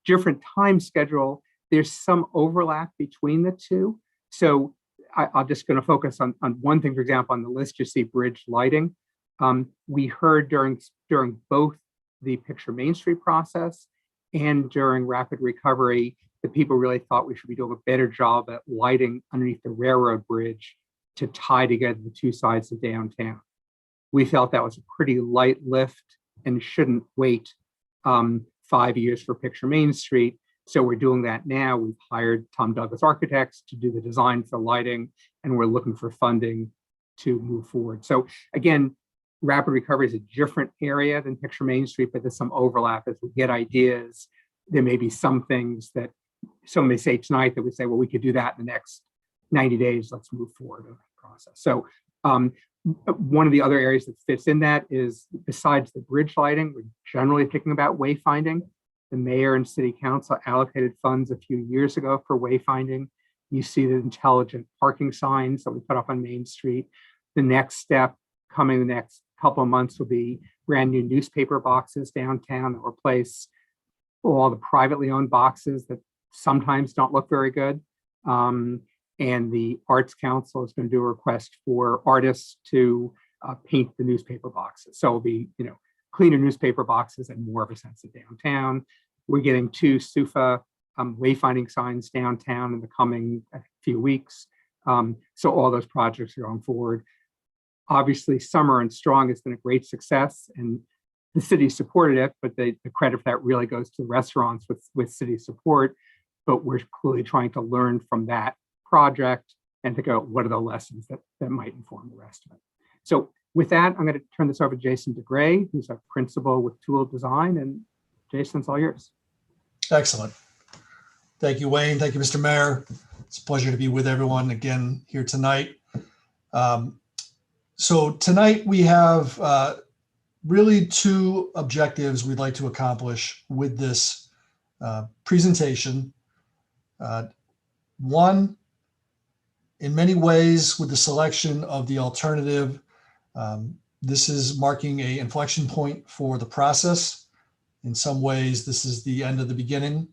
different time schedule, there's some overlap between the two. So I'm just going to focus on one thing. For example, on the list, you see bridge lighting. We heard during both the Picture Main Street process and during rapid recovery that people really thought we should be doing a better job at lighting underneath the railroad bridge to tie together the two sides of downtown. We felt that was a pretty light lift and shouldn't wait 5 years for Picture Main Street. So we're doing that now. We've hired Tom Douglas Architects to do the design for lighting, and we're looking for funding to move forward. So again, rapid recovery is a different area than Picture Main Street, but there's some overlap as we get ideas. There may be some things that somebody say tonight that we say, well, we could do that in the next 90 days. Let's move forward in that process. So one of the other areas that fits in that is, besides the bridge lighting, we're generally thinking about wayfinding. The mayor and city council allocated funds a few years ago for wayfinding. You see the intelligent parking signs that we put up on Main Street. The next step coming the next couple of months will be brand new newspaper boxes downtown that replace all the privately owned boxes that sometimes don't look very good. And the Arts Council is going to do a request for artists to paint the newspaper boxes. So it'll be, cleaner newspaper boxes and more of a sense of downtown. We're getting 2 SUFA wayfinding signs downtown in the coming few weeks. So all those projects are going forward. Obviously, Summer and Strong has been a great success, and the city supported it, but the credit for that really goes to the restaurants with city support. But we're clearly trying to learn from that project and to go, what are the lessons that might inform the rest of it? So with that, I'm going to turn this over to Jason DeGray, who's a principal with Tool Design. And Jason, it's all yours. Excellent. Thank you, Wayne. Thank you, Mr. Mayor. It's a pleasure to be with everyone again here tonight. So tonight we have really 2 objectives we'd like to accomplish with this presentation. One, in many ways, with the selection of the alternative, this is marking an inflection point for the process. In some ways, this is the end of the beginning.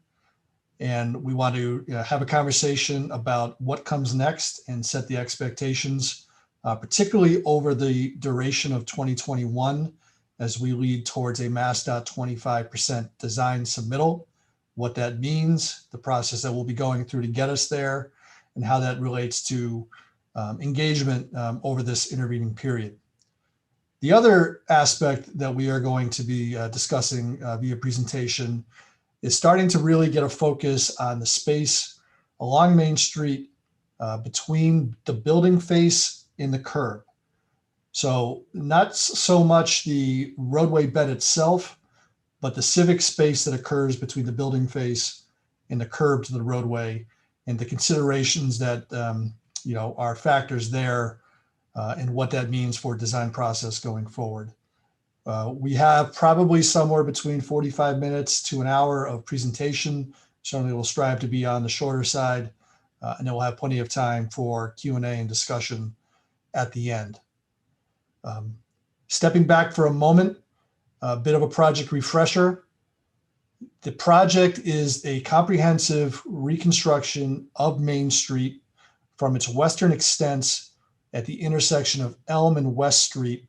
And we want to have a conversation about what comes next and set the expectations, particularly over the duration of 2021, as we lead towards a MassDOT 25% design submittal, what that means, the process that we'll be going through to get us there, and how that relates to engagement over this intervening period. The other aspect that we are going to be discussing via presentation is starting to really get a focus on the space along Main Street between the building face and the curb. So not so much the roadway bed itself, but the civic space that occurs between the building face and the curb to the roadway, and the considerations that are factors there and what that means for design process going forward. We have probably somewhere between 45 minutes to an hour of presentation. Certainly we'll strive to be on the shorter side, and then we'll have plenty of time for Q&A and discussion at the end. Stepping back for a moment, a bit of a project refresher. The project is a comprehensive reconstruction of Main Street from its western extents at the intersection of Elm and West Street,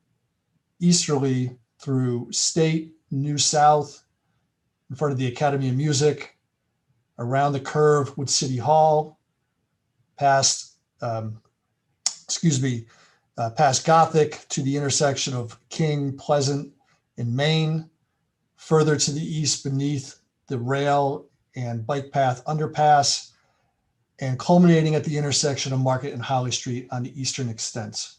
easterly through State, New South, in front of the Academy of Music, around the curve with City Hall, past Gothic to the intersection of King, Pleasant, and Main, further to the east beneath the rail and bike path underpass, and culminating at the intersection of Market and Holly Street on the eastern extents.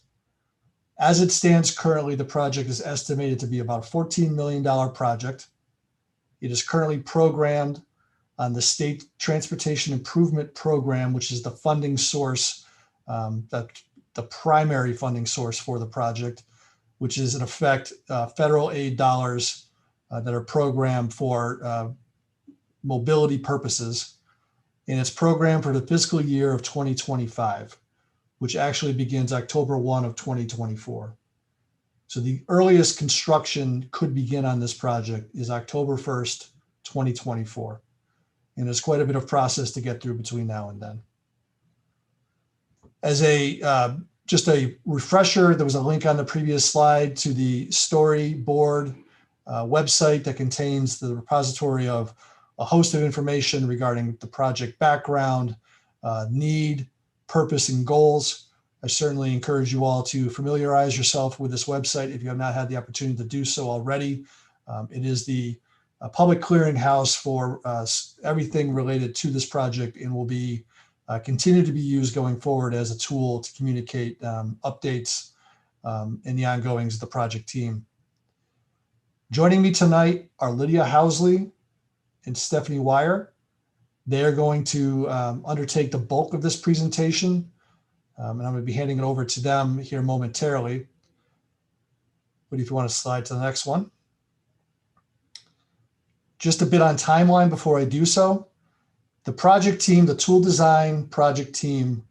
As it stands currently, the project is estimated to be about a $14 million project. It is currently programmed on the State Transportation Improvement Program, which is the funding source, the primary funding source for the project, which is in effect federal aid dollars that are programmed for mobility purposes. And it's programmed for the fiscal year of 2025, which actually begins October 1 of 2024. So the earliest construction could begin on this project is October 1st, 2024. And there's quite a bit of process to get through between now and then. As a just a refresher, there was a link on the previous slide to the storyboard website that contains the repository of a host of information regarding the project background, need, purpose, and goals. I certainly encourage you all to familiarize yourself with this website if you have not had the opportunity to do so already. It is the public clearinghouse for everything related to this project, and will be continue to be used going forward as a tool to communicate updates in the ongoings of the project team. Joining me tonight are Lydia Housley and Stephanie Wyer. They are going to undertake the bulk of this presentation, and I'm going to be handing it over to them here momentarily. But if you want to slide to the next one. Just a bit on timeline before I do so. The project team, the tool design project team,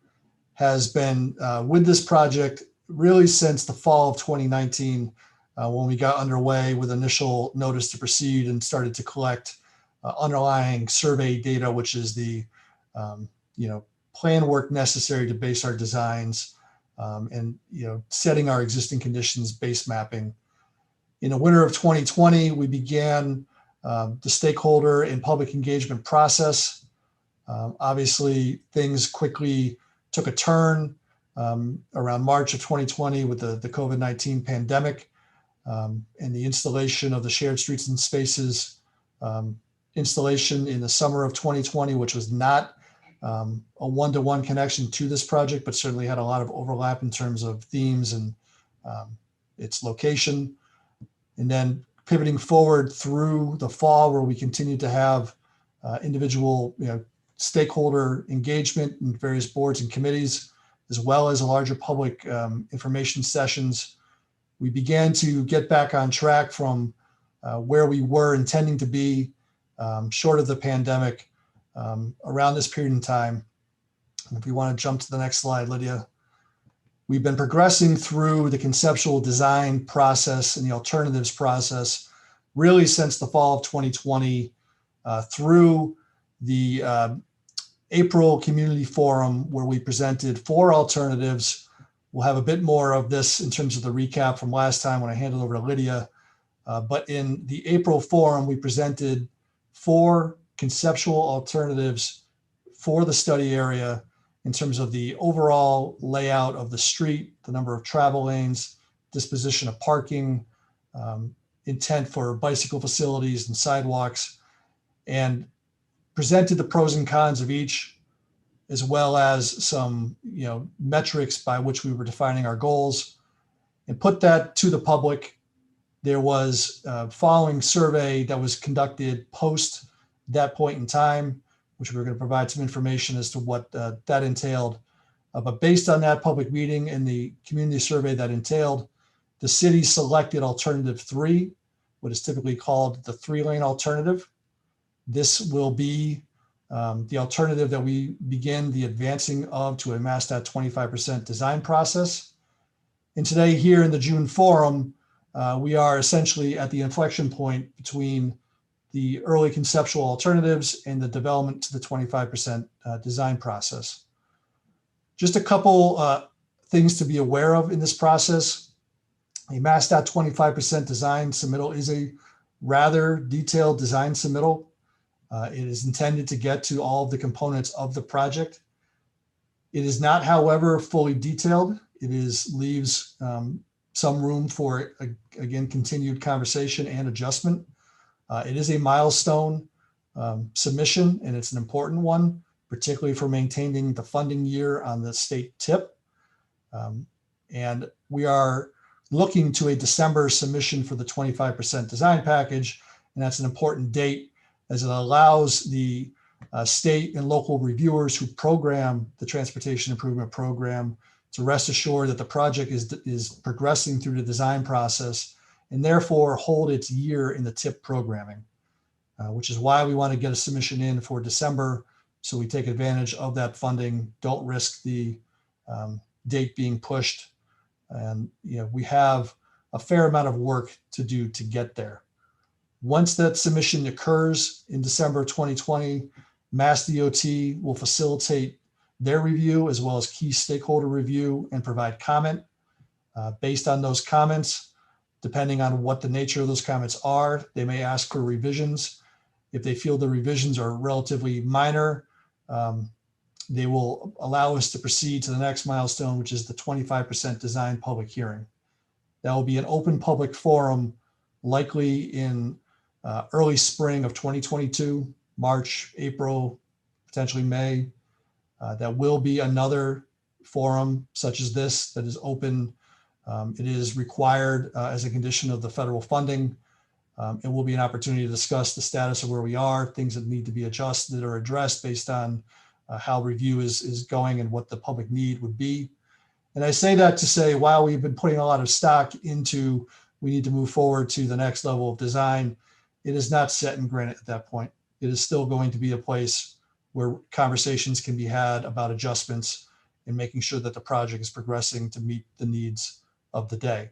has been with this project really since the fall of 2019, when we got underway with initial notice to proceed and started to collect underlying survey data, which is the plan work necessary to base our designs, and setting our existing conditions base mapping. In the winter of 2020, we began the stakeholder and public engagement process. Obviously, things quickly took a turn around March of 2020 with the COVID-19 pandemic, and the installation of the shared streets and spaces installation in the summer of 2020, which was not a one-to-one connection to this project, but certainly had a lot of overlap in terms of themes and its location. And then pivoting forward through the fall, where we continued to have individual stakeholder engagement in various boards and committees, as well as a larger public information sessions. We began to get back on track from where we were intending to be short of the pandemic around this period in time. And if you want to jump to the next slide, Lydia. We've been progressing through the conceptual design process and the alternatives process really since the fall of 2020 through the April Community Forum, where we presented 4 alternatives. We'll have a bit more of this in terms of the recap from last time when I handed over to Lydia. But in the April forum, we presented 4 conceptual alternatives for the study area in terms of the overall layout of the street, the number of travel lanes, disposition of parking, intent for bicycle facilities and sidewalks, and presented the pros and cons of each, as well as some metrics by which we were defining our goals, and put that to the public. There was a following survey that was conducted post that point in time, which we're going to provide some information as to what that entailed. But based on that public meeting and the community survey that entailed, the city selected alternative 3, what is typically called the 3-lane alternative. This will be the alternative that we begin the advancing of to a MassDOT 25% design process. And today here in the June forum, we are essentially at the inflection point between the early conceptual alternatives and the development to the 25% design process. Just a couple things to be aware of in this process. A MassDOT 25% design submittal is a rather detailed design submittal. It is intended to get to all of the components of the project. It is not, however, fully detailed. It leaves some room for, again, continued conversation and adjustment. It is a milestone submission, and it's an important one, particularly for maintaining the funding year on the state TIP. And we are looking to a December submission for the 25% design package, and that's an important date as it allows the state and local reviewers who program the Transportation Improvement Program to rest assured that the project is progressing through the design process and therefore hold its year in the TIP programming, which is why we want to get a submission in for December so we take advantage of that funding, don't risk the date being pushed. And we have a fair amount of work to do to get there. Once that submission occurs in December 2020, Mass DOT will facilitate their review as well as key stakeholder review and provide comment. Based on those comments, depending on what the nature of those comments are, they may ask for revisions. If they feel the revisions are relatively minor, they will allow us to proceed to the next milestone, which is the 25% design public hearing. That will be an open public forum, likely in early spring of 2022, March, April, potentially May. That will be another forum such as this that is open. It is required as a condition of the federal funding. It will be an opportunity to discuss the status of where we are, things that need to be adjusted or addressed based on how review is going and what the public need would be. And I say that to say, while we've been putting a lot of stock into, we need to move forward to the next level of design, it is not set in granite at that point. It is still going to be a place where conversations can be had about adjustments and making sure that the project is progressing to meet the needs of the day.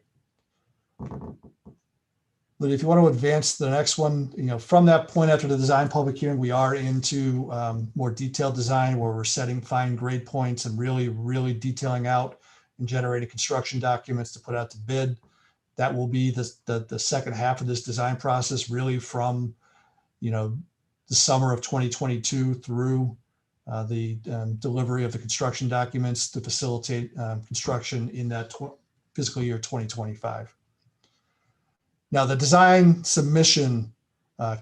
But if you want to advance to the next one, from that point after the design public hearing, we are into more detailed design where we're setting fine grade points and really detailing out and generating construction documents to put out to bid. That will be the second half of this design process, really from the summer of 2022 through the delivery of the construction documents to facilitate construction in that fiscal year 2025. Now, the design submission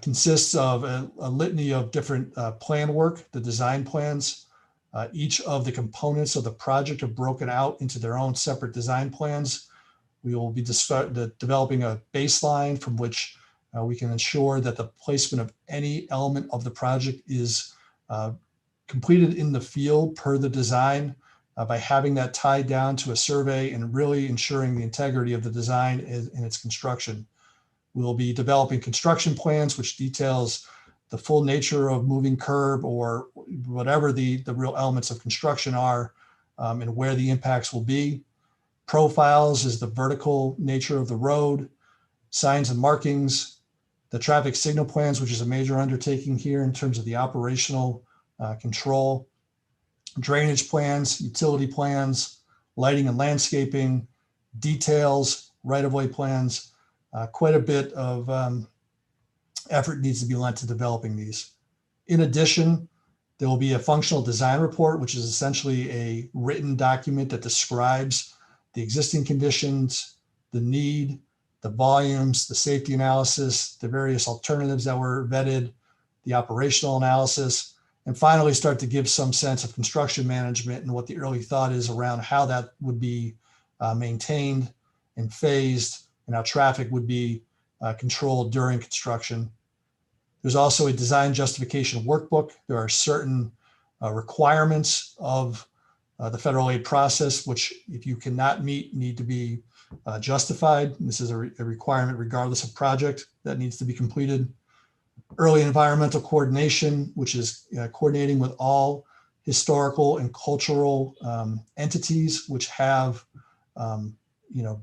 consists of a litany of different plan work, the design plans. Each of the components of the project are broken out into their own separate design plans. We will be developing a baseline from which we can ensure that the placement of any element of the project is completed in the field per the design by having that tied down to a survey and really ensuring the integrity of the design in its construction. We'll be developing construction plans, which details the full nature of moving curb or whatever the real elements of construction are and where the impacts will be. Profiles is the vertical nature of the road, signs and markings, the traffic signal plans, which is a major undertaking here in terms of the operational control, drainage plans, utility plans, lighting and landscaping, details, right-of-way plans. Quite a bit of effort needs to be lent to developing these. In addition, there will be a functional design report, which is essentially a written document that describes the existing conditions, the need, the volumes, the safety analysis, the various alternatives that were vetted, the operational analysis, and finally start to give some sense of construction management and what the early thought is around how that would be maintained and phased and how traffic would be controlled during construction. There's also a design justification workbook. There are certain requirements of the federal aid process, which if you cannot meet, need to be justified. This is a requirement regardless of project that needs to be completed. Early environmental coordination, which is coordinating with all historical and cultural entities which have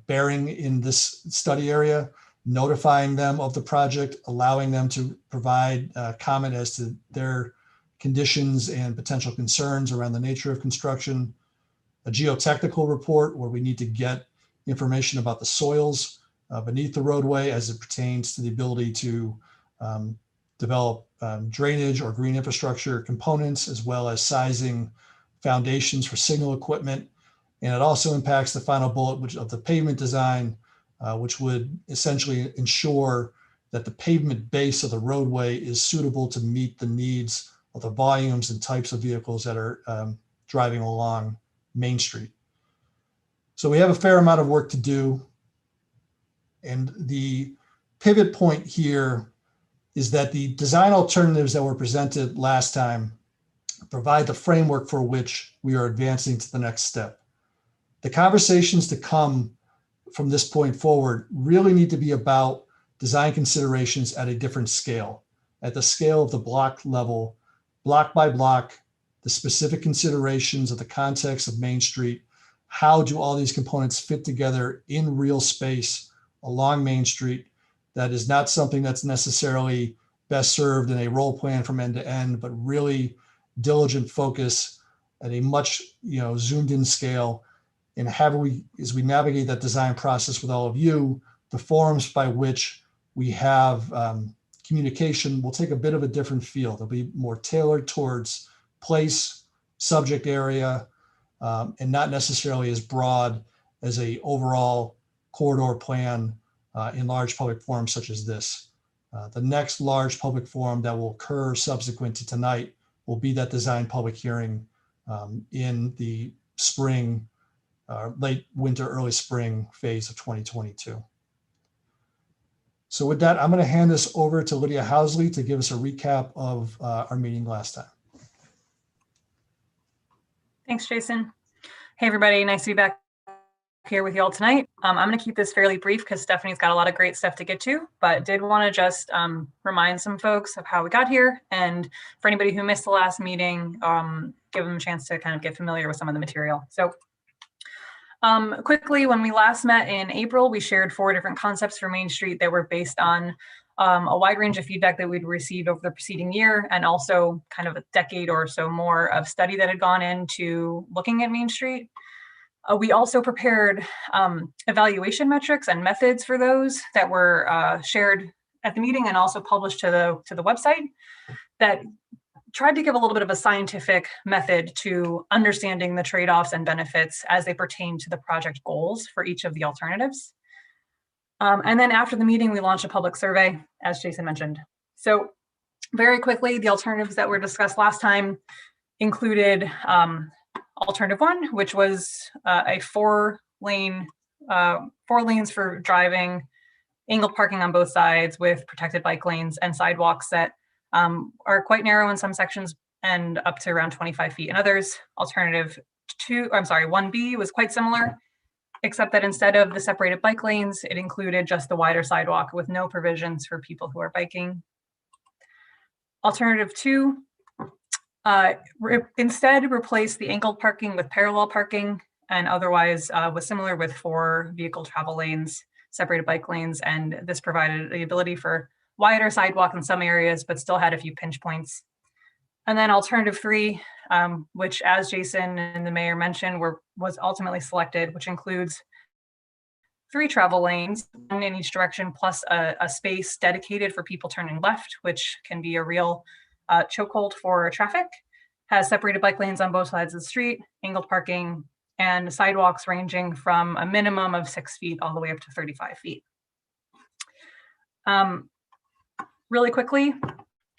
bearing in this study area, notifying them of the project, allowing them to provide comment as to their conditions and potential concerns around the nature of construction. A geotechnical report where we need to get information about the soils beneath the roadway as it pertains to the ability to develop drainage or green infrastructure components, as well as sizing foundations for signal equipment. And it also impacts the final bullet of the pavement design, which would essentially ensure that the pavement base of the roadway is suitable to meet the needs of the volumes and types of vehicles that are driving along Main Street. So we have a fair amount of work to do. And the pivot point here is that the design alternatives that were presented last time provide the framework for which we are advancing to the next step. The conversations to come from this point forward really need to be about design considerations at a different scale, at the scale of the block level, block by block, the specific considerations of the context of Main Street. How do all these components fit together in real space along Main Street? That is not something that's necessarily best served in a role plan from end to end, but really diligent focus at a much, zoomed in scale. And as we navigate that design process with all of you, the forums by which we have communication will take a bit of a different feel. They'll be more tailored towards place, subject area, and not necessarily as broad as a overall corridor plan in large public forums such as this. The next large public forum that will occur subsequent to tonight will be that design public hearing in the spring, late winter, early spring phase of 2022. So with that, I'm going to hand this over to Lydia Housley to give us a recap of our meeting last time. Thanks, Jason. Hey, everybody. Nice to be back here with you all tonight. I'm going to keep this fairly brief because Stephanie's got a lot of great stuff to get to, but did want to just remind some folks of how we got here. And for anybody who missed the last meeting, give them a chance to kind of get familiar with some of the material. So quickly, when we last met in April, we shared 4 different concepts for Main Street that were based on a wide range of feedback that we'd received over the preceding year, and also kind of a decade or so more of study that had gone into looking at Main Street. We also prepared evaluation metrics and methods for those that were shared at the meeting and also published to the website that tried to give a little bit of a scientific method to understanding the trade-offs and benefits as they pertain to the project goals for each of the alternatives. And then after the meeting, we launched a public survey, as Jason mentioned. So very quickly, the alternatives that were discussed last time included alternative 1, which was a 4 lanes for driving, angled parking on both sides with protected bike lanes and sidewalks that are quite narrow in some sections and up to around 25 feet in others. Alternative 1B was quite similar, except that instead of the separated bike lanes, it included just the wider sidewalk with no provisions for people who are biking. Alternative 2 instead replaced the angled parking with parallel parking, and otherwise was similar with 4 vehicle travel lanes, separated bike lanes, and this provided the ability for wider sidewalk in some areas, but still had a few pinch points. And then alternative 3, which, as Jason and the mayor mentioned, was ultimately selected, which includes 3 travel lanes, 1 in each direction, plus a space dedicated for people turning left, which can be a real chokehold for traffic, has separated bike lanes on both sides of the street, angled parking, and sidewalks ranging from a minimum of 6 feet all the way up to 35 feet. Really quickly,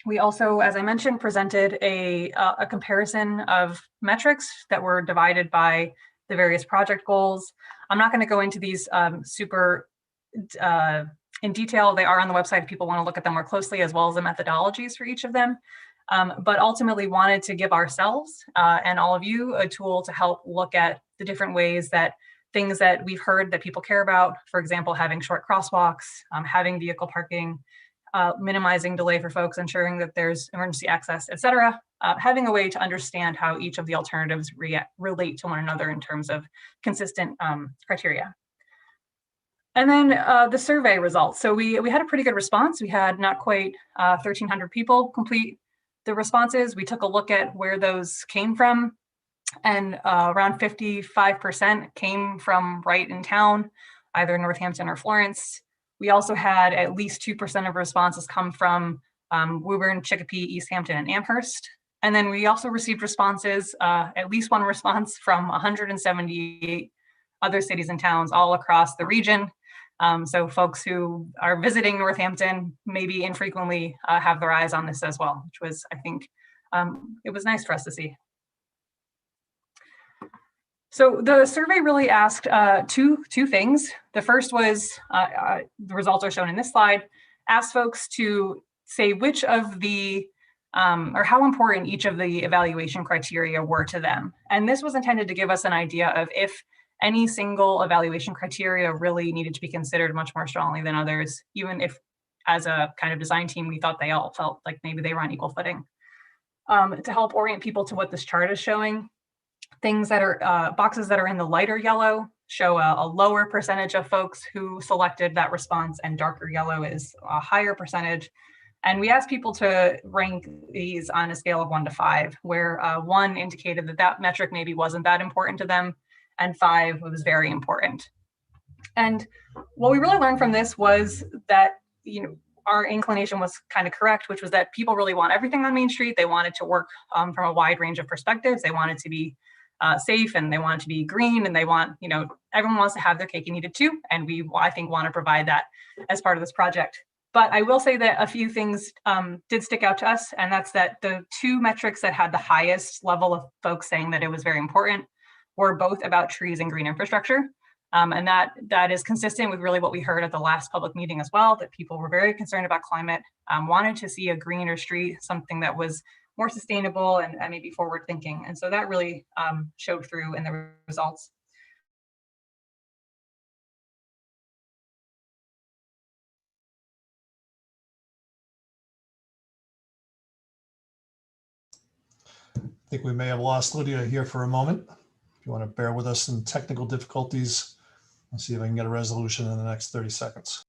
we also, as I mentioned, presented a comparison of metrics that were divided by the various project goals. I'm not going to go into these super in detail. They are on the website if people want to look at them more closely, as well as the methodologies for each of them. But ultimately wanted to give ourselves and all of you a tool to help look at the different ways that things that we've heard that people care about, for example, having short crosswalks, having vehicle parking, minimizing delay for folks, ensuring that there's emergency access, et cetera, having a way to understand how each of the alternatives relate to one another in terms of consistent criteria. And then the survey results. So we had a pretty good response. We had not quite 1,300 people complete the responses. We took a look at where those came from, and around 55% came from right in town, either Northampton or Florence. We also had at least 2% of responses come from Woburn, Chicopee, East Hampton, and Amherst. And then we also received responses, at least 1 response from 178 other cities and towns all across the region. So folks who are visiting Northampton maybe infrequently have their eyes on this as well, which was, I think, it was nice for us to see. So the survey really asked two things. The first was, the results are shown in this slide, asked folks to say which of the, or how important each of the evaluation criteria were to them. And this was intended to give us an idea of if any single evaluation criteria really needed to be considered much more strongly than others, even if as a kind of design team, we thought they all felt like maybe they were on equal footing. To help orient people to what this chart is showing, things that are boxes that are in the lighter yellow show a lower percentage of folks who selected that response, and darker yellow is a higher percentage. And we asked people to rank these on a scale of 1 to 5, where 1 indicated that that metric maybe wasn't that important to them, and 5 was very important. And what we really learned from this was that, our inclination was kind of correct, which was that people really want everything on Main Street. They want it to work from a wide range of perspectives. They want it to be safe, and they want it to be green, and they want, everyone wants to have their cake and eat it too. And we, I think, want to provide that as part of this project. But I will say that a few things did stick out to us, and that's that the 2 metrics that had the highest level of folks saying that it was very important were both about trees and green infrastructure. And that is consistent with really what we heard at the last public meeting as well, that people were very concerned about climate, wanted to see a greener street, something that was more sustainable and maybe forward thinking. And so that really showed through in the results. I think we may have lost Lydia here for a moment. If you want to bear with us in technical difficulties, I'll see if I can get a resolution in the next 30 seconds.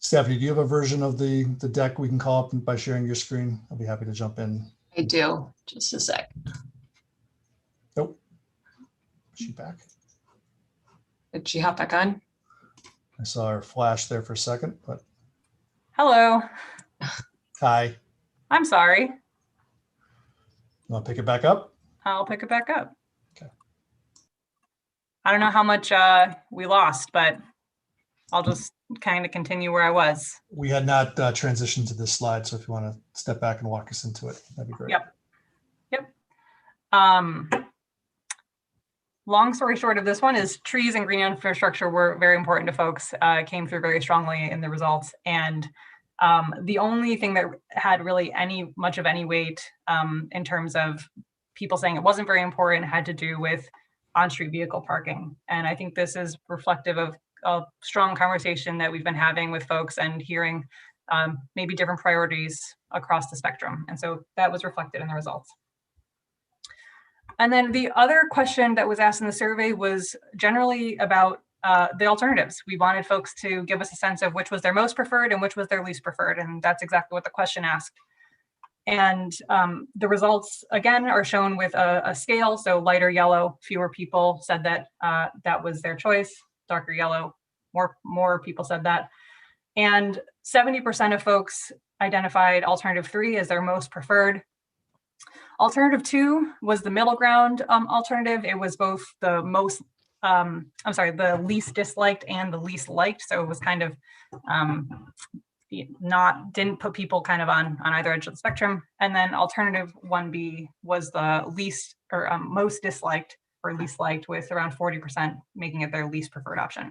Stephanie, do you have a version of the deck we can call up by sharing your screen? I'll be happy to jump in. I do. Just a sec. Nope. Is she back? Did she hop back on? I saw her flash there for a second, but Hello. hi. I'm sorry. You want to pick it back up? I'll pick it back up. Okay. I don't know how much we lost, but I'll just kind of continue where I was. We had not transitioned to this slide, so if you want to step back and walk us into it, that'd be great. Yep. Long story short of this one is trees and green infrastructure were very important to folks, came through very strongly in the results. And the only thing that had really much of any weight in terms of people saying it wasn't very important had to do with on-street vehicle parking. And I think this is reflective of a strong conversation that we've been having with folks and hearing maybe different priorities across the spectrum. And so that was reflected in the results. And then the other question that was asked in the survey was generally about the alternatives. We wanted folks to give us a sense of which was their most preferred and which was their least preferred. And that's exactly what the question asked. And the results, again, are shown with a scale. So lighter yellow, fewer people said that that was their choice. Darker yellow, more people said that. And 70% of folks identified alternative 3 as their most preferred. Alternative 2 was the middle ground alternative. It was both the the least disliked and the least liked. So it was kind of didn't put people kind of on either edge of the spectrum. And then alternative 1B was the least or most disliked or least liked, with around 40% making it their least preferred option.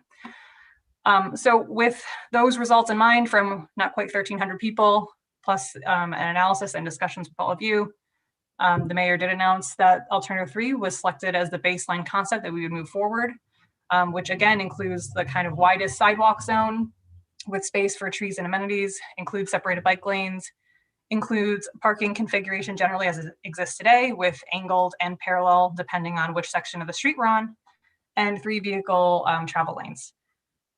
So with those results in mind from not quite 1,300 people, plus an analysis and discussions with all of you, the mayor did announce that alternative 3 was selected as the baseline concept that we would move forward, which again includes the kind of widest sidewalk zone with space for trees and amenities, includes separated bike lanes, includes parking configuration generally as it exists today with angled and parallel depending on which section of the street we're on, and 3 vehicle travel lanes.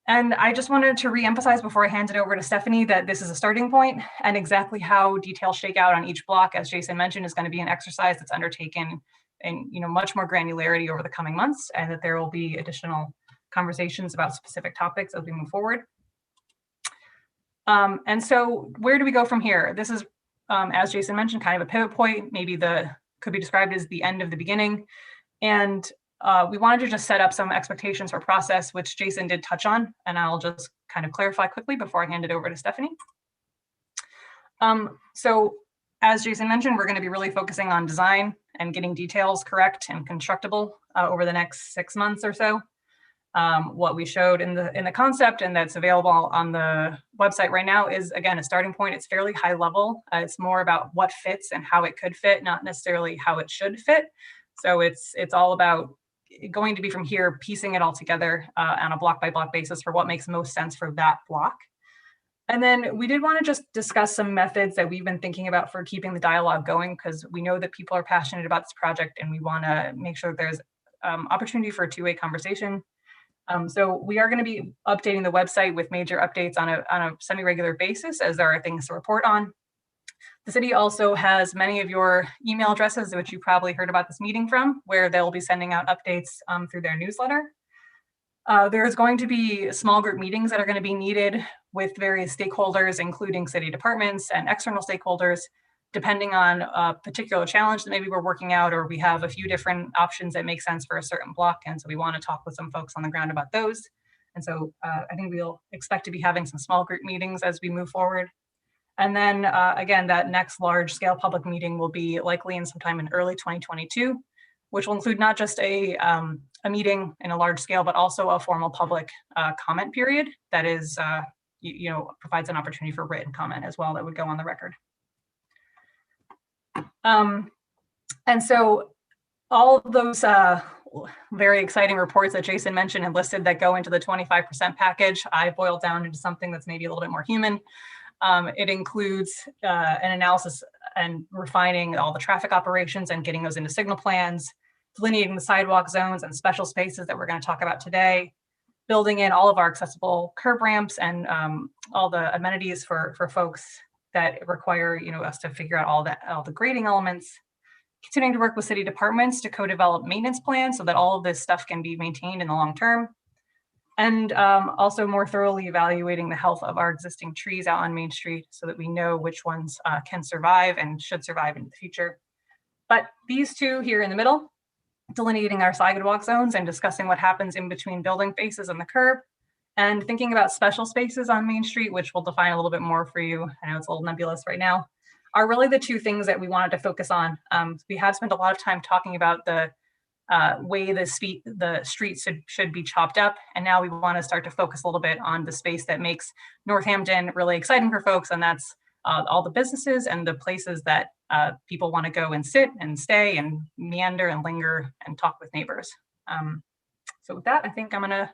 And I just wanted to re-emphasize before I hand it over to Stephanie that this is a starting point, and exactly how details shake out on each block, as Jason mentioned, is going to be an exercise that's undertaken in much more granularity over the coming months, and that there will be additional conversations about specific topics as we move forward. And so where do we go from here? This is, as Jason mentioned, kind of a pivot point, maybe could be described as the end of the beginning. And we wanted to just set up some expectations for process, which Jason did touch on, and I'll just kind of clarify quickly before I hand it over to Stephanie. So as Jason mentioned, we're going to be really focusing on design and getting details correct and constructible over the next 6 months or so. What we showed in the concept and that's available on the website right now is, again, a starting point. It's fairly high level. It's more about what fits and how it could fit, not necessarily how it should fit. So it's all about going to be from here, piecing it all together on a block by block basis for what makes most sense for that block. And then we did want to just discuss some methods that we've been thinking about for keeping the dialogue going, because we know that people are passionate about this project and we want to make sure that there's opportunity for a two-way conversation. So we are going to be updating the website with major updates on a semi-regular basis as there are things to report on. The city also has many of your email addresses, which you probably heard about this meeting from, where they'll be sending out updates through their newsletter. There's going to be small group meetings that are going to be needed with various stakeholders, including city departments and external stakeholders, depending on a particular challenge that maybe we're working out, or we have a few different options that make sense for a certain block. And so we want to talk with some folks on the ground about those. And so I think we'll expect to be having some small group meetings as we move forward. And then again, that next large scale public meeting will be likely in sometime in early 2022, which will include not just a meeting in a large scale, but also a formal public comment period that is, provides an opportunity for written comment as well that would go on the record. And so all of those very exciting reports that Jason mentioned and listed that go into the 25% package, I boiled down into something that's maybe a little bit more human. It includes an analysis and refining all the traffic operations and getting those into signal plans, delineating the sidewalk zones and special spaces that we're going to talk about today, building in all of our accessible curb ramps and all the amenities for folks that require us to figure out all the grading elements, continuing to work with city departments to co-develop maintenance plans so that all of this stuff can be maintained in the long term, and also more thoroughly evaluating the health of our existing trees out on Main Street so that we know which ones can survive and should survive in the future. But these two here in the middle, delineating our sidewalk zones and discussing what happens in between building faces and the curb, and thinking about special spaces on Main Street, which we'll define a little bit more for you. I know it's a little nebulous right now, are really the two things that we wanted to focus on. We have spent a lot of time talking about the way the streets should be chopped up. And now we want to start to focus a little bit on the space that makes Northampton really exciting for folks. And that's all the businesses and the places that people want to go and sit and stay and meander and linger and talk with neighbors. So with that, I think I'm going to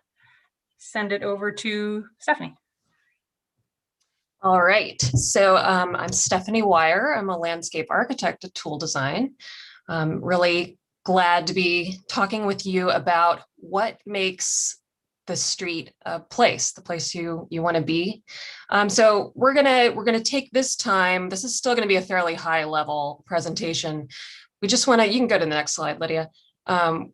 send it over to Stephanie. All right. So I'm Stephanie Wyer. I'm a landscape architect at Tool Design. Really glad to be talking with you about what makes the street a place, the place you want to be. So we're gonna take this time. This is still going to be a fairly high level presentation. We just want to. You can go to the next slide, Lydia.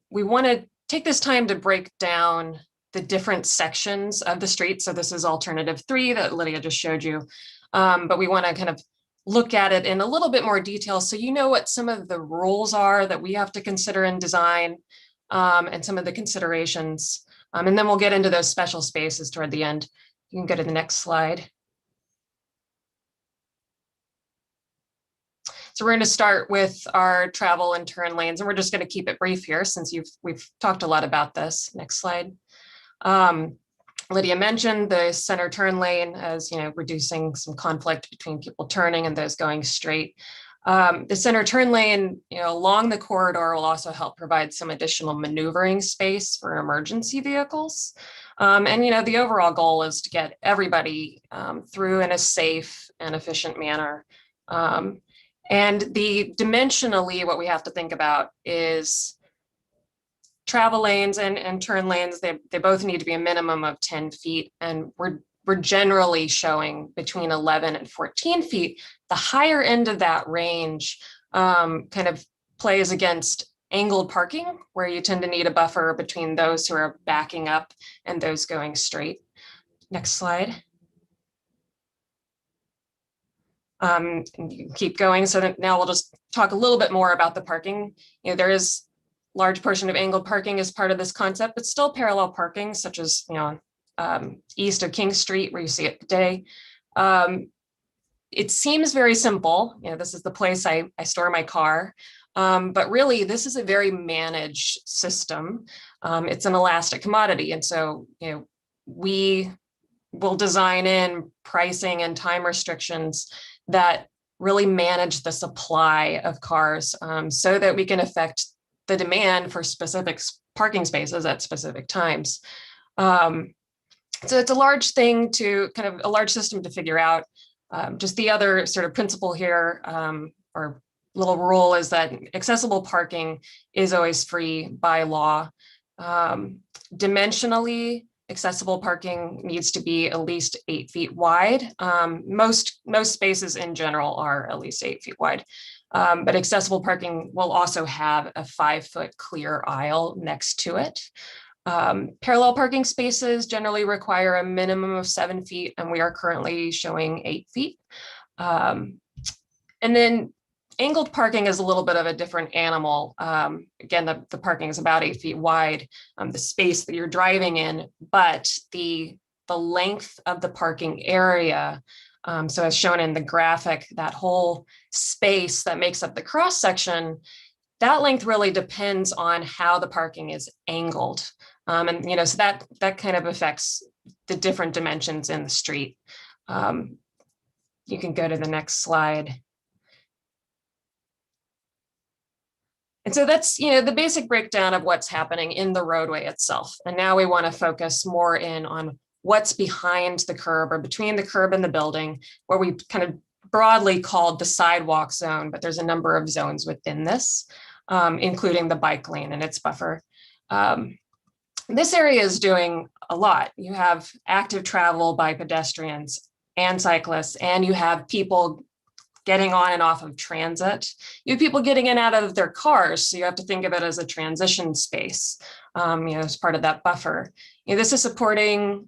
We want to take this time to break down the different sections of the street. So this is alternative 3 that Lydia just showed you. But we want to kind of look at it in a little bit more detail so you know what some of the rules are that we have to consider in design and some of the considerations. And then we'll get into those special spaces toward the end. You can go to the next slide. So we're going to start with our travel and turn lanes, and we're just going to keep it brief here since we've talked a lot about this. Next slide. Lydia mentioned the center turn lane as reducing some conflict between people turning and those going straight. The center turn lane, along the corridor will also help provide some additional maneuvering space for emergency vehicles. And the overall goal is to get everybody through in a safe and efficient manner. And dimensionally, what we have to think about is travel lanes and turn lanes. They both need to be a minimum of 10 feet, and we're generally showing between 11 and 14 feet. The higher end of that range kind of plays against angled parking, where you tend to need a buffer between those who are backing up and those going straight. Next slide. And you keep going. So now we'll just talk a little bit more about the parking. There is a large portion of angled parking as part of this concept, but still parallel parking, such as east of King Street, where you see it today. It seems very simple. This is the place I store my car. But really, this is a very managed system. It's an elastic commodity. And so, we will design in pricing and time restrictions that really manage the supply of cars, so that we can affect the demand for specific parking spaces at specific times. So it's a large thing to a large system to figure out. Just the other sort of principle here, or little rule, is that accessible parking is always free by law. Dimensionally, accessible parking needs to be at least 8 feet wide. Most spaces in general are at least 8 feet wide. But accessible parking will also have a 5-foot clear aisle next to it. Parallel parking spaces generally require a minimum of 7 feet, and we are currently showing 8 feet. And then angled parking is a little bit of a different animal. Again, the parking is about 8 feet wide, the space that you're driving in, but the length of the parking area, so as shown in the graphic, that whole space that makes up the cross section, that length really depends on how the parking is angled. And so that kind of affects the different dimensions in the street. You can go to the next slide. And so that's, the basic breakdown of what's happening in the roadway itself. And now we want to focus more in on what's behind the curb or between the curb and the building, where we kind of broadly called the sidewalk zone, but there's a number of zones within this, including the bike lane and its buffer. This area is doing a lot. You have active travel by pedestrians and cyclists, and you have people getting on and off of transit. You have people getting in and out of their cars, so you have to think of it as a transition space, as part of that buffer. This is supporting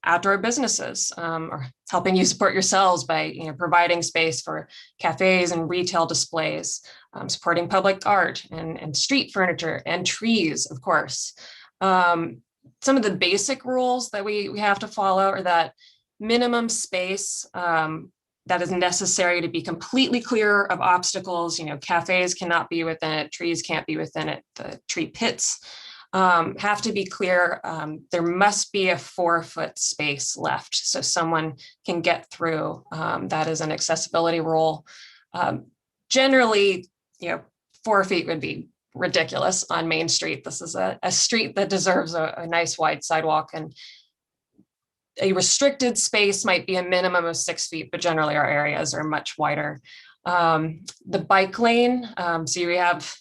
outdoor businesses, or it's helping you support yourselves by providing space for cafes and retail displays, supporting public art and street furniture and trees, of course. Some of the basic rules that we have to follow are that minimum space that is necessary to be completely clear of obstacles. Cafes cannot be within it, trees can't be within it, the tree pits have to be clear. There must be a 4-foot space left so someone can get through. That is an accessibility rule. Generally, 4 feet would be ridiculous on Main Street. This is a street that deserves a nice wide sidewalk, and a restricted space might be a minimum of 6 feet, but generally our areas are much wider. The bike lane, so you have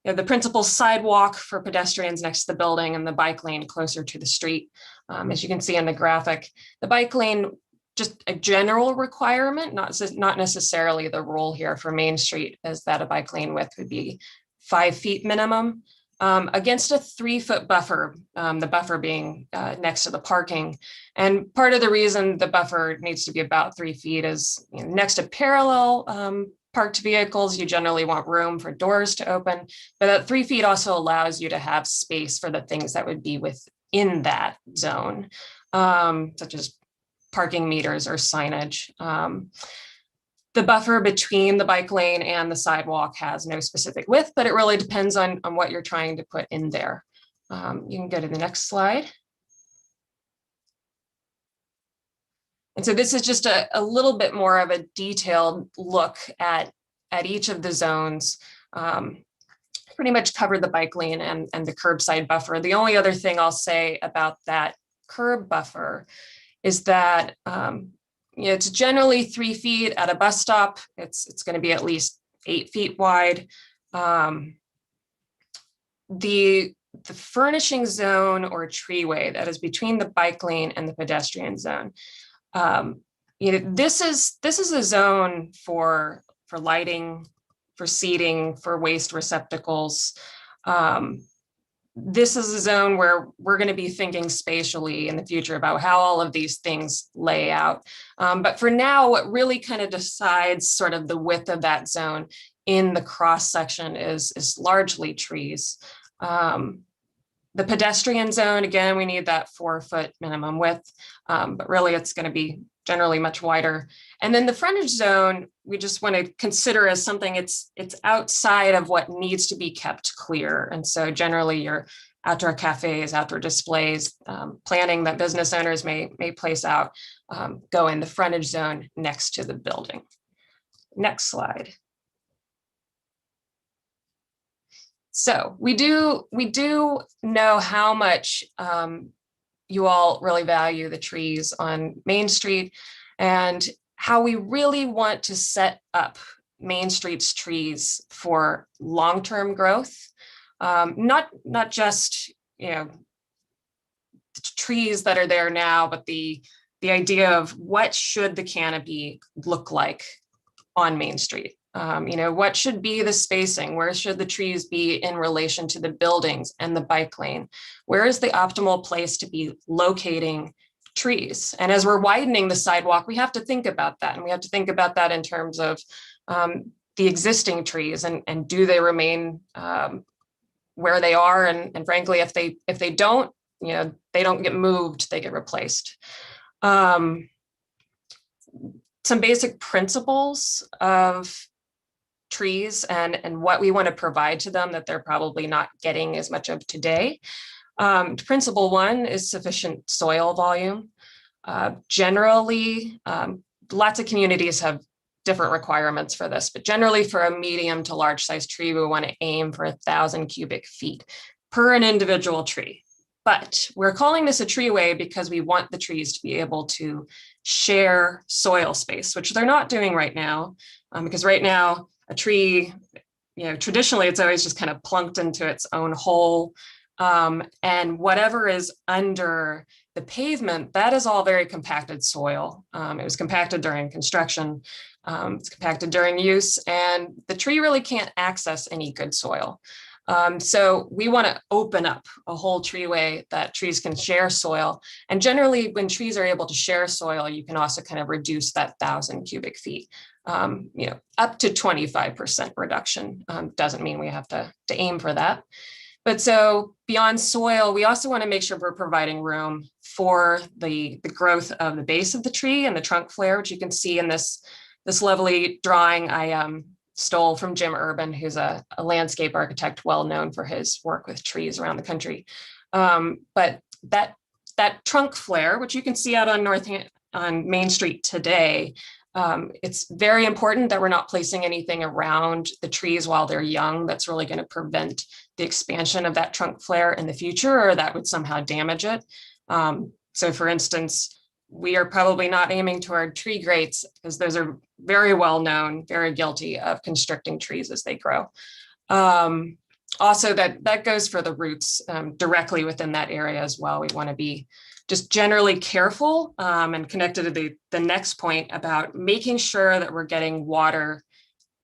the principal sidewalk for pedestrians next to the building and the bike lane closer to the street. As you can see in the graphic, the bike lane, just a general requirement, not necessarily the rule here for Main Street, is that a bike lane width would be 5 feet minimum, against a 3-foot buffer, the buffer being next to the parking. And part of the reason the buffer needs to be about 3 feet is next to parallel parked vehicles, you generally want room for doors to open, but that 3 feet also allows you to have space for the things that would be within that zone, such as parking meters or signage. The buffer between the bike lane and the sidewalk has no specific width, but it really depends on what you're trying to put in there. You can go to the next slide. And so this is just a little bit more of a detailed look at each of the zones. Pretty much covered the bike lane and the curbside buffer. The only other thing I'll say about that curb buffer is that it's generally 3 feet at a bus stop. It's going to be at least 8 feet wide. The furnishing zone or treeway that is between the bike lane and the pedestrian zone, this is a zone for lighting, for seating, for waste receptacles. This is a zone where we're going to be thinking spatially in the future about how all of these things lay out. But for now, what really kind of decides sort of the width of that zone in the cross section is largely trees. The pedestrian zone, again, we need that 4-foot minimum width, but really it's going to be generally much wider. And then the frontage zone, we just want to consider as something it's outside of what needs to be kept clear. And so generally your outdoor cafes, outdoor displays, planning that business owners may place out, go in the frontage zone next to the building. Next slide. So we do know how much you all really value the trees on Main Street and how we really want to set up Main Street's trees for long-term growth. Not just, you know, trees that are there now, but the idea of what should the canopy look like on Main Street. You know, what should be the spacing? Where should the trees be in relation to the buildings and the bike lane? Where is the optimal place to be locating trees? And as we're widening the sidewalk, we have to think about that. And we have to think about that in terms of the existing trees and do they remain where they are? And frankly, if they don't, you know, they don't get moved, they get replaced. Some basic principles of trees and what we want to provide to them that they're probably not getting as much of today. Principle one is sufficient soil volume. Generally, lots of communities have different requirements for this, but generally for a medium to large size tree, we want to aim for 1,000 cubic feet per an individual tree. But we're calling this a treeway because we want the trees to be able to share soil space, which they're not doing right now, because right now a tree, you know, traditionally it's always just kind of plunked into its own hole, and whatever is under the pavement, that is all very compacted soil. It was compacted during construction, it's compacted during use, and the tree really can't access any good soil. So we want to open up a whole treeway that trees can share soil. And generally, when trees are able to share soil, you can also kind of reduce that 1,000 cubic feet. You know, up to 25% reduction. Doesn't mean we have to aim for that. But so beyond soil, we also want to make sure we're providing room for the growth of the base of the tree and the trunk flare, which you can see in this lovely drawing I stole from Jim Urban, who's a landscape architect well known for his work with trees around the country. But that trunk flare, which you can see out on Main Street today, it's very important that we're not placing anything around the trees while they're young that's really going to prevent the expansion of that trunk flare in the future, or that would somehow damage it. So for instance, we are probably not aiming toward tree grates because those are very well known, very guilty of constricting trees as they grow. Also, that goes for the roots directly within that area as well. We want to be just generally careful and connected to the next point about making sure that we're getting water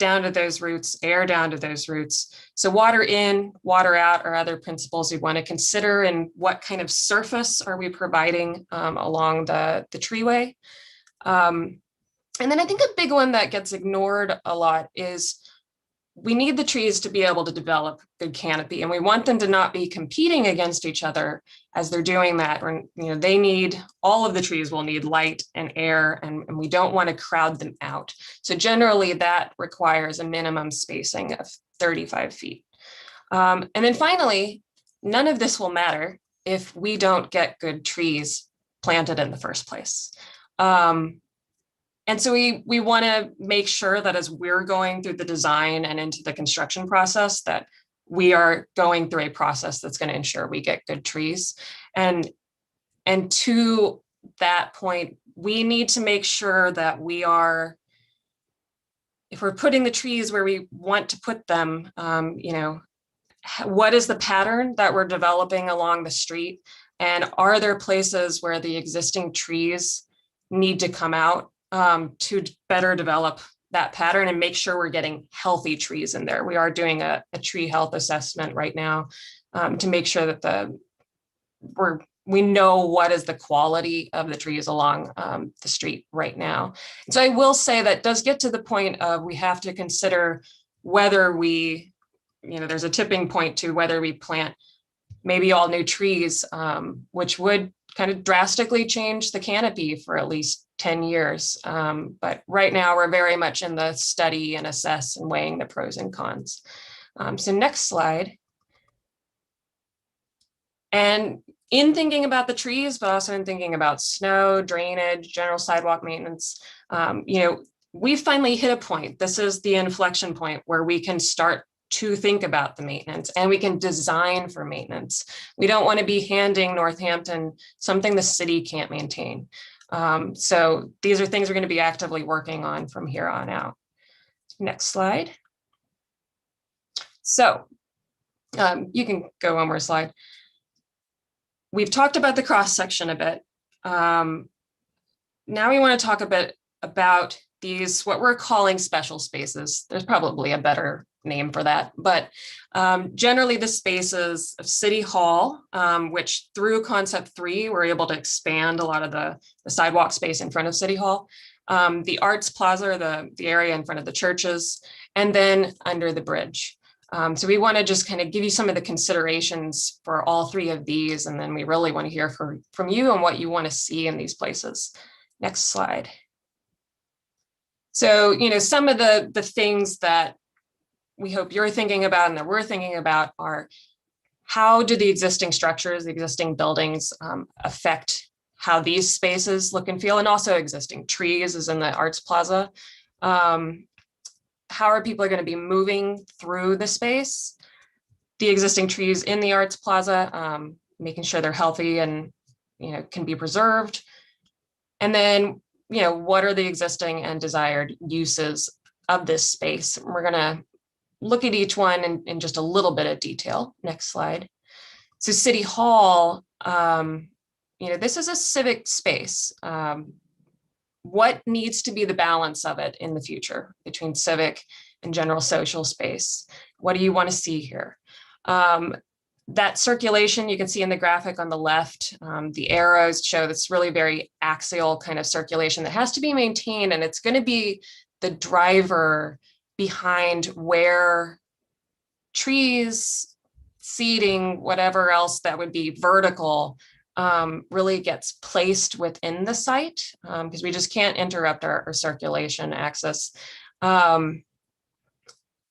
down to those roots, air down to those roots. So water in, water out are other principles we want to consider, and what kind of surface are we providing along the treeway. And then I think a big one that gets ignored a lot is we need the trees to be able to develop good canopy, and we want them to not be competing against each other as they're doing that. Or, you know, they need, all of the trees will need light and air, and we don't want to crowd them out. So generally that requires a minimum spacing of 35 feet. And then finally, none of this will matter if we don't get good trees planted in the first place. And so we want to make sure that as we're going through the design and into the construction process, that we are going through a process that's going to ensure we get good trees. And to that point, we need to make sure that we are, if we're putting the trees where we want to put them, you know, what is the pattern that we're developing along the street? And are there places where the existing trees need to come out to better develop that pattern and make sure we're getting healthy trees in there? We are doing a tree health assessment right now to make sure that we know what is the quality of the trees along the street right now. So I will say that does get to the point of we have to consider whether we, you know, there's a tipping point to whether we plant maybe all new trees, which would kind of drastically change the canopy for at least 10 years. But right now we're very much in the study and assess and weighing the pros and cons. So next slide. And in thinking about the trees, but also in thinking about snow, drainage, general sidewalk maintenance, we finally hit a point. This is the inflection point where we can start to think about the maintenance, and we can design for maintenance. We don't want to be handing Northampton something the city can't maintain. So these are things we're going to be actively working on from here on out. Next slide. So you can go one more slide. We've talked about the cross section a bit. Now we want to talk a bit about these, what we're calling special spaces. There's probably a better name for that, but generally the spaces of City Hall, which through concept 3, we're able to expand a lot of the sidewalk space in front of City Hall, the Arts Plaza, the area in front of the churches, and then under the bridge. So we want to just kind of give you some of the considerations for all 3 of these, and then we really want to hear from you and what you want to see in these places. Next slide. So, some of the things that we hope you're thinking about and that we're thinking about are, how do the existing structures, the existing buildings affect how these spaces look and feel, and also existing trees as in the Arts Plaza. How are people going to be moving through the space? The existing trees in the Arts Plaza, making sure they're healthy and can be preserved. And then, what are the existing and desired uses of this space? We're going to look at each one in just a little bit of detail. Next slide. So City Hall, this is a civic space. What needs to be the balance of it in the future between civic and general social space? What do you want to see here? That circulation, you can see in the graphic on the left, the arrows show that's really very axial kind of circulation that has to be maintained, and it's going to be the driver behind where trees, seating, whatever else that would be vertical, really gets placed within the site, because we just can't interrupt our circulation access.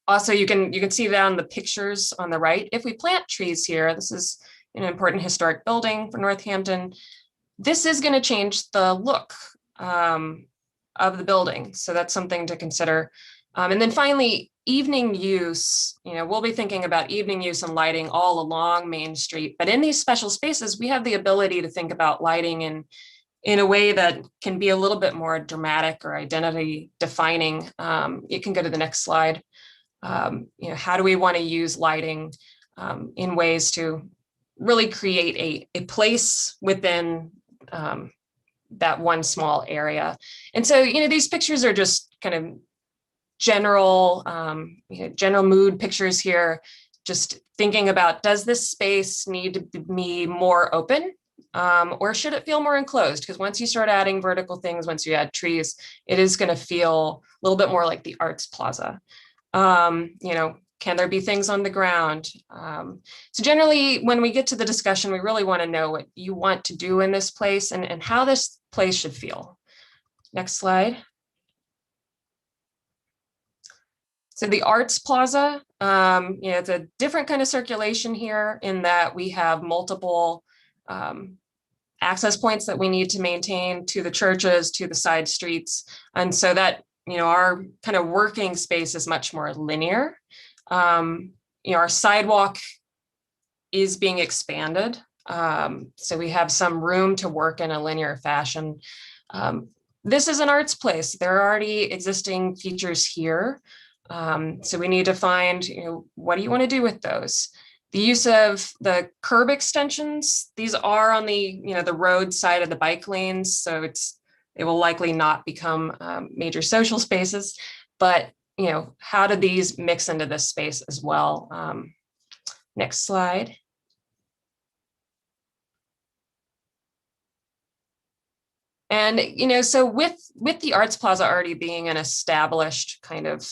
Also, you can see that on the pictures on the right. If we plant trees here, this is an important historic building for Northampton. This is going to change the look of the building. So that's something to consider. And then finally, evening use, we'll be thinking about evening use and lighting all along Main Street. But in these special spaces, we have the ability to think about lighting in a way that can be a little bit more dramatic or identity defining. You can go to the next slide. How do we want to use lighting in ways to really create a place within that one small area? And so, these pictures are just kind of general mood pictures here, just thinking about, does this space need to be more open, or should it feel more enclosed? Because once you start adding vertical things, once you add trees, it is going to feel a little bit more like the Arts Plaza. Can there be things on the ground? So generally, when we get to the discussion, we really want to know what you want to do in this place and how this place should feel. Next slide. So the Arts Plaza, it's a different kind of circulation here in that we have multiple access points that we need to maintain to the churches, to the side streets. And so that, our kind of working space is much more linear. Our sidewalk is being expanded. So we have some room to work in a linear fashion. This is an arts place. There are already existing features here. So we need to find, what do you want to do with those? The use of the curb extensions, these are on the, the road side of the bike lanes. So they will likely not become major social spaces, but, how do these mix into this space as well? Next slide. And, so with the Arts Plaza already being an established kind of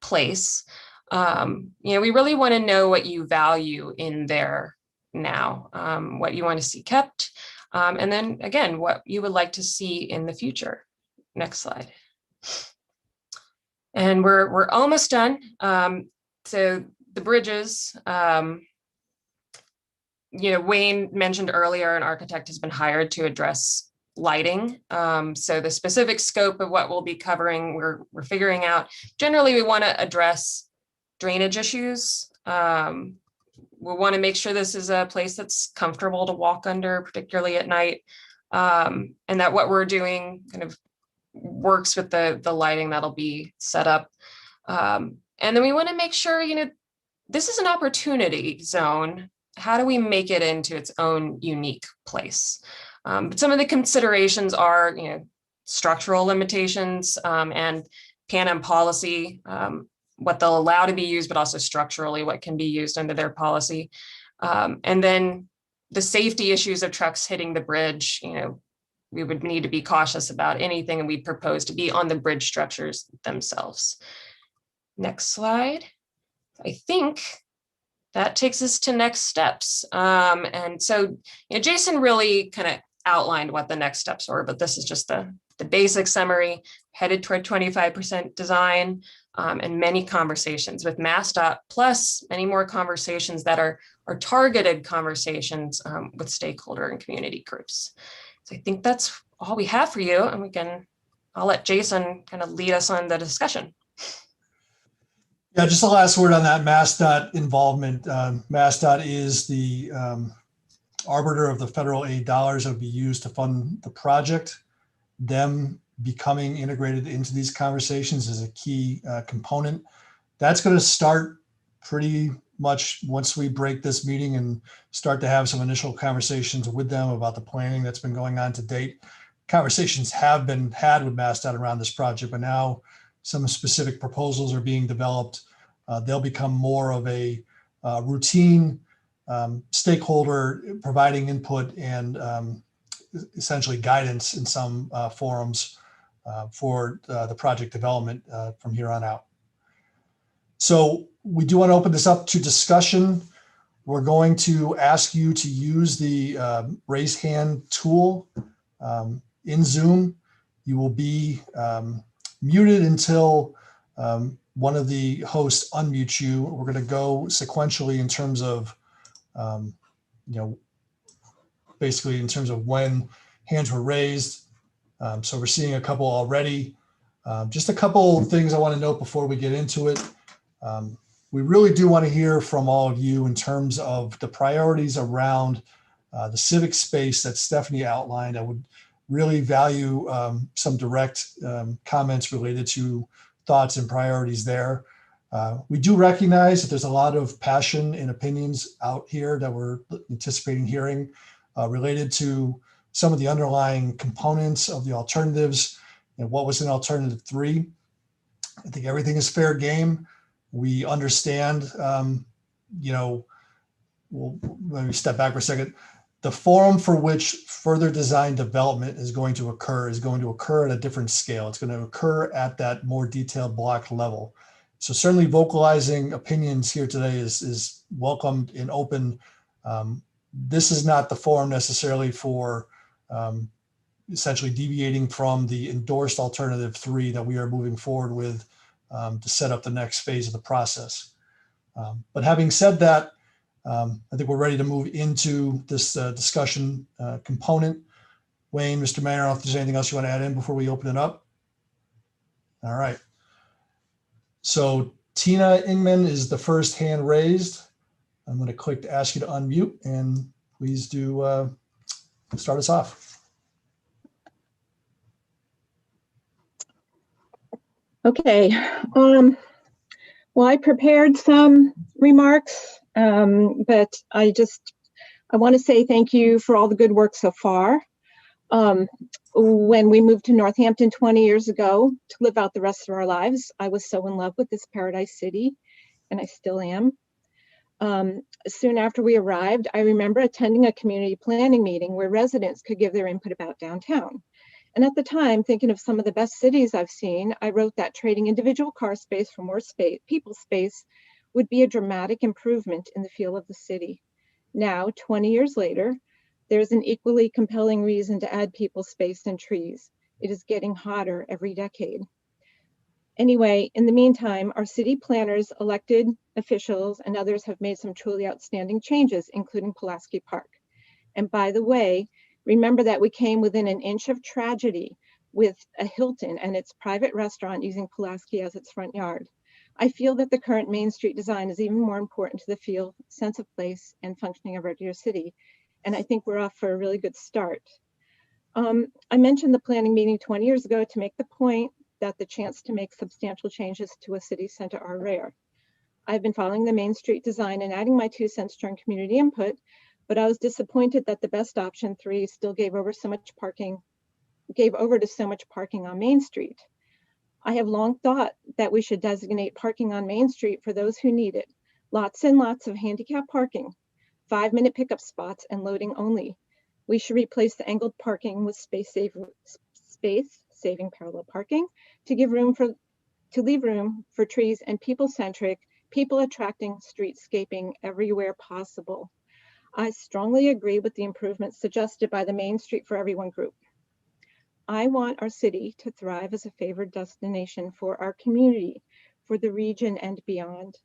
place, we really want to know what you value in there now, what you want to see kept, And then again, what you would like to see in the future. Next slide. And we're almost done. So the bridges, Wayne mentioned earlier, an architect has been hired to address lighting. So the specific scope of what we'll be covering, we're figuring out. Generally, we want to address drainage issues. We want to make sure this is a place that's comfortable to walk under, particularly at night, and that what we're doing kind of works with the lighting that'll be set up. And then we want to make sure, this is an opportunity zone. How do we make it into its own unique place? But some of the considerations are, structural limitations and Pan-Am policy, what they'll allow to be used, but also structurally what can be used under their policy. And then the safety issues of trucks hitting the bridge, we would need to be cautious about anything, and we propose to be on the bridge structures themselves. Next slide. I think that takes us to next steps. And so, Jason really kind of outlined what the next steps were, but this is just the basic summary. Headed toward 25% design, and many conversations with MassDOT, plus many more conversations that are targeted conversations with stakeholder and community groups. So I think that's all we have for you, and I'll let Jason kind of lead us on the discussion. Yeah, just the last word on that MassDOT involvement. MassDOT is the arbiter of the federal aid dollars that will be used to fund the project. Them becoming integrated into these conversations is a key component. That's going to start pretty much once we break this meeting and start to have some initial conversations with them about the planning that's been going on to date. Conversations have been had with MassDOT around this project, but now some specific proposals are being developed. They'll become more of a routine stakeholder providing input and essentially guidance in some forums for the project development from here on out. So we do want to open this up to discussion. We're going to ask you to use the raise hand tool in Zoom. You will be muted until one of the hosts unmutes you. We're going to go sequentially in terms of, basically in terms of when hands were raised. So we're seeing a couple already. Just a couple of things I want to note before we get into it. We really do want to hear from all of you in terms of the priorities around the civic space that Stephanie outlined. I would really value some direct comments related to thoughts and priorities there. We do recognize that there's a lot of passion and opinions out here that we're anticipating hearing related to some of the underlying components of the alternatives and what was in alternative 3. I think everything is fair game. We understand, well, let me step back for a second. The forum for which further design development is going to occur at a different scale. It's going to occur at that more detailed block level. So certainly vocalizing opinions here today is welcomed and open. This is not the forum necessarily for essentially deviating from the endorsed alternative 3 that we are moving forward with to set up the next phase of the process. But having said that, I think we're ready to move into this discussion component. Wayne, Mr. Mayor, I don't know if there's anything else you want to add in before we open it up. All right. So Tina Ingman is the first hand raised. I'm going to click to ask you to unmute, and please do start us off. Okay. Well, I prepared some remarks, but I want to say thank you for all the good work so far. When we moved to Northampton 20 years ago to live out the rest of our lives, I was so in love with this paradise city, and I still am. Soon after we arrived, I remember attending a community planning meeting where residents could give their input about downtown. And at the time, thinking of some of the best cities I've seen, I wrote that trading individual car space for more space, people space, would be a dramatic improvement in the feel of the city. Now, 20 years later, There's an equally compelling reason to add people, space, and trees. It is getting hotter every decade. Anyway, in the meantime, our city planners, elected officials, and others have made some truly outstanding changes, including Pulaski Park. And by the way, remember that we came within an inch of tragedy with a Hilton and its private restaurant using Pulaski as its front yard. I feel that the current Main Street design is even more important to the feel, sense of place, and functioning of our dear city. And I think we're off for a really good start. I mentioned the planning meeting 20 years ago to make the point that the chance to make substantial changes to a city center are rare. I've been following the Main Street design and adding my 2 cents during community input, but I was disappointed that the best option 3 still gave over to so much parking on Main Street. I have long thought that we should designate parking on Main Street for those who need it. Lots and lots of handicap parking, 5-minute pickup spots, and loading only. We should replace the angled parking with space-saving parallel parking to leave room for trees and people-centric, people-attracting streetscaping everywhere possible. I strongly agree with the improvements suggested by the Main Street for Everyone group. I want our city to thrive as a favored destination for our community, for the region and beyond.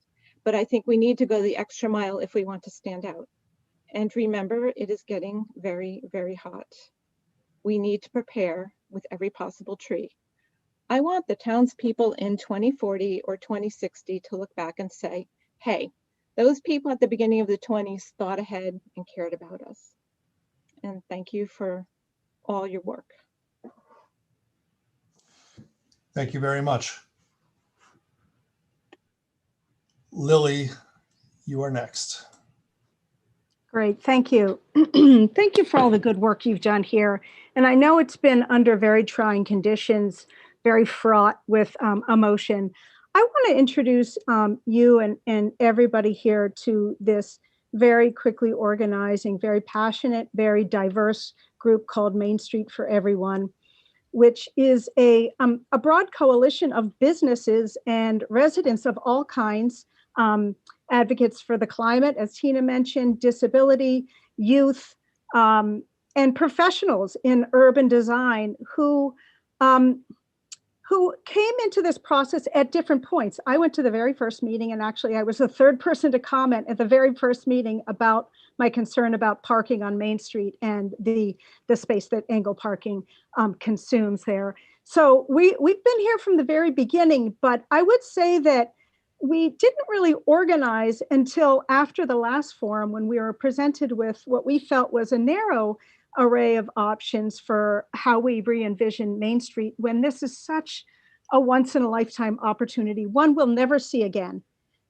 But I think we need to go the extra mile if we want to stand out. And remember, it is getting very, very hot. We need to prepare with every possible tree. I want the townspeople in 2040 or 2060 to look back and say, hey, those people at the beginning of the 20s thought ahead and cared about us. And thank you for all your work. Thank you very much. Lily, you are next. Great, thank you. Thank you for all the good work you've done here. And I know it's been under very trying conditions, very fraught with emotion. I want to introduce you and everybody here to this very quickly organizing, very passionate, very diverse group called Main Street for Everyone, which is a broad coalition of businesses and residents of all kinds, advocates for the climate, as Tina mentioned, disability, youth, and professionals in urban design who came into this process at different points. I went to the very first meeting, and actually I was the third person to comment at the very first meeting about my concern about parking on Main Street and the space that angle parking consumes there. So we've been here from the very beginning, but I would say that we didn't really organize until after the last forum, when we were presented with what we felt was a narrow array of options for how we re-envision Main Street, when this is such a once-in-a-lifetime opportunity, one we'll never see again,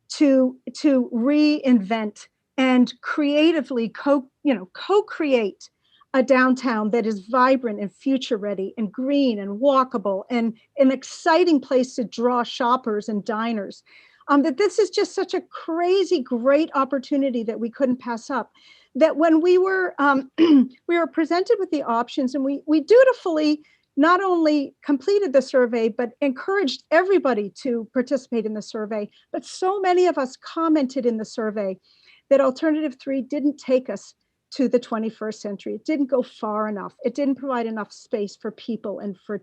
to reinvent and creatively co-create a downtown that is vibrant and future-ready and green and walkable and an exciting place to draw shoppers and diners. That this is just such a crazy, great opportunity that we couldn't pass up. That when we were presented with the options, and we dutifully not only completed the survey, but encouraged everybody to participate in the survey, but so many of us commented in the survey that Alternative 3 didn't take us to the 21st century. It didn't go far enough. It didn't provide enough space for people and for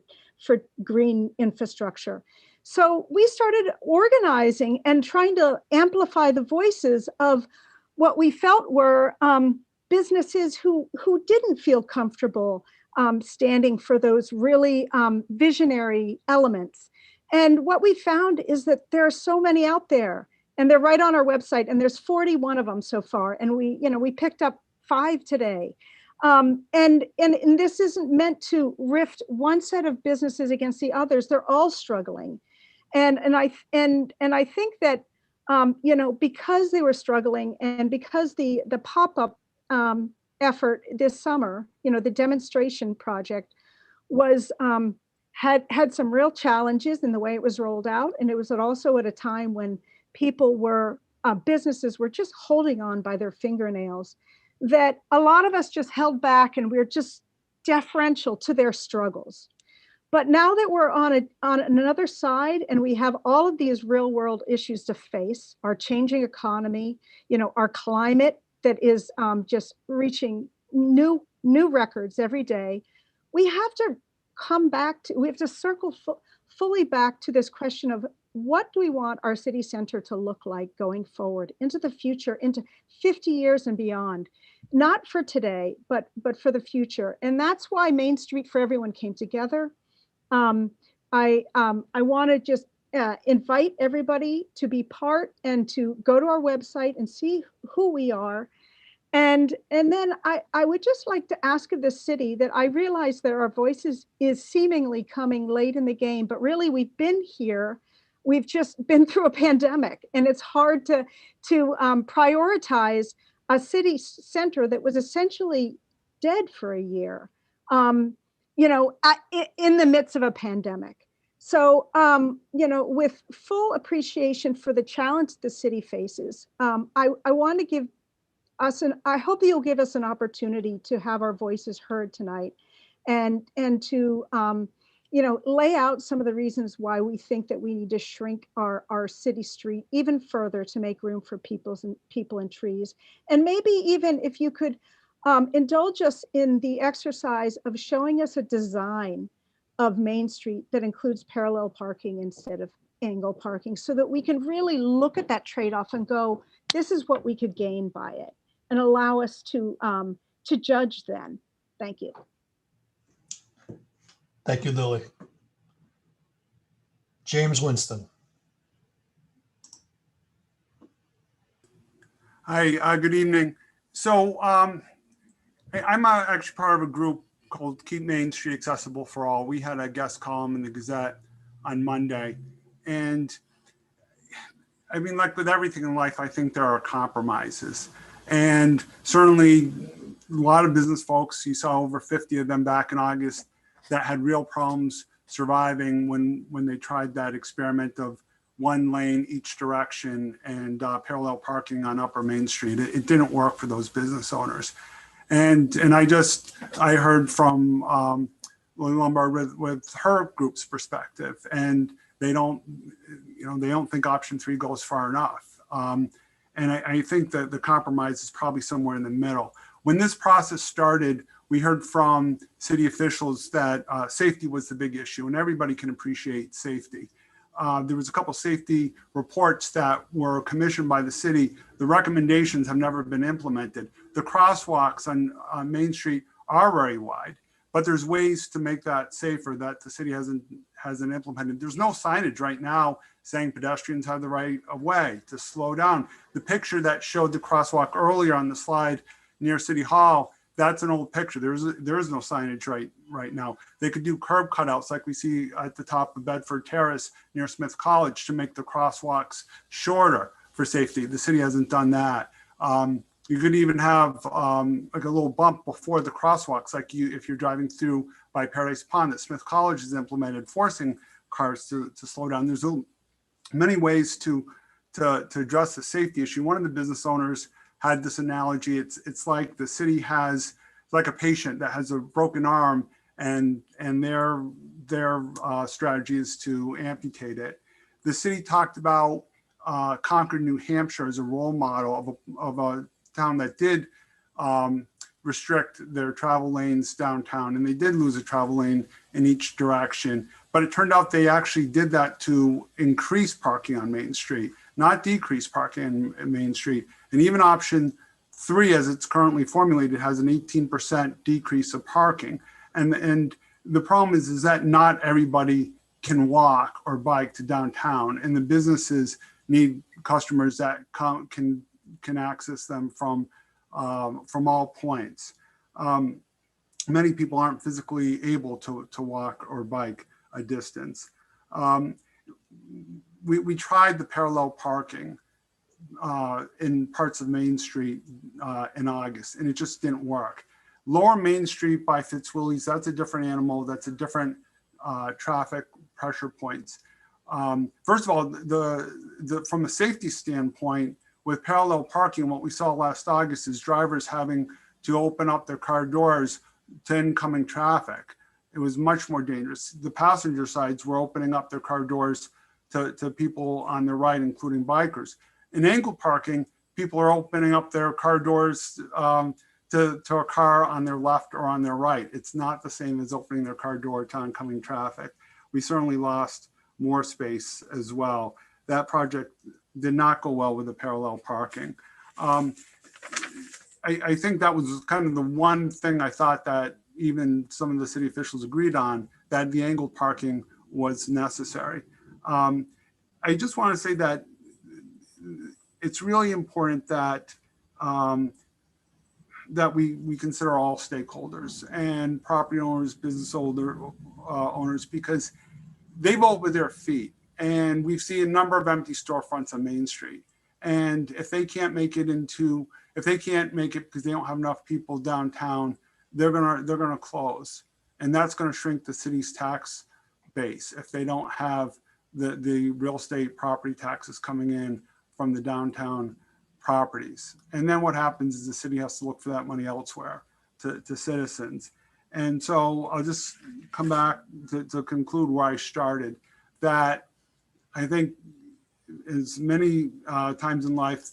green infrastructure. So we started organizing and trying to amplify the voices of what we felt were businesses who didn't feel comfortable standing for those really visionary elements. And what we found is that there are so many out there, and they're right on our website, and there's 41 of them so far. And we picked up 5 today. And this isn't meant to rift one set of businesses against the others. They're all struggling. And I think that because they were struggling, and because the pop-up effort this summer, the demonstration project was had some real challenges in the way it was rolled out, and it was also at a time when businesses were just holding on by their fingernails, that a lot of us just held back, and we're just deferential to their struggles. But now that we're on another side, and we have all of these real world issues to face, our changing economy, our climate that is just reaching new records every day. We have to we have to circle fully back to this question of what do we want our city center to look like going forward into the future, into 50 years and beyond, not for today, but for the future. And that's why Main Street for Everyone came together. I want to just invite everybody to be part and to go to our website and see who we are. And then I would just like to ask of the city that I realize that our voices is seemingly coming late in the game, but really we've been here. We've just been through a pandemic, and it's hard to prioritize a city center that was essentially dead for a year, in the midst of a pandemic. So, with full appreciation for the challenge the city faces, I want to give us I hope you'll give us an opportunity to have our voices heard tonight, and to lay out some of the reasons why we think that we need to shrink our city street even further to make room for people and trees. And maybe even if you could indulge us in the exercise of showing us a design of Main Street that includes parallel parking instead of angle parking, so that we can really look at that trade-off and go, this is what we could gain by it, and allow us to judge then. Thank you. Thank you, Lily. James Winston. Hi, good evening. So I'm actually part of a group called Keep Main Street Accessible for All. We had a guest column in the Gazette on Monday. And I mean, like with everything in life, I think there are compromises. And certainly a lot of business folks, you saw over 50 of them back in August, that had real problems surviving when they tried that experiment of one lane each direction and parallel parking on Upper Main Street. It didn't work for those business owners. And I heard from Lily Lombard with her group's perspective, and they don't think option 3 goes far enough. And I think that the compromise is probably somewhere in the middle. When this process started, we heard from city officials that safety was the big issue, and everybody can appreciate safety. There was a couple safety reports that were commissioned by the city. The recommendations have never been implemented. The crosswalks on Main Street are very wide, but there's ways to make that safer that the city hasn't implemented. There's no signage right now saying pedestrians have the right of way to slow down. The picture that showed the crosswalk earlier on the slide near City Hall, that's an old picture. There is no signage right now. They could do curb cutouts like we see at the top of Bedford Terrace near Smith College to make the crosswalks shorter for safety. The city hasn't done that. You could even have like a little bump before the crosswalks, like if you're driving through by Paradise Pond that Smith College has implemented, forcing cars to slow down. There's many ways to address the safety issue. One of the business owners had this analogy. It's like the city has like a patient that has a broken arm, and their strategy is to amputate it. The city talked about Concord, New Hampshire as a role model of a town that did restrict their travel lanes downtown, and they did lose a travel lane in each direction. But it turned out they actually did that to increase parking on Main Street, not decrease parking on Main Street. And even option 3, as it's currently formulated, has an 18% decrease of parking. And the problem is that not everybody can walk or bike to downtown, and the businesses need customers that can access them from all points. Many people aren't physically able to walk or bike a distance. We tried the parallel parking in parts of Main Street in August, and it just didn't work. Lower Main Street by Fitzwillies, that's a different animal. That's a different traffic pressure points. First of all, from a safety standpoint, with parallel parking, what we saw last August is drivers having to open up their car doors to incoming traffic. It was much more dangerous. The passenger sides were opening up their car doors to people on their right, including bikers. In angle parking, people are opening up their car doors to to a car on their left or on their right. It's not the same as opening their car door to oncoming traffic. We certainly lost more space as well. That project did not go well with the parallel parking. I think that was kind of the one thing I thought that even some of the city officials agreed on, that the angled parking was necessary. I just want to say that it's really important that that we consider all stakeholders and property owners, business owners, because they vote with their feet. And we've seen a number of empty storefronts on Main Street. And if they can't make it because they don't have enough people downtown, they're gonna close. And that's gonna shrink the city's tax base if they don't have the real estate property taxes coming in from the downtown properties. And then what happens is the city has to look for that money elsewhere to citizens. And so I'll just come back to conclude where I started, that I think as many times in life,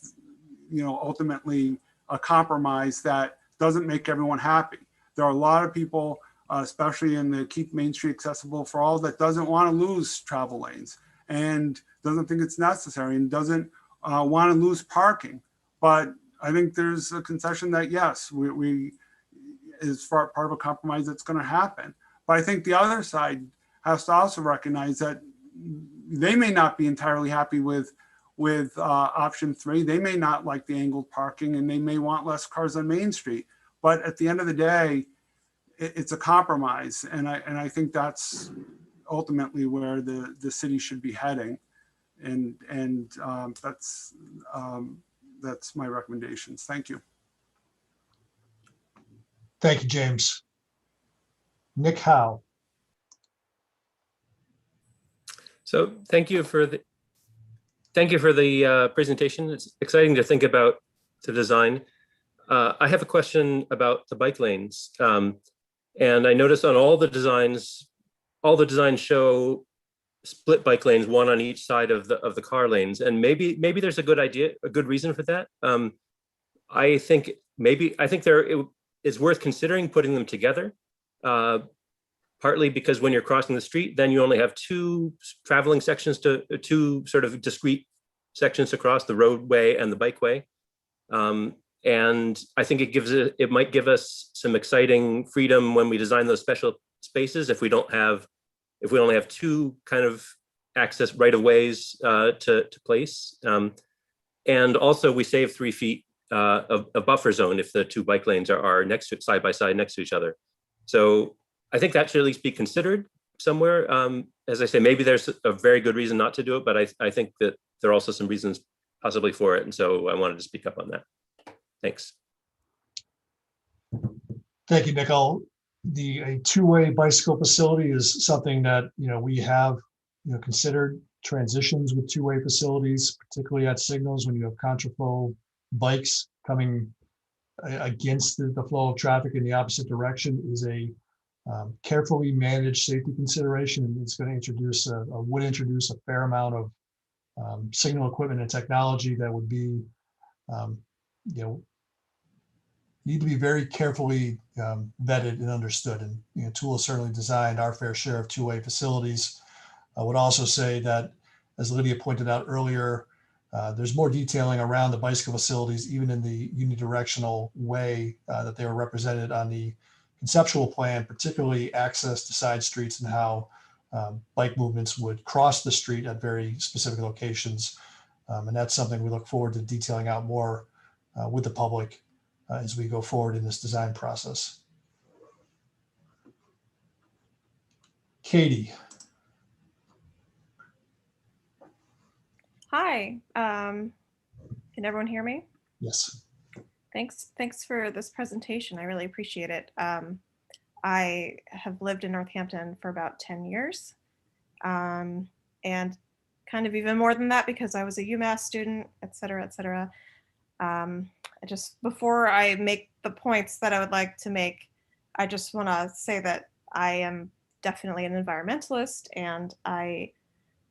ultimately a compromise that doesn't make everyone happy. There are a lot of people, especially in the Keep Main Street Accessible for All, that doesn't want to lose travel lanes and doesn't think it's necessary and doesn't want to lose parking. But I think there's a concession that yes, we is part of a compromise that's going to happen. But I think the other side has to also recognize that they may not be entirely happy with option 3. They may not like the angled parking and they may want less cars on Main Street. But at the end of the day, it's a compromise. And I think that's ultimately where the city should be heading. And that's my recommendations. Thank you. Thank you, James. Nick Howe. So thank you for the presentation. It's exciting to think about the design. I have a question about the bike lanes. And I noticed on all the designs show split bike lanes, one on each side of the car lanes. And maybe there's a good reason for that. I think it's worth considering putting them together. Partly because when you're crossing the street, then you only have two traveling sections two sort of discrete sections to cross, the roadway and the bikeway. And I think it might give us some exciting freedom when we design those special spaces if we only have two kind of access right of ways to place. And also we save 3 feet of a buffer zone if the two bike lanes are side by side next to each other. So I think that should at least be considered somewhere. As I say, maybe there's a very good reason not to do it, but I think that there are also some reasons possibly for it. And so I wanted to speak up on that. Thanks. Thank you, Nick. A two-way bicycle facility is something that we have considered transitions with two-way facilities, particularly at signals when you have contraflow bikes coming against the flow of traffic in the opposite direction is a carefully managed safety consideration, and it's going to would introduce a fair amount of signal equipment and technology that would be need to be very carefully vetted and understood. And TOOL has certainly designed our fair share of two-way facilities. I would also say that, as Lydia pointed out earlier, there's more detailing around the bicycle facilities, even in the unidirectional way that they were represented on the conceptual plan, particularly access to side streets and how bike movements would cross the street at very specific locations. And that's something we look forward to detailing out more with the public as we go forward in this design process. Katie. Hi, can everyone hear me? Yes. Thanks for this presentation. I really appreciate it. I have lived in Northampton for about 10 years and kind of even more than that because I was a UMass student, et cetera, et cetera. Before I make the points that I would like to make, I just want to say that I am definitely an environmentalist, and I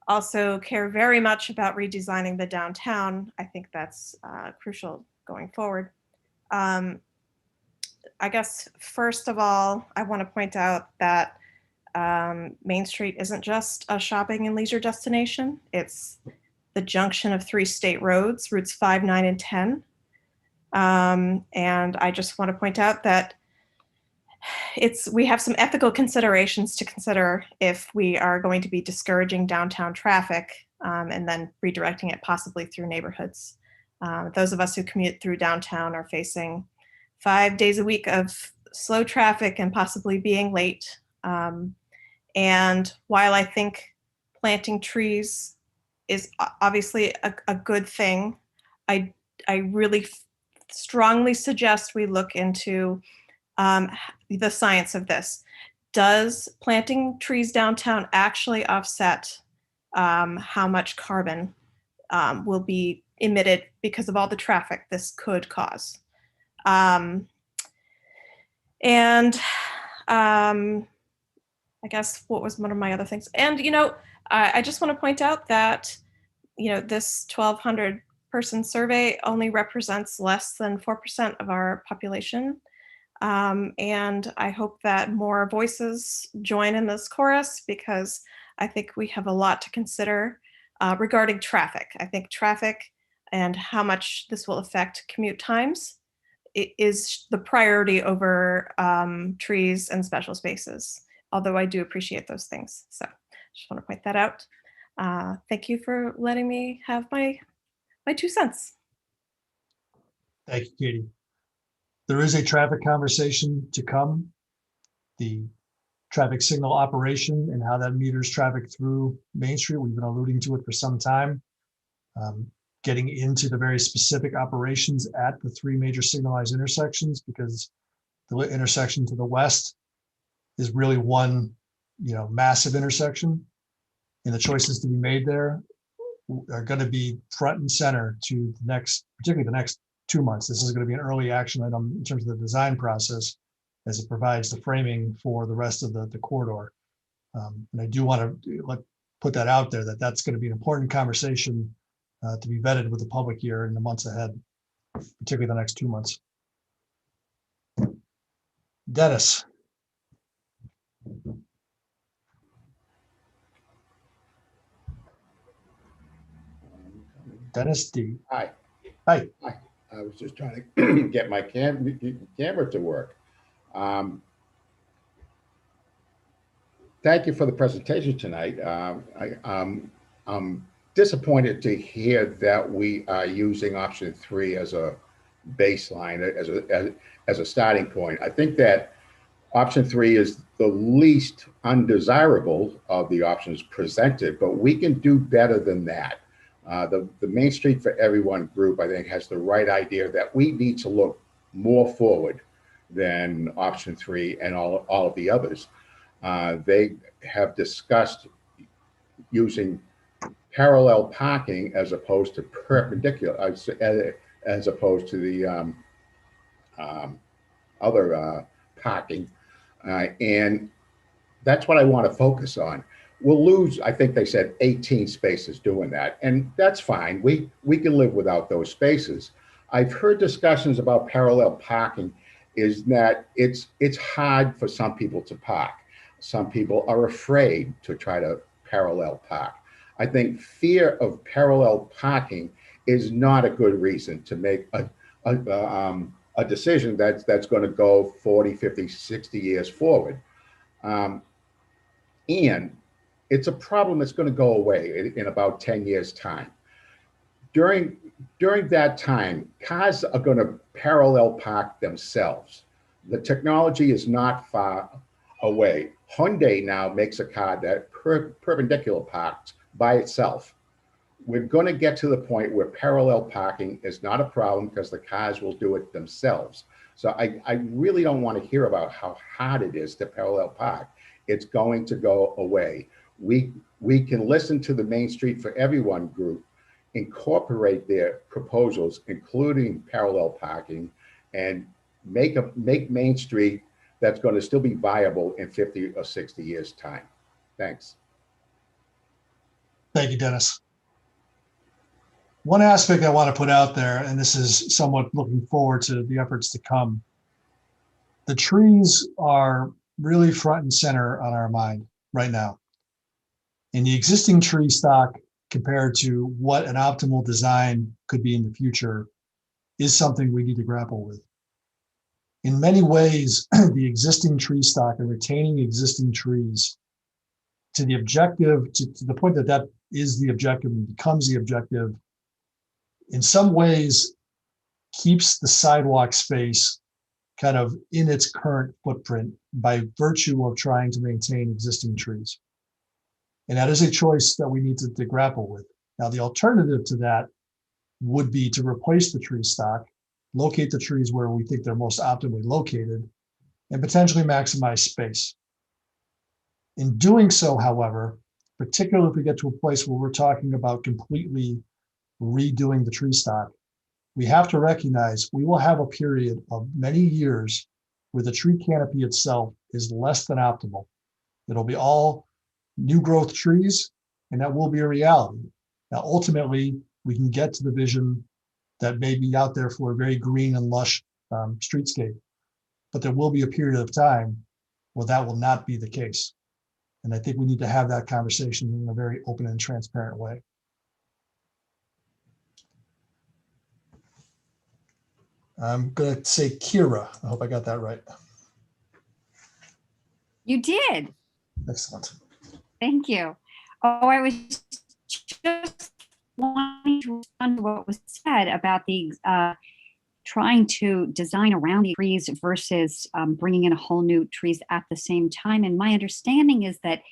also care very much about redesigning the downtown. I think that's crucial going forward. I guess, first of all, I want to point out that Main Street isn't just a shopping and leisure destination. It's the junction of 3 state roads, routes 5, 9, and 10. And I just want to point out that we have some ethical considerations to consider if we are going to be discouraging downtown traffic and then redirecting it possibly through neighborhoods. Those of us who commute through downtown are facing 5 days a week of slow traffic and possibly being late. And while I think planting trees is obviously a good thing, I really strongly suggest we look into the science of this. Does planting trees downtown actually offset how much carbon will be emitted because of all the traffic this could cause? I guess what was one of my other things? And, I just want to point out that, this 1,200 person survey only represents less than 4% of our population. And I hope that more voices join in this chorus, because I think we have a lot to consider regarding traffic. I think traffic and how much this will affect commute times is the priority over trees and special spaces, although I do appreciate those things. So just want to point that out. Thank you for letting me have my 2 cents. Thank you, Katie. There is a traffic conversation to come. The traffic signal operation and how that meters traffic through Main Street. We've been alluding to it for some time. Getting into the very specific operations at the 3 major signalized intersections, because the intersection to the west is really one, massive intersection, and the choices to be made there are going to be front and center to particularly the next 2 months. This is going to be an early action item in terms of the design process, as it provides the framing for the rest of the corridor. And I do want to put that out there, that's going to be an important conversation to be vetted with the public here in the months ahead, particularly the next 2 months. Dennis. Dennis D. Hi. Hi. Hi. I was just trying to get my camera to work. Thank you for the presentation tonight. I'm disappointed to hear that we are using option 3 as a baseline, as a starting point. I think that option 3 is the least undesirable of the options presented, but we can do better than that. The Main Street for Everyone group, I think, has the right idea that we need to look more forward than option 3 and all of the others. They have discussed using parallel parking as opposed to perpendicular, as opposed to the other parking. And that's what I want to focus on. We'll lose, I think they said 18 spaces doing that, and that's fine. We can live without those spaces. I've heard discussions about parallel parking is that it's hard for some people to park. Some people are afraid to try to parallel park. I think fear of parallel parking is not a good reason to make a decision that's going to go 40, 50, 60 years forward. And it's a problem that's going to go away in about 10 years' time. During that time, cars are going to parallel park themselves. The technology is not far away. Hyundai now makes a car that perpendicular parks by itself. We're going to get to the point where parallel parking is not a problem because the cars will do it themselves. So I really don't want to hear about how hard it is to parallel park. It's going to go away. We can listen to the Main Street for Everyone group, incorporate their proposals, including parallel parking, and make Main Street that's going to still be viable in 50 or 60 years' time. Thanks. Thank you, Dennis. One aspect I want to put out there, and this is somewhat looking forward to the efforts to come. The trees are really front and center on our mind right now. And the existing tree stock compared to what an optimal design could be in the future is something we need to grapple with. In many ways, the existing tree stock and retaining existing trees to the objective, to the point that that is the objective and becomes the objective, in some ways keeps the sidewalk space kind of in its current footprint by virtue of trying to maintain existing trees. And that is a choice that we need to grapple with. Now, the alternative to that would be to replace the tree stock, locate the trees where we think they're most optimally located, and potentially maximize space. In doing so, however, particularly if we get to a place where we're talking about completely redoing the tree stock, we have to recognize we will have a period of many years where the tree canopy itself is less than optimal. It'll be all new growth trees, and that will be a reality. Now, ultimately, we can get to the vision that may be out there for a very green and lush streetscape, but there will be a period of time where that will not be the case. And I think we need to have that conversation in a very open and transparent way. I'm going to say Kira. I hope I got that right. You did. Excellent. Thank you. Oh, I was just wanting to respond to what was said about the trying to design around the trees versus bringing in a whole new trees at the same time. And my understanding is that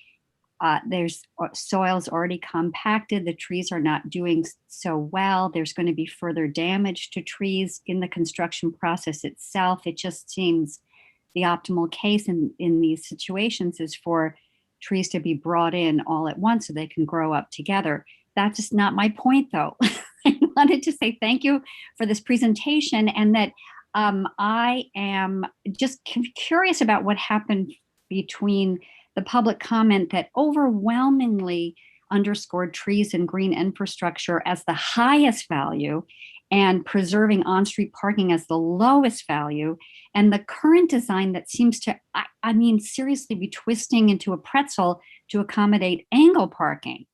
there's soils already compacted. The trees are not doing so well. There's going to be further damage to trees in the construction process itself. It just seems the optimal case in these situations is for trees to be brought in all at once so they can grow up together. That's just not my point, though. I wanted to say thank you for this presentation, and that I am just curious about what happened between the public comment that overwhelmingly underscored trees and green infrastructure as the highest value and preserving on-street parking as the lowest value, and the current design that seems to, I mean, seriously be twisting into a pretzel to accommodate angle parking.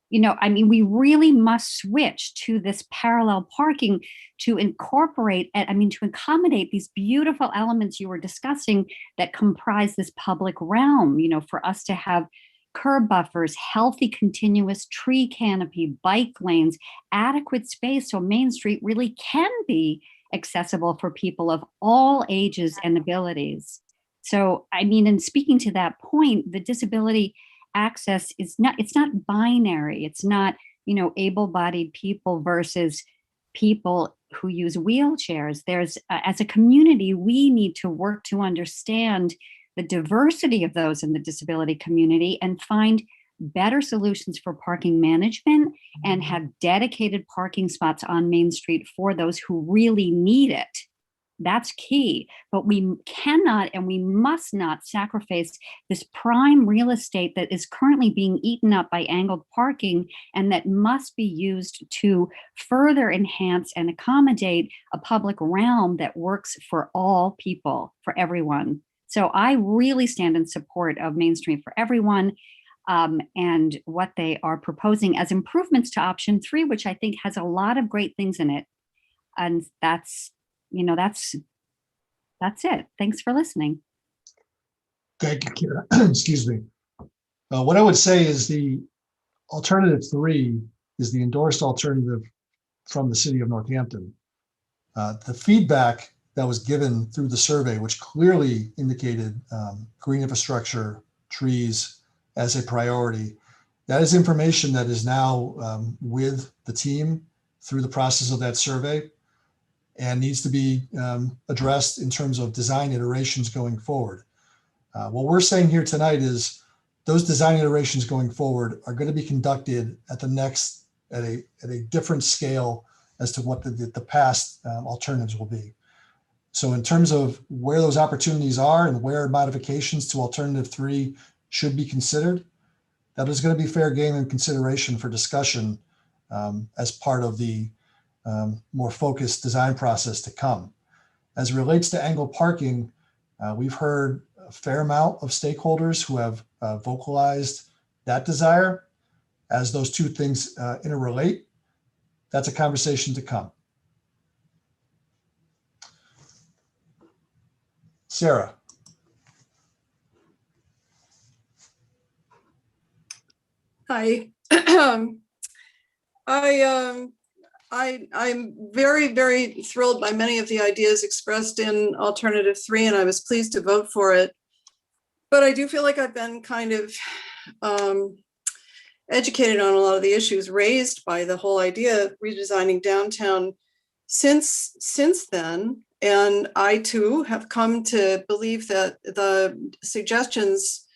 You know, I mean, we really must switch to this parallel parking to incorporate, I mean, to accommodate these beautiful elements you were discussing that comprise this public realm, you know, for us to have curb buffers, healthy continuous tree canopy, bike lanes, adequate space so Main Street really can be accessible for people of all ages and abilities. So, I mean, in speaking to that point, the disability access is not, it's not binary. It's not, you know, able-bodied people versus people who use wheelchairs. There's, as a community, we need to work to understand the diversity of those in the disability community and find better solutions for parking management and have dedicated parking spots on Main Street for those who really need it. That's key, but we cannot and we must not sacrifice this prime real estate that is currently being eaten up by angled parking and that must be used to further enhance and accommodate a public realm that works for all people, for everyone. So I really stand in support of Main Street for Everyone and what they are proposing as improvements to option 3, which I think has a lot of great things in it. And that's, you know, that's it. Thanks for listening. Thank you, Kira. Excuse me. What I would say is the alternative 3 is the endorsed alternative from the city of Northampton. The feedback that was given through the survey, which clearly indicated green infrastructure, trees as a priority, that is information that is now with the team through the process of that survey and needs to be addressed in terms of design iterations going forward. What we're saying here tonight is those design iterations going forward are going to be conducted at the next, at a different scale as to what the past alternatives will be. So in terms of where those opportunities are and where modifications to alternative 3 should be considered, that is going to be fair game and consideration for discussion as part of the more focused design process to come. As it relates to angle parking, We've heard a fair amount of stakeholders who have vocalized that desire. As those two things interrelate, that's a conversation to come. Sarah. Hi. I'm very, very thrilled by many of the ideas expressed in Alternative 3, and I was pleased to vote for it. But I do feel like I've been kind of educated on a lot of the issues raised by the whole idea of redesigning downtown since then. And I too have come to believe that the suggestions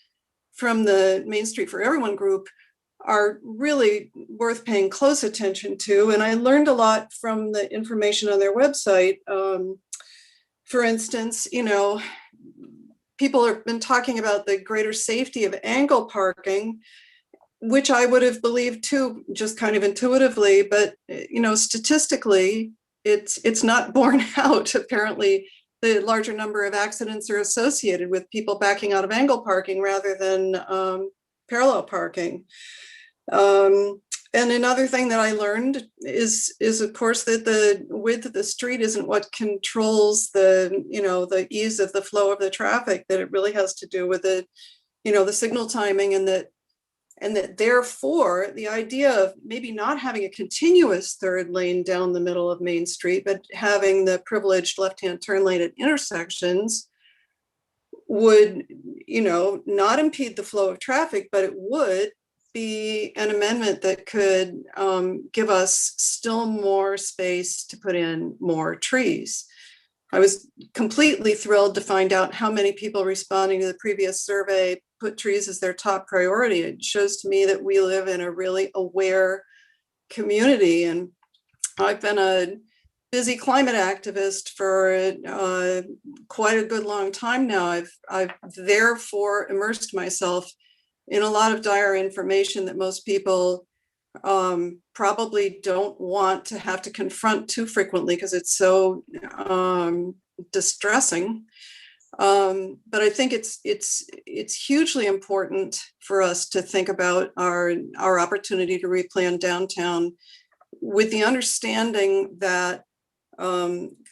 from the Main Street for Everyone group are really worth paying close attention to. And I learned a lot from the information on their website. For instance, you know, people have been talking about the greater safety of angle parking, which I would have believed too, just kind of intuitively, but you know, statistically, it's not borne out. Apparently, the larger number of accidents are associated with people backing out of angle parking rather than parallel parking. And another thing that I learned is of course that the width of the street isn't what controls the, you know, the ease of the flow of the traffic, that it really has to do with the, you know, the signal timing, and that therefore the idea of maybe not having a continuous third lane down the middle of Main Street, but having the privileged left-hand turn lane at intersections would, you know, not impede the flow of traffic, but it would be an amendment that could give us still more space to put in more trees. I was completely thrilled to find out how many people responding to the previous survey put trees as their top priority. It shows to me that we live in a really aware community. And I've been a busy climate activist for quite a good long time now. I've therefore immersed myself in a lot of dire information that most people probably don't want to have to confront too frequently because it's so distressing. But I think it's hugely important for us to think about our opportunity to replan downtown with the understanding that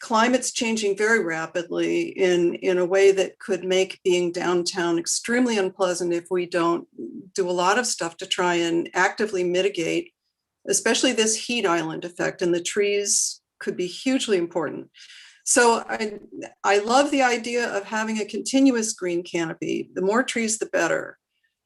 climate's changing very rapidly in a way that could make being downtown extremely unpleasant if we don't do a lot of stuff to try and actively mitigate, especially this heat island effect, and the trees could be hugely important. So I love the idea of having a continuous green canopy. The more trees, the better.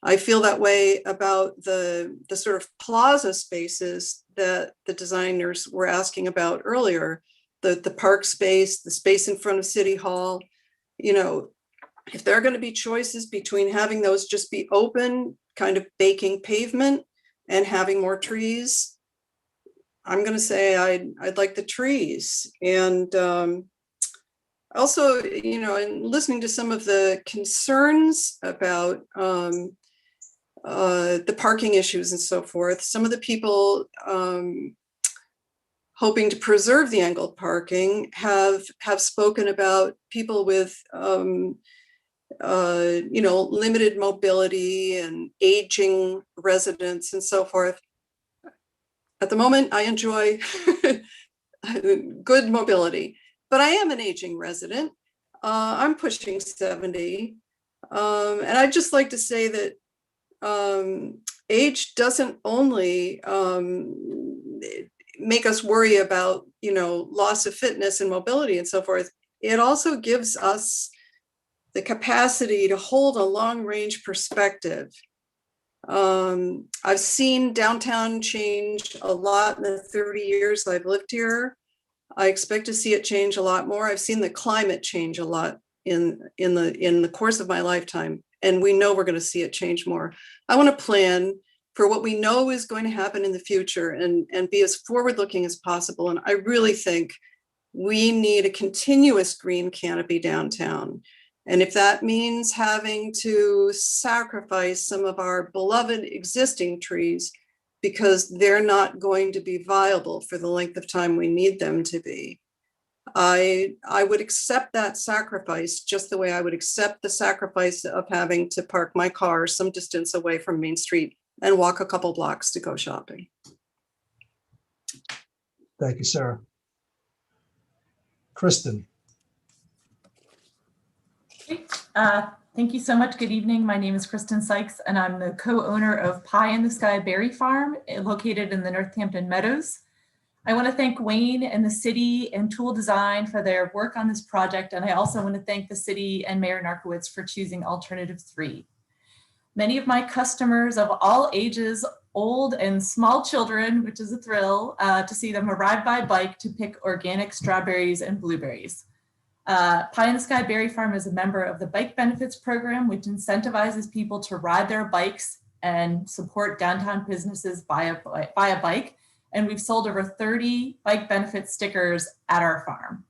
I feel that way about the sort of plaza spaces that the designers were asking about earlier. The park space, the space in front of City Hall, you know, if there are going to be choices between having those just be open, kind of baking pavement, and having more trees, I'm going to say I'd like the trees. And also, you know, in listening to some of the concerns about the parking issues and so forth, some of the people hoping to preserve the angled parking have spoken about people with you know, limited mobility and aging residents and so forth. At the moment, I enjoy good mobility, but I am an aging resident. I'm pushing 70, and I'd just like to say that age doesn't only make us worry about, you know, loss of fitness and mobility and so forth. It also gives us the capacity to hold a long range perspective. I've seen downtown change a lot in the 30 years I've lived here. I expect to see it change a lot more. I've seen the climate change a lot in the course of my lifetime, and we know we're going to see it change more. I want to plan for what we know is going to happen in the future and be as forward-looking as possible. And I really think we need a continuous green canopy downtown. And if that means having to sacrifice some of our beloved existing trees because they're not going to be viable for the length of time we need them to be, I would accept that sacrifice just the way I would accept the sacrifice of having to park my car some distance away from Main Street and walk a couple blocks to go shopping. Thank you, Sarah. Kristen. Great. Thank you so much. Good evening. My name is Kristen Sykes, and I'm the co-owner of Pie in the Sky Berry Farm, located in the Northampton Meadows. I want to thank Wayne and the city and Tool Design for their work on this project, and I also want to thank the city and Mayor Narkowitz for choosing Alternative 3. Many of my customers of all ages, old and small children, which is a thrill to see them arrive by bike to pick organic strawberries and blueberries. Pie in the Sky Berry Farm is a member of the Bike Benefits Program, which incentivizes people to ride their bikes and support downtown businesses via bike. And we've sold over 30 bike benefit stickers at our farm.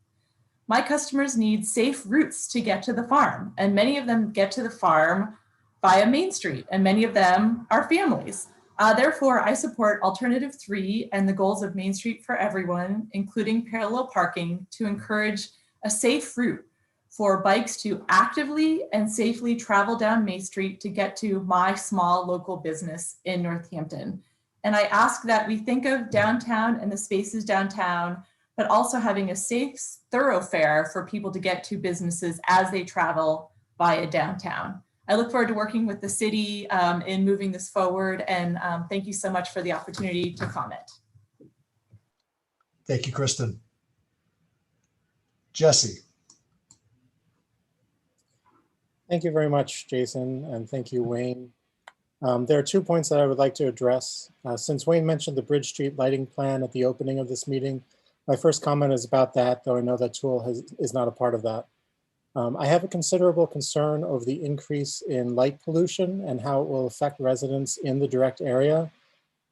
My customers need safe routes to get to the farm, and many of them get to the farm via Main Street, and many of them are families. Therefore, I support Alternative 3 and the goals of Main Street for everyone, including parallel parking, to encourage a safe route for bikes to actively and safely travel down Main Street to get to my small local business in Northampton. And I ask that we think of downtown and the spaces downtown, but also having a safe thoroughfare for people to get to businesses as they travel via downtown. I look forward to working with the city in moving this forward, and thank you so much for the opportunity to comment. Thank you, Kristen. Jesse. Thank you very much, Jason, and thank you, Wayne. There are 2 points that I would like to address. Since Wayne mentioned the Bridge Street lighting plan at the opening of this meeting, my first comment is about that, though I know that Tool is not a part of that. I have a considerable concern over the increase in light pollution and how it will affect residents in the direct area.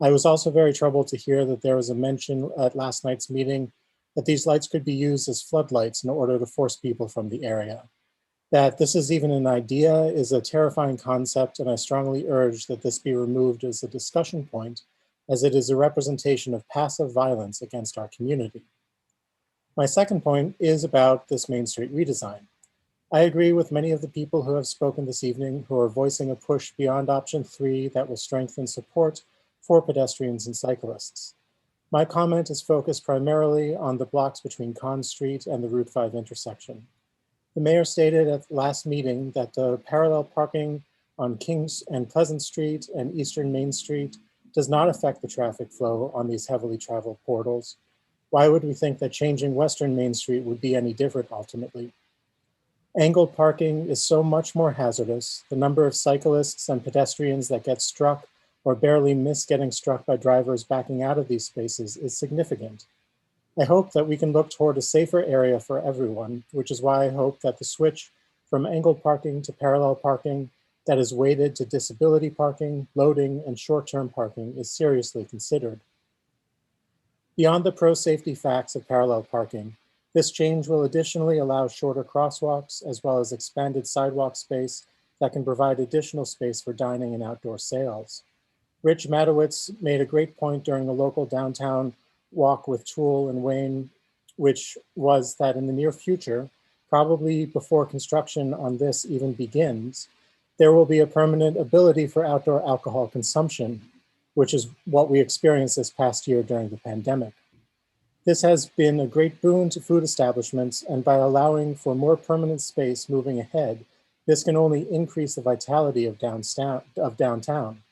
I was also very troubled to hear that there was a mention at last night's meeting that these lights could be used as floodlights in order to force people from the area. That this is even an idea is a terrifying concept, and I strongly urge that this be removed as a discussion point, as it is a representation of passive violence against our community. My second point is about this Main Street redesign. I agree with many of the people who have spoken this evening who are voicing a push beyond option 3 that will strengthen support for pedestrians and cyclists. My comment is focused primarily on the blocks between Conn Street and the Route 5 intersection. The mayor stated at the last meeting that the parallel parking on Kings and Pleasant Street and Eastern Main Street does not affect the traffic flow on these heavily traveled portals. Why would we think that changing Western Main Street would be any different ultimately? Angled parking is so much more hazardous. The number of cyclists and pedestrians that get struck or barely miss getting struck by drivers backing out of these spaces is significant. I hope that we can look toward a safer area for everyone, which is why I hope that the switch from angled parking to parallel parking that is weighted to disability parking, loading, and short-term parking is seriously considered. Beyond the pro-safety facts of parallel parking, this change will additionally allow shorter crosswalks as well as expanded sidewalk space that can provide additional space for dining and outdoor sales. Rich Matowitz made a great point during a local downtown walk with Tool and Wayne, which was that in the near future, probably before construction on this even begins, there will be a permanent ability for outdoor alcohol consumption, which is what we experienced this past year during the pandemic. This has been a great boon to food establishments, and by allowing for more permanent space moving ahead, this can only increase the vitality of downtown.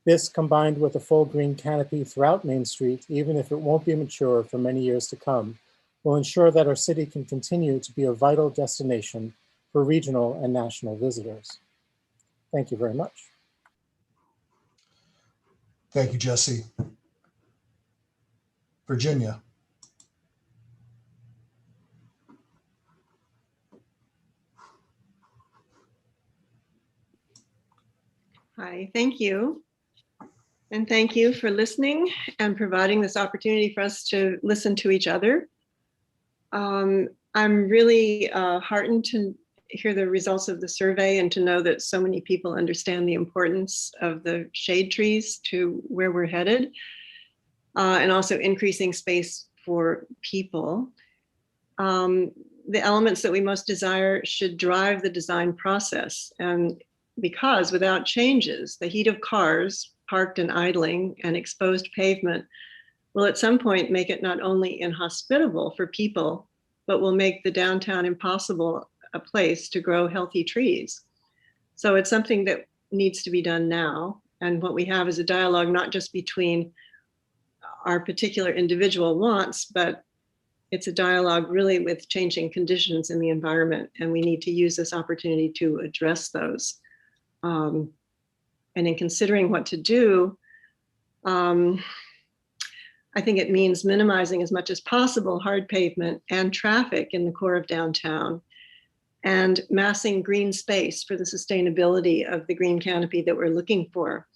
This, combined with a full green canopy throughout Main Street, even if it won't be mature for many years to come, will ensure that our city can continue to be a vital destination for regional and national visitors. Thank you very much. Thank you, Jesse. Virginia. Hi, thank you. And thank you for listening and providing this opportunity for us to listen to each other. I'm really heartened to hear the results of the survey and to know that so many people understand the importance of the shade trees to where we're headed, and also increasing space for people. the elements that we most desire should drive the design process. And because without changes, the heat of cars parked and idling and exposed pavement will at some point make it not only inhospitable for people, but will make the downtown impossible a place to grow healthy trees. So it's something that needs to be done now. And what we have is a dialogue not just between our particular individual wants, but it's a dialogue really with changing conditions in the environment. And we need to use this opportunity to address those. And in considering what to do, I think it means minimizing as much as possible hard pavement and traffic in the core of downtown, and massing green space for the sustainability of the green canopy that we're looking for.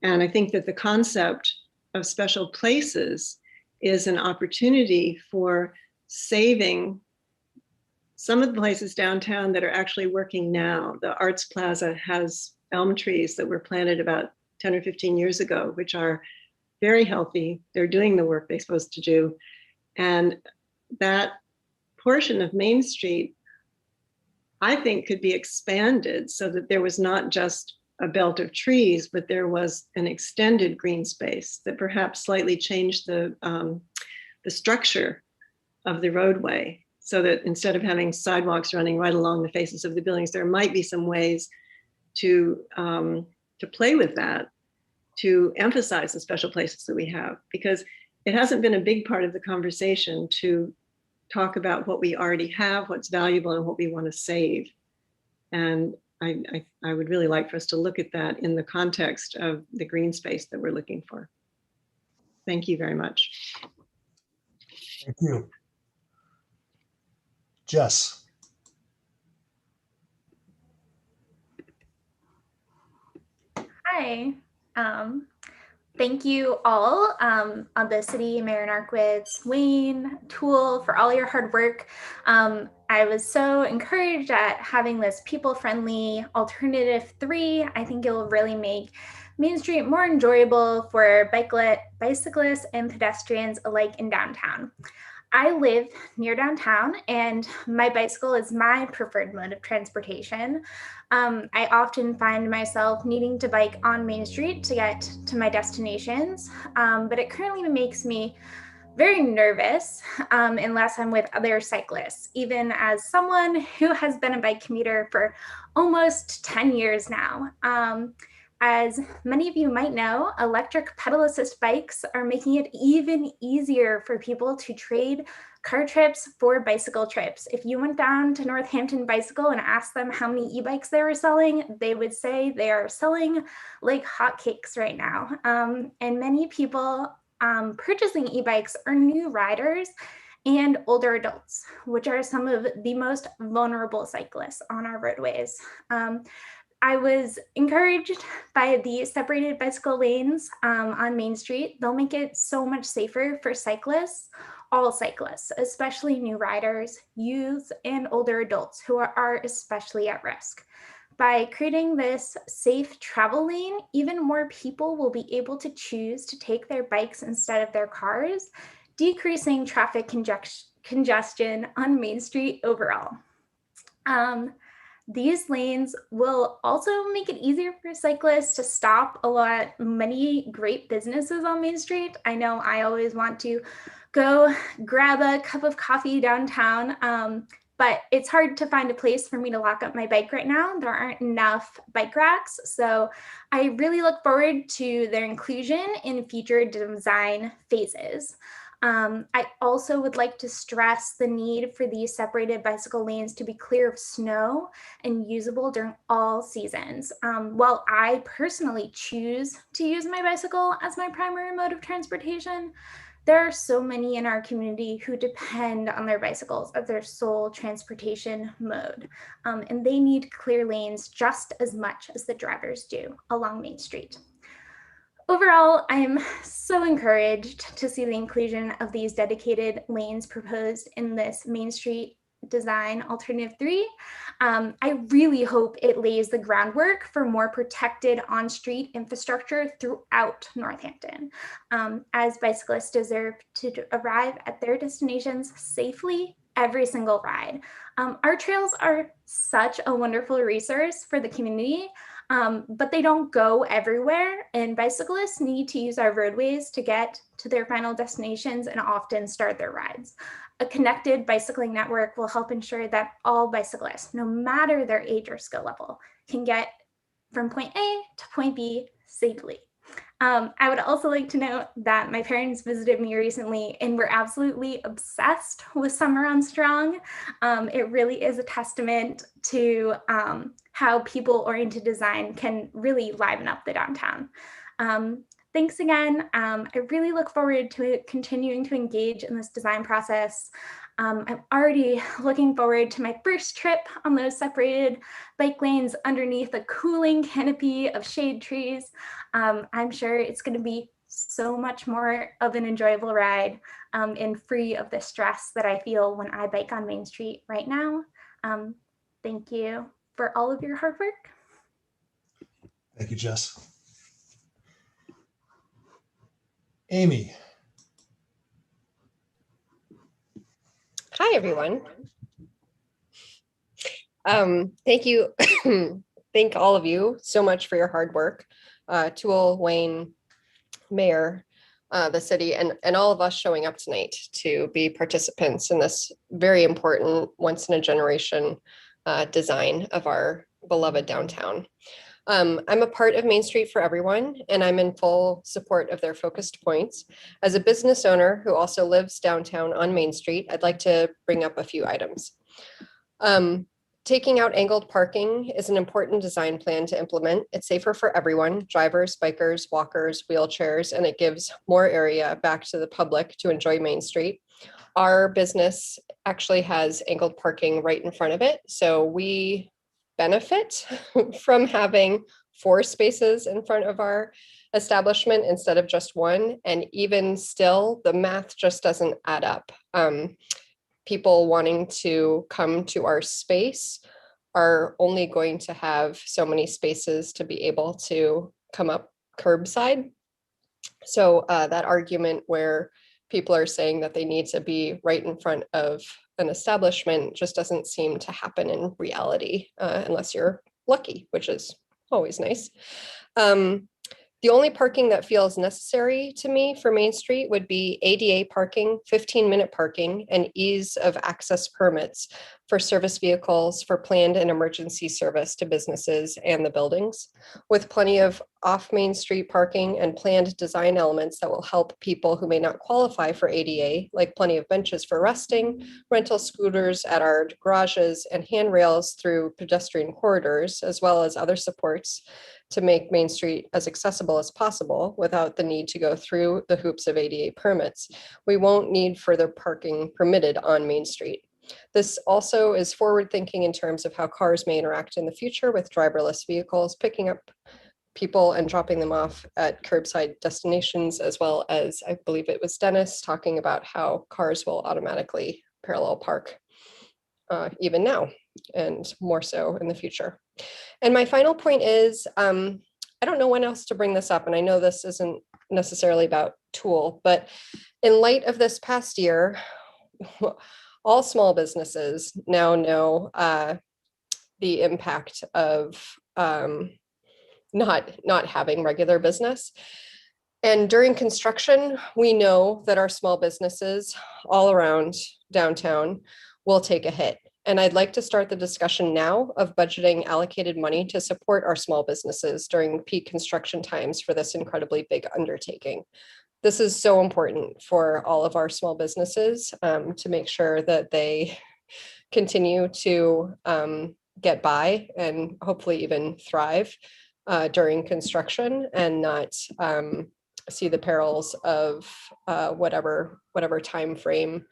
And I think that the concept of special places is an opportunity for saving some of the places downtown that are actually working now. The Arts Plaza has elm trees that were planted about 10 or 15 years ago, which are very healthy. They're doing the work they're supposed to do. And that portion of Main Street, I think, could be expanded so that there was not just a belt of trees, but there was an extended green space that perhaps slightly changed the structure of the roadway, so that instead of having sidewalks running right along the faces of the buildings, there might be some ways to play with that, to emphasize the special places that we have, because it hasn't been a big part of the conversation to talk about what we already have, what's valuable, and what we want to save. And I would really like for us to look at that in the context of the green space that we're looking for. Thank you very much. Thank you. Jess. Hi. Thank you all on the city, Mayor Narkowitz, Wayne, Toole, for all your hard work. I was so encouraged at having this people-friendly alternative 3. I think it will really make Main Street more enjoyable for bicyclists and pedestrians alike in downtown. I live near downtown, and my bicycle is my preferred mode of transportation. I often find myself needing to bike on Main Street to get to my destinations, but it currently makes me very nervous unless I'm with other cyclists, even as someone who has been a bike commuter for almost 10 years now. As many of you might know, electric pedal assist bikes are making it even easier for people to trade car trips for bicycle trips. If you went down to Northampton Bicycle and asked them how many e-bikes they were selling, they would say they are selling like hotcakes right now. And many people purchasing e-bikes are new riders and older adults, which are some of the most vulnerable cyclists on our roadways. I was encouraged by the separated bicycle lanes on Main Street. They'll make it so much safer for cyclists, all cyclists, especially new riders, youth, and older adults who are especially at risk. By creating this safe travel lane, even more people will be able to choose to take their bikes instead of their cars, decreasing traffic congestion on Main Street overall. These lanes will also make it easier for cyclists to stop many great businesses on Main Street. I know I always want to go grab a cup of coffee downtown, but it's hard to find a place for me to lock up my bike right now. There aren't enough bike racks. So I really look forward to their inclusion in future design phases. I also would like to stress the need for these separated bicycle lanes to be clear of snow and usable during all seasons. While I personally choose to use my bicycle as my primary mode of transportation, there are so many in our community who depend on their bicycles as their sole transportation mode, and they need clear lanes just as much as the drivers do along Main Street. Overall, I'm so encouraged to see the inclusion of these dedicated lanes proposed in this Main Street design alternative 3. I really hope it lays the groundwork for more protected on-street infrastructure throughout Northampton, as bicyclists deserve to arrive at their destinations safely every single ride. Our trails are such a wonderful resource for the community, but they don't go everywhere, and bicyclists need to use our roadways to get to their final destinations and often start their rides. A connected bicycling network will help ensure that all bicyclists, no matter their age or skill level, can get from point A to point B safely. I would also like to note that my parents visited me recently and were absolutely obsessed with Summer on Strong. It really is a testament to how people-oriented design can really liven up the downtown. Thanks again. I really look forward to continuing to engage in this design process. I'm already looking forward to my first trip on those separated bike lanes underneath a cooling canopy of shade trees. I'm sure it's going to be so much more of an enjoyable ride and free of the stress that I feel when I bike on Main Street right now. Thank you for all of your hard work. Thank you, Jess. Amy. Hi, everyone. Thank you. Thank all of you so much for your hard work. Toole, Wayne, Mayor, the city, and all of us showing up tonight to be participants in this very important once in a generation design of our beloved downtown. I'm a part of Main Street for Everyone, and I'm in full support of their focused points. As a business owner who also lives downtown on Main Street, I'd like to bring up a few items. Taking out angled parking is an important design plan to implement. It's safer for everyone, drivers, bikers, walkers, wheelchairs, and it gives more area back to the public to enjoy Main Street. Our business actually has angled parking right in front of it, so we benefit from having 4 spaces in front of our establishment instead of just 1. And even still, the math just doesn't add up. People wanting to come to our space are only going to have so many spaces to be able to come up curbside. So that argument where people are saying that they need to be right in front of an establishment just doesn't seem to happen in reality unless you're lucky, which is always nice. The only parking that feels necessary to me for Main Street would be ADA parking, 15-minute parking, and ease of access permits for service vehicles for planned and emergency service to businesses and the buildings, with plenty of off Main Street parking and planned design elements that will help people who may not qualify for ADA, like plenty of benches for resting, rental scooters at our garages, and handrails through pedestrian corridors, as well as other supports to make Main Street as accessible as possible without the need to go through the hoops of ADA permits. We won't need further parking permitted on Main Street. This also is forward thinking in terms of how cars may interact in the future with driverless vehicles, picking up people and dropping them off at curbside destinations, as well as, I believe it was Dennis talking about how cars will automatically parallel park even now and more so in the future. And my final point is, I don't know when else to bring this up, and I know this isn't necessarily about Toole, but in light of this past year, all small businesses now know the impact of not having regular business. And during construction, we know that our small businesses all around downtown will take a hit. And I'd like to start the discussion now of budgeting allocated money to support our small businesses during peak construction times for this incredibly big undertaking. This is so important for all of our small businesses to make sure that they continue to get by and hopefully even thrive during construction and not see the perils of whatever time frame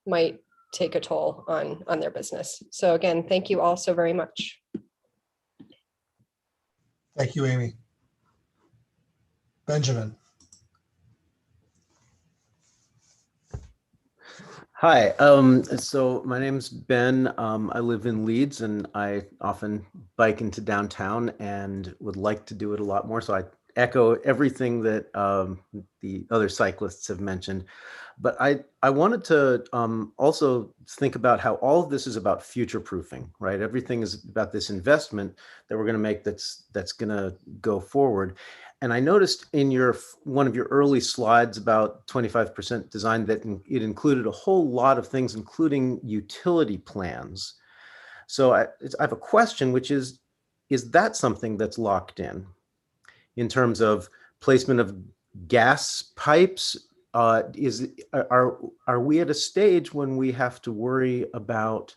might take a toll on their business. So again, thank you all so very much. Thank you, Amy. Benjamin. Hi, so my name's Ben. I live in Leeds and I often bike into downtown and would like to do it a lot more. So I echo everything that the other cyclists have mentioned. But I wanted to also think about how all of this is about future proofing, right? Everything is about this investment that we're going to make that's going to go forward. And I noticed in one of your early slides about 25% design that it included a whole lot of things, including utility plans. So I have a question, which is that something that's locked in terms of placement of gas pipes? Are we at a stage when we have to worry about,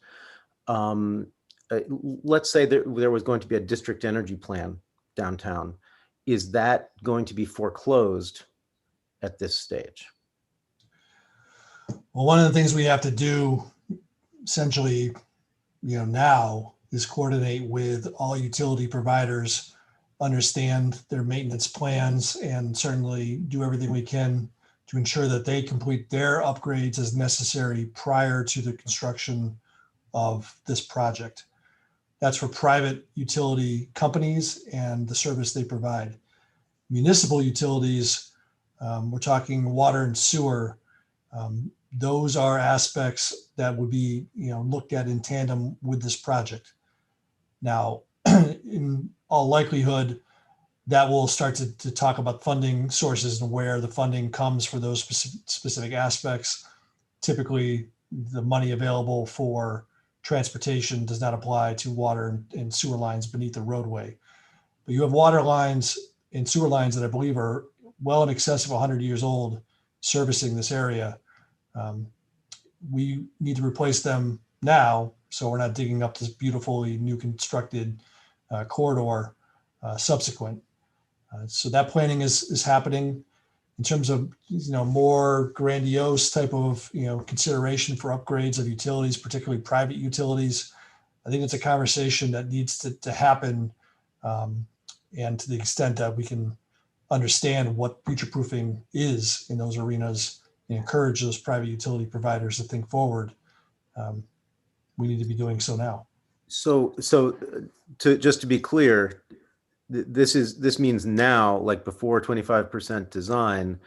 let's say there was going to be a district energy plan downtown. Is that going to be foreclosed at this stage? Well, one of the things we have to do essentially, now is coordinate with all utility providers, understand their maintenance plans, and certainly do everything we can to ensure that they complete their upgrades as necessary prior to the construction of this project. That's for private utility companies and the service they provide. Municipal utilities, we're talking water and sewer. Those are aspects that would be, looked at in tandem with this project. Now, in all likelihood, that will start to talk about funding sources and where the funding comes for those specific aspects. Typically, the money available for transportation does not apply to water and sewer lines beneath the roadway. But you have water lines and sewer lines that I believe are well in excess of 100 years old servicing this area. We need to replace them now, so we're not digging up this beautifully new constructed corridor subsequent. So that planning is happening. In terms of more grandiose type of consideration for upgrades of utilities, particularly private utilities, I think it's a conversation that needs to happen. And to the extent that we can understand what future proofing is in those arenas and encourage those private utility providers to think forward, we need to be doing so now. So just to be clear, this means now, like before 25% design.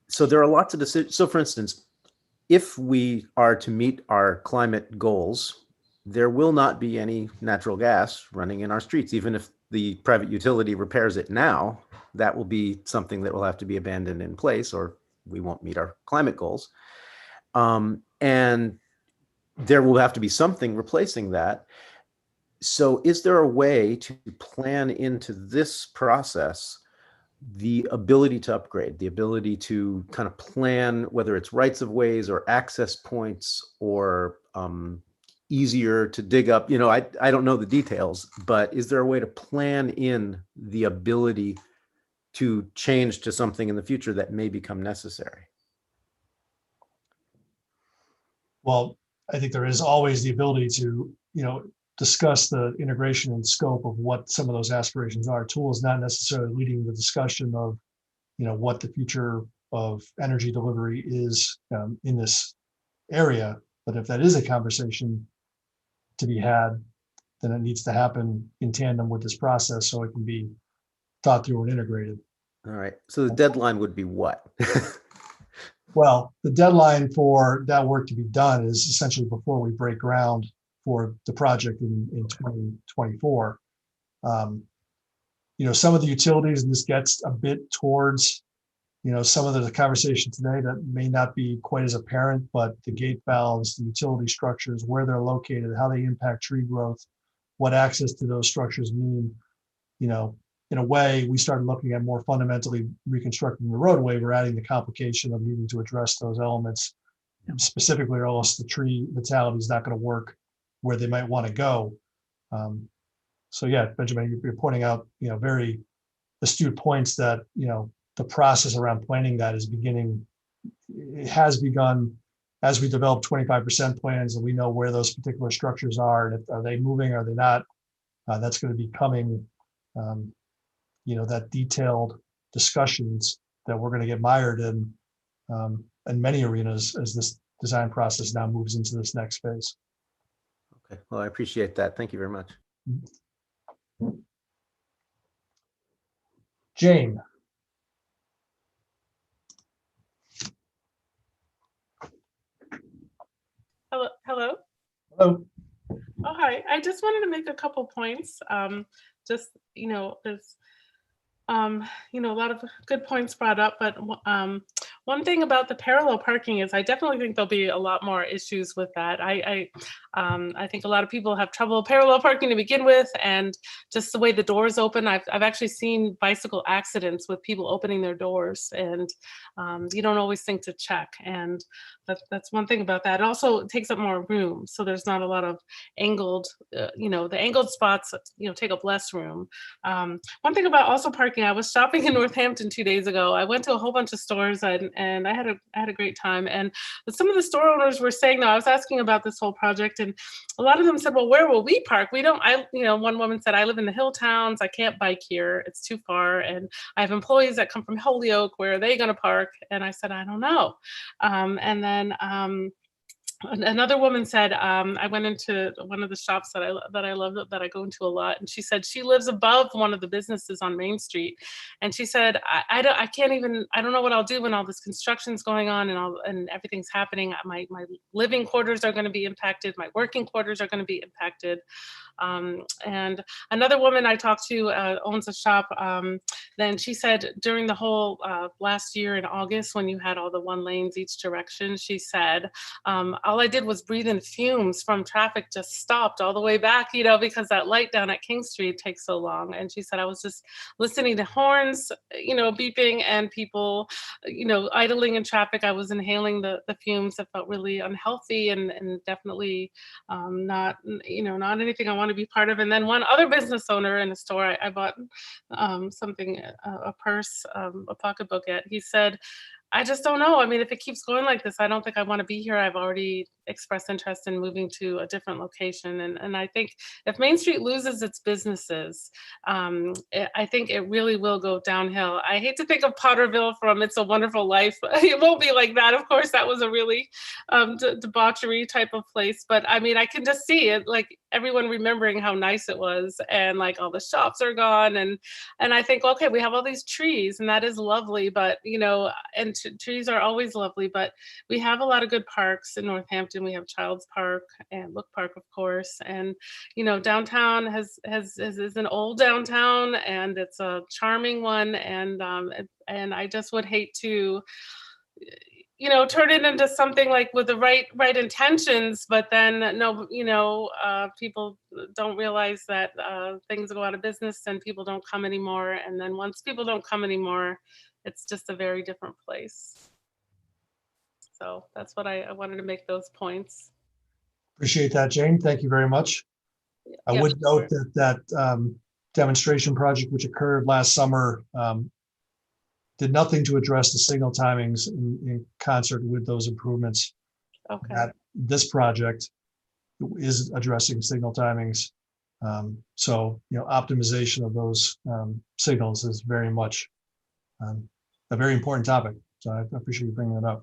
So there are lots of decisions. So for instance, if we are to meet our climate goals, there will not be any natural gas running in our streets. Even if the private utility repairs it now, that will be something that will have to be abandoned in place, or we won't meet our climate goals. And there will have to be something replacing that. So is there a way to plan into this process the ability to upgrade, the ability to kind of plan, whether it's rights of ways or access points or easier to dig up? I don't know the details, but is there a way to plan in the ability to change to something in the future that may become necessary? Well, I think there is always the ability to, discuss the integration and scope of what some of those aspirations are. TOOL is not necessarily leading the discussion of, what the future of energy delivery is in this area. But if that is a conversation to be had, then it needs to happen in tandem with this process so it can be thought through and integrated. All right. So the deadline would be what? Well, the deadline for that work to be done is essentially before we break ground for the project in 2024. Some of the utilities, and this gets a bit towards, some of the conversation today that may not be quite as apparent, but the gate valves, the utility structures, where they're located, how they impact tree growth, what access to those structures mean. In a way, we started looking at more fundamentally reconstructing the roadway. We're adding the complication of needing to address those elements specifically, or else the tree vitality is not going to work where they might want to go. So yeah, Benjamin, you're pointing out, very astute points that, the process around planning that is beginning. It has begun as we develop 25% plans and we know where those particular structures are, and are they moving, are they not? That's going to be coming, that detailed discussions that we're going to get mired in many arenas as this design process now moves into this next phase. Okay, well, I appreciate that. Thank you very much. Jane. Hello. Hello. Hello. Oh, hi. I just wanted to make a couple points. Just, there's, a lot of good points brought up, but one thing about the parallel parking is I definitely think there'll be a lot more issues with that. I think a lot of people have trouble parallel parking to begin with, and just the way the doors open. I've actually seen bicycle accidents with people opening their doors, and you don't always think to check. And that's one thing about that. It also takes up more room, so there's not a lot of angled, the angled spots, take up less room. One thing about also parking, I was shopping in Northampton 2 days ago. I went to a whole bunch of stores and I had a great time. And some of the store owners were saying, I was asking about this whole project, and a lot of them said, well, where will we park? We don't, one woman said, I live in the hill towns. I can't bike here. It's too far. And I have employees that come from Holyoke. Where are they going to park? And I said, I don't know. And then another woman said, I went into one of the shops that I love, that I go into a lot, and she said she lives above one of the businesses on Main Street, and she said, I don't know what I'll do when all this construction's going on and everything's happening. My living quarters are going to be impacted. My working quarters are going to be impacted. And another woman I talked to owns a shop. Then she said during the whole last year in August, when you had all the 1 lanes each direction, she said, all I did was breathe in fumes from traffic just stopped all the way back, because that light down at King Street takes so long. And she said, I was just listening to horns, beeping, and people, idling in traffic. I was inhaling the fumes that felt really unhealthy and definitely not anything I want to be part of. And then one other business owner in the store I bought something, a purse, a pocketbook at, he said, I just don't know. I mean, if it keeps going like this, I don't think I want to be here. I've already expressed interest in moving to a different location. And I think if Main Street loses its businesses, I think it really will go downhill. I hate to think of Potterville from It's a Wonderful Life. It won't be like that. Of course, that was a really debauchery type of place. But I mean, I can just see it, like everyone remembering how nice it was, and like all the shops are gone. And I think, okay, we have all these trees, and that is lovely. But, and trees are always lovely, but we have a lot of good parks in Northampton. We have Child's Park and Look Park, of course. And, downtown is an old downtown, and it's a charming one. And I just would hate to, turn it into something like with the right intentions, but then people don't realize that things go out of business and people don't come anymore. And then once people don't come anymore, it's just a very different place. So that's what I wanted to make those points. Appreciate that, Jane. Thank you very much. I would note that demonstration project, which occurred last summer, did nothing to address the signal timings in concert with those improvements. Okay. This project is addressing signal timings. So, optimization of those signals is very much a very important topic. So I appreciate you bringing it up.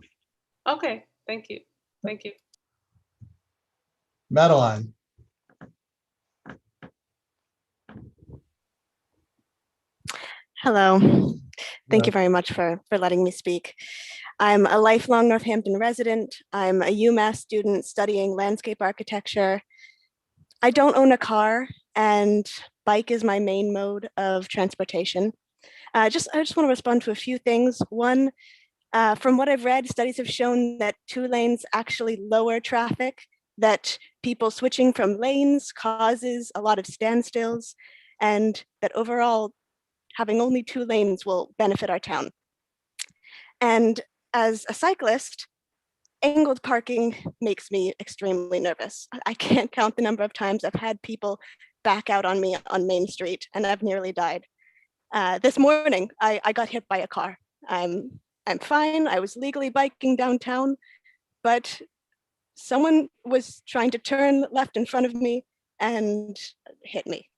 Okay, thank you. Thank you. Madeline. Hello. Thank you very much for letting me speak. I'm a lifelong Northampton resident. I'm a UMass student studying landscape architecture. I don't own a car, and bike is my main mode of transportation. I just want to respond to a few things. One, from what I've read, studies have shown that 2 lanes actually lower traffic, that people switching from lanes causes a lot of standstills, and that overall, having only 2 lanes will benefit our town. And as a cyclist, angled parking makes me extremely nervous. I can't count the number of times I've had people back out on me on Main Street, and I've nearly died. This morning, I got hit by a car. I'm fine. I was legally biking downtown, but someone was trying to turn left in front of me and hit me.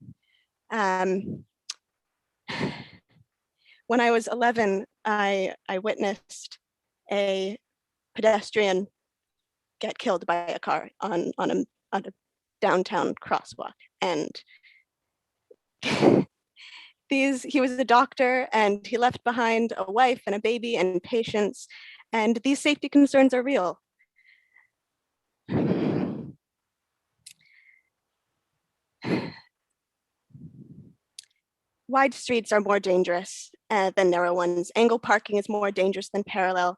When I was 11, I witnessed a pedestrian get killed by a car on a downtown crosswalk, and He was a doctor and he left behind a wife and a baby and patients, and these safety concerns are real. Wide streets are more dangerous than narrow ones. Angle parking is more dangerous than parallel.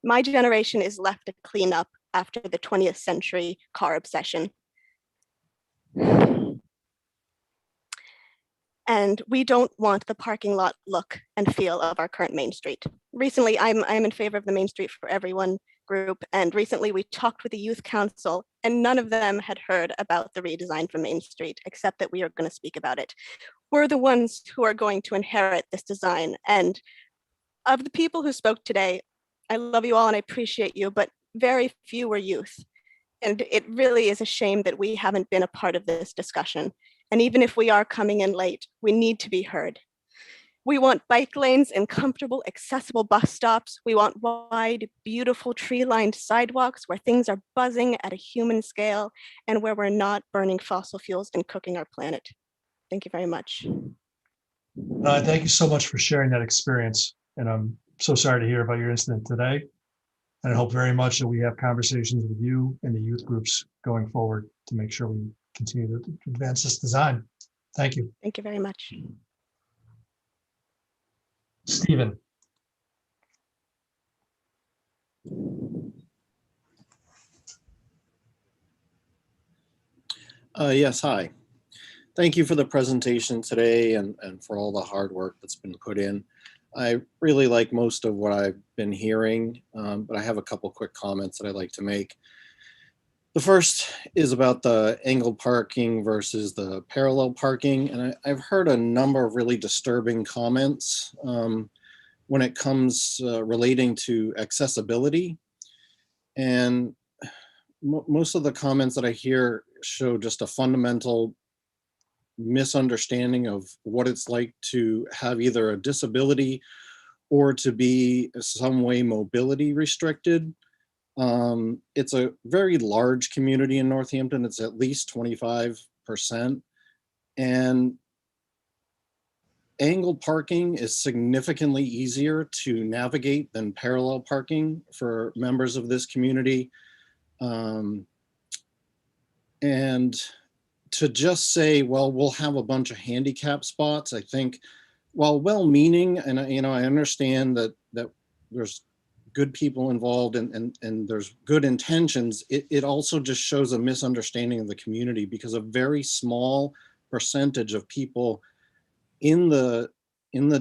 My generation is left to clean up after the 20th century car obsession. And we don't want the parking lot look and feel of our current Main Street. Recently, I'm in favor of the Main Street for Everyone group, and recently we talked with the youth council, and none of them had heard about the redesign for Main Street, except that we are going to speak about it. We're the ones who are going to inherit this design, and of the people who spoke today, I love you all and I appreciate you, but very few were youth. And it really is a shame that we haven't been a part of this discussion. And even if we are coming in late, we need to be heard. We want bike lanes and comfortable, accessible bus stops. We want wide, beautiful tree-lined sidewalks where things are buzzing at a human scale and where we're not burning fossil fuels and cooking our planet. Thank you very much. Thank you so much for sharing that experience. And I'm so sorry to hear about your incident today. And I hope very much that we have conversations with you and the youth groups going forward to make sure we continue to advance this design. Thank you. Thank you very much. Stephen. Yes, hi. Thank you for the presentation today and for all the hard work that's been put in. I really like most of what I've been hearing, but I have a couple quick comments that I'd like to make. The first is about the angled parking versus the parallel parking. And I've heard a number of really disturbing comments when it comes relating to accessibility. And most of the comments that I hear show just a fundamental misunderstanding of what it's like to have either a disability or to be some way mobility restricted. It's a very large community in Northampton. It's at least 25%. And angled parking is significantly easier to navigate than parallel parking for members of this community. And to just say, well, we'll have a bunch of handicap spots, I think, while well-meaning, and I understand that there's good people involved and there's good intentions, it also just shows a misunderstanding of the community because a very small percentage of people in the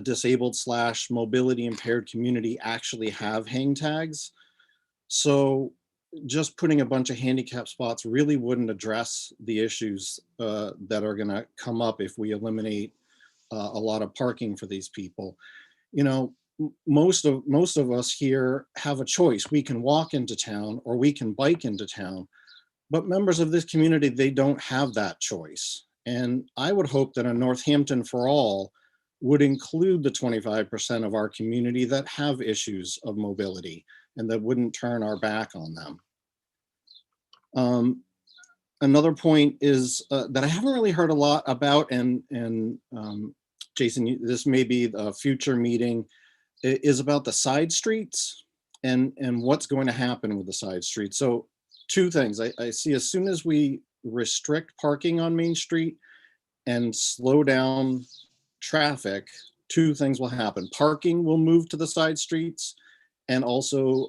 disabled / mobility impaired community actually have hang tags. So just putting a bunch of handicap spots really wouldn't address the issues that are going to come up if we eliminate a lot of parking for these people. You know, most of us here have a choice. We can walk into town or we can bike into town, but members of this community, they don't have that choice. And I would hope that a Northampton for All would include the 25% of our community that have issues of mobility and that wouldn't turn our back on them. Another point is that I haven't really heard a lot about, and Jason, this may be a future meeting, is about the side streets and what's going to happen with the side streets. So two things. I see as soon as we restrict parking on Main Street and slow down traffic, two things will happen. Parking will move to the side streets, and also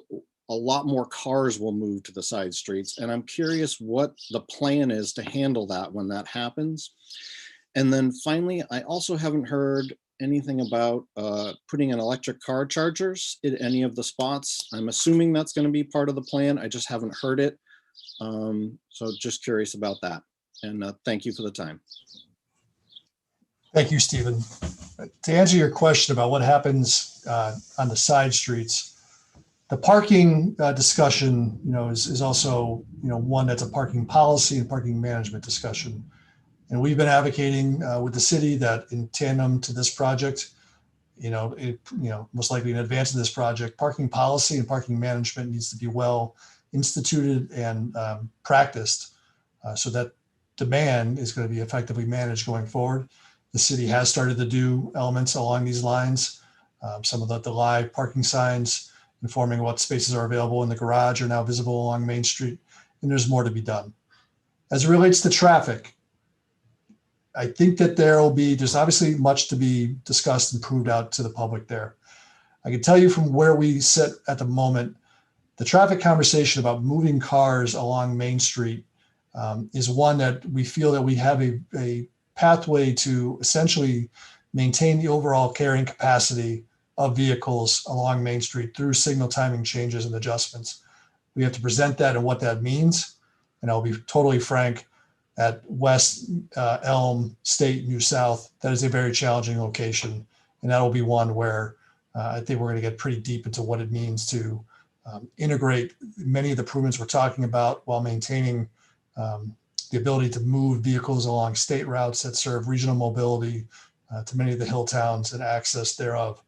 a lot more cars will move to the side streets. And I'm curious what the plan is to handle that when that happens. And then finally, I also haven't heard anything about putting in electric car chargers in any of the spots. I'm assuming that's going to be part of the plan. I just haven't heard it. So just curious about that. And thank you for the time. Thank you, Stephen. To answer your question about what happens on the side streets, the parking discussion, is also, one that's a parking policy and parking management discussion. And we've been advocating with the city that in tandem to this project, most likely in advance of this project, parking policy and parking management needs to be well instituted and practiced so that demand is going to be effectively managed going forward. The city has started to do elements along these lines. Some of the live parking signs informing what spaces are available in the garage are now visible along Main Street, and there's more to be done. As it relates to traffic, I think that there's obviously much to be discussed and proved out to the public there. I can tell you from where we sit at the moment, the traffic conversation about moving cars along Main Street is one that we feel that we have a pathway to essentially maintain the overall carrying capacity of vehicles along Main Street through signal timing changes and adjustments. We have to present that and what that means. And I'll be totally frank, at West Elm, State, New South, that is a very challenging location. And that will be one where I think we're going to get pretty deep into what it means to integrate many of the improvements we're talking about while maintaining the ability to move vehicles along state routes that serve regional mobility to many of the hill towns and access thereof.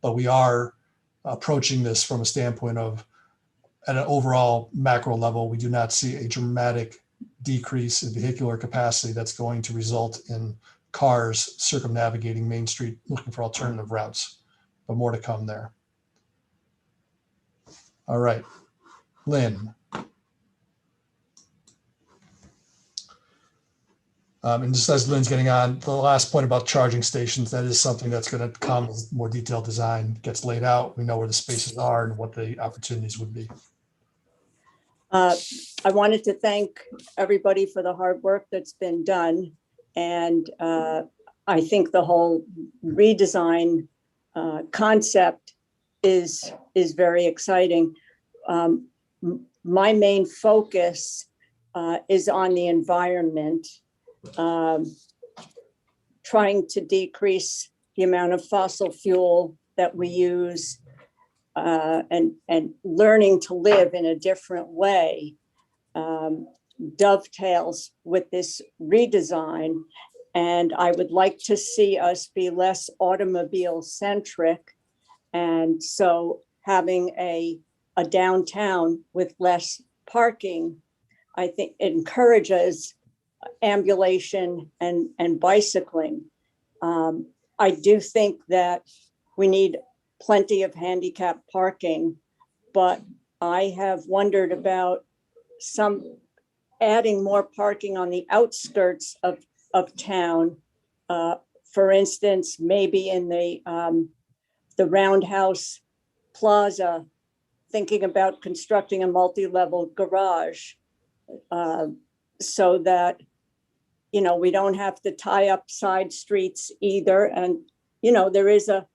But we are approaching this from a standpoint of, at an overall macro level, we do not see a dramatic decrease in vehicular capacity that's going to result in cars circumnavigating Main Street looking for alternative routes, but more to come there. All right, Lynn. And just as Lynn's getting on, the last point about charging stations, that is something that's going to come as more detailed design gets laid out. We know where the spaces are and what the opportunities would be. I wanted to thank everybody for the hard work that's been done. And I think the whole redesign concept is very exciting. My main focus is on the environment, trying to decrease the amount of fossil fuel that we use, and learning to live in a different way dovetails with this redesign. And I would like to see us be less automobile centric. And so having a downtown with less parking, I think encourages ambulation and bicycling. I do think that we need plenty of handicap parking, but I have wondered about adding more parking on the outskirts of town. For instance, maybe in the Roundhouse Plaza, thinking about constructing a multi-level garage so that, we don't have to tie up side streets either. And, there is a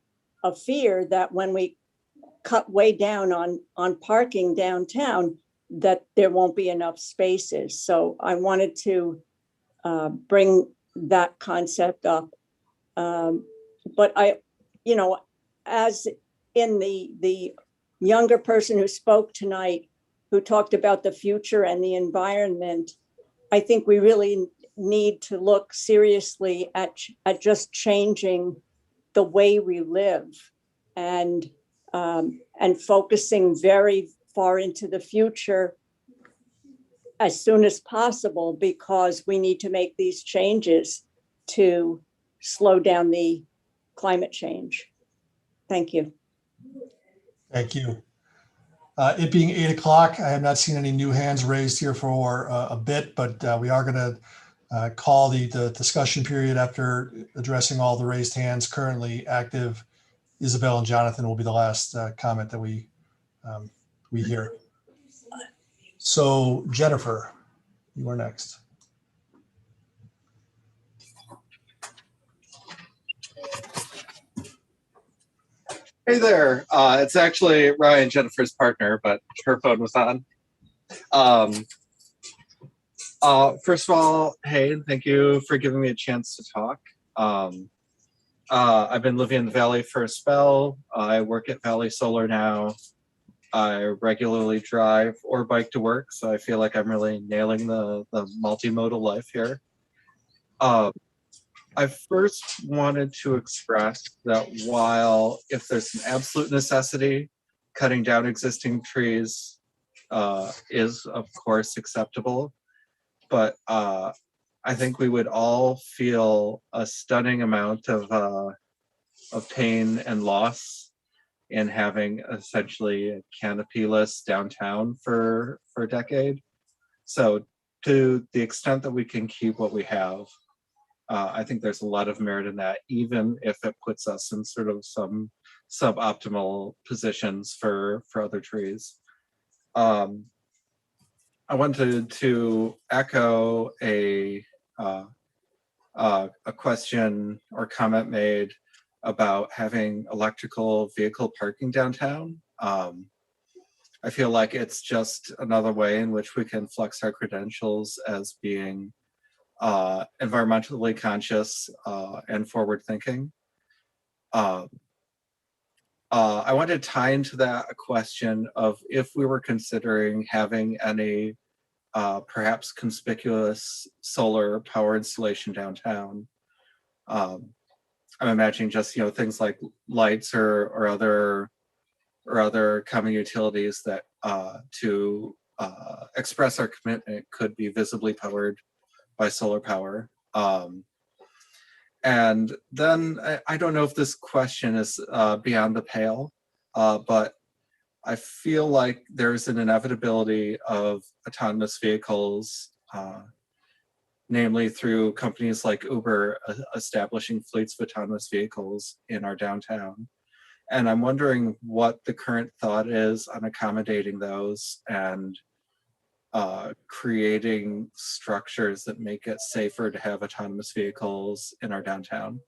fear that when we cut way down on parking downtown, that there won't be enough spaces. So I wanted to bring that concept up. But as in the younger person who spoke tonight, who talked about the future and the environment, I think we really need to look seriously at just changing the way we live and focusing very far into the future as soon as possible, because we need to make these changes to slow down the climate change. Thank you. Thank you. It being 8 o'clock, I have not seen any new hands raised here for a bit, but we are going to call the discussion period after addressing all the raised hands currently active. Isabel and Jonathan will be the last comment that we hear. So Jennifer, you are next. Hey there. It's actually Ryan, Jennifer's partner, but her phone was on. First of all, hey, thank you for giving me a chance to talk. I've been living in the Valley for a spell. I work at Valley Solar now. I regularly drive or bike to work, so I feel like I'm really nailing the multimodal life here. I first wanted to express that while if there's an absolute necessity, cutting down existing trees is of course acceptable. but I think we would all feel a stunning amount of pain and loss in having essentially a canopy-less downtown for a decade. So to the extent that we can keep what we have, I think there's a lot of merit in that, even if it puts us in sort of some suboptimal positions for other trees. I wanted to echo a question or comment made about having electrical vehicle parking downtown. I feel like it's just another way in which we can flex our credentials as being environmentally conscious and forward thinking. I want to tie into that a question of if we were considering having any perhaps conspicuous solar power installation downtown. I'm imagining just things like lights or other common utilities that to express our commitment could be visibly powered by solar power. And then I don't know if this question is beyond the pale, but I feel like there's an inevitability of autonomous vehicles, namely through companies like Uber establishing fleets of autonomous vehicles in our downtown. And I'm wondering what the current thought is on accommodating those and creating structures that make it safer to have autonomous vehicles in our downtown.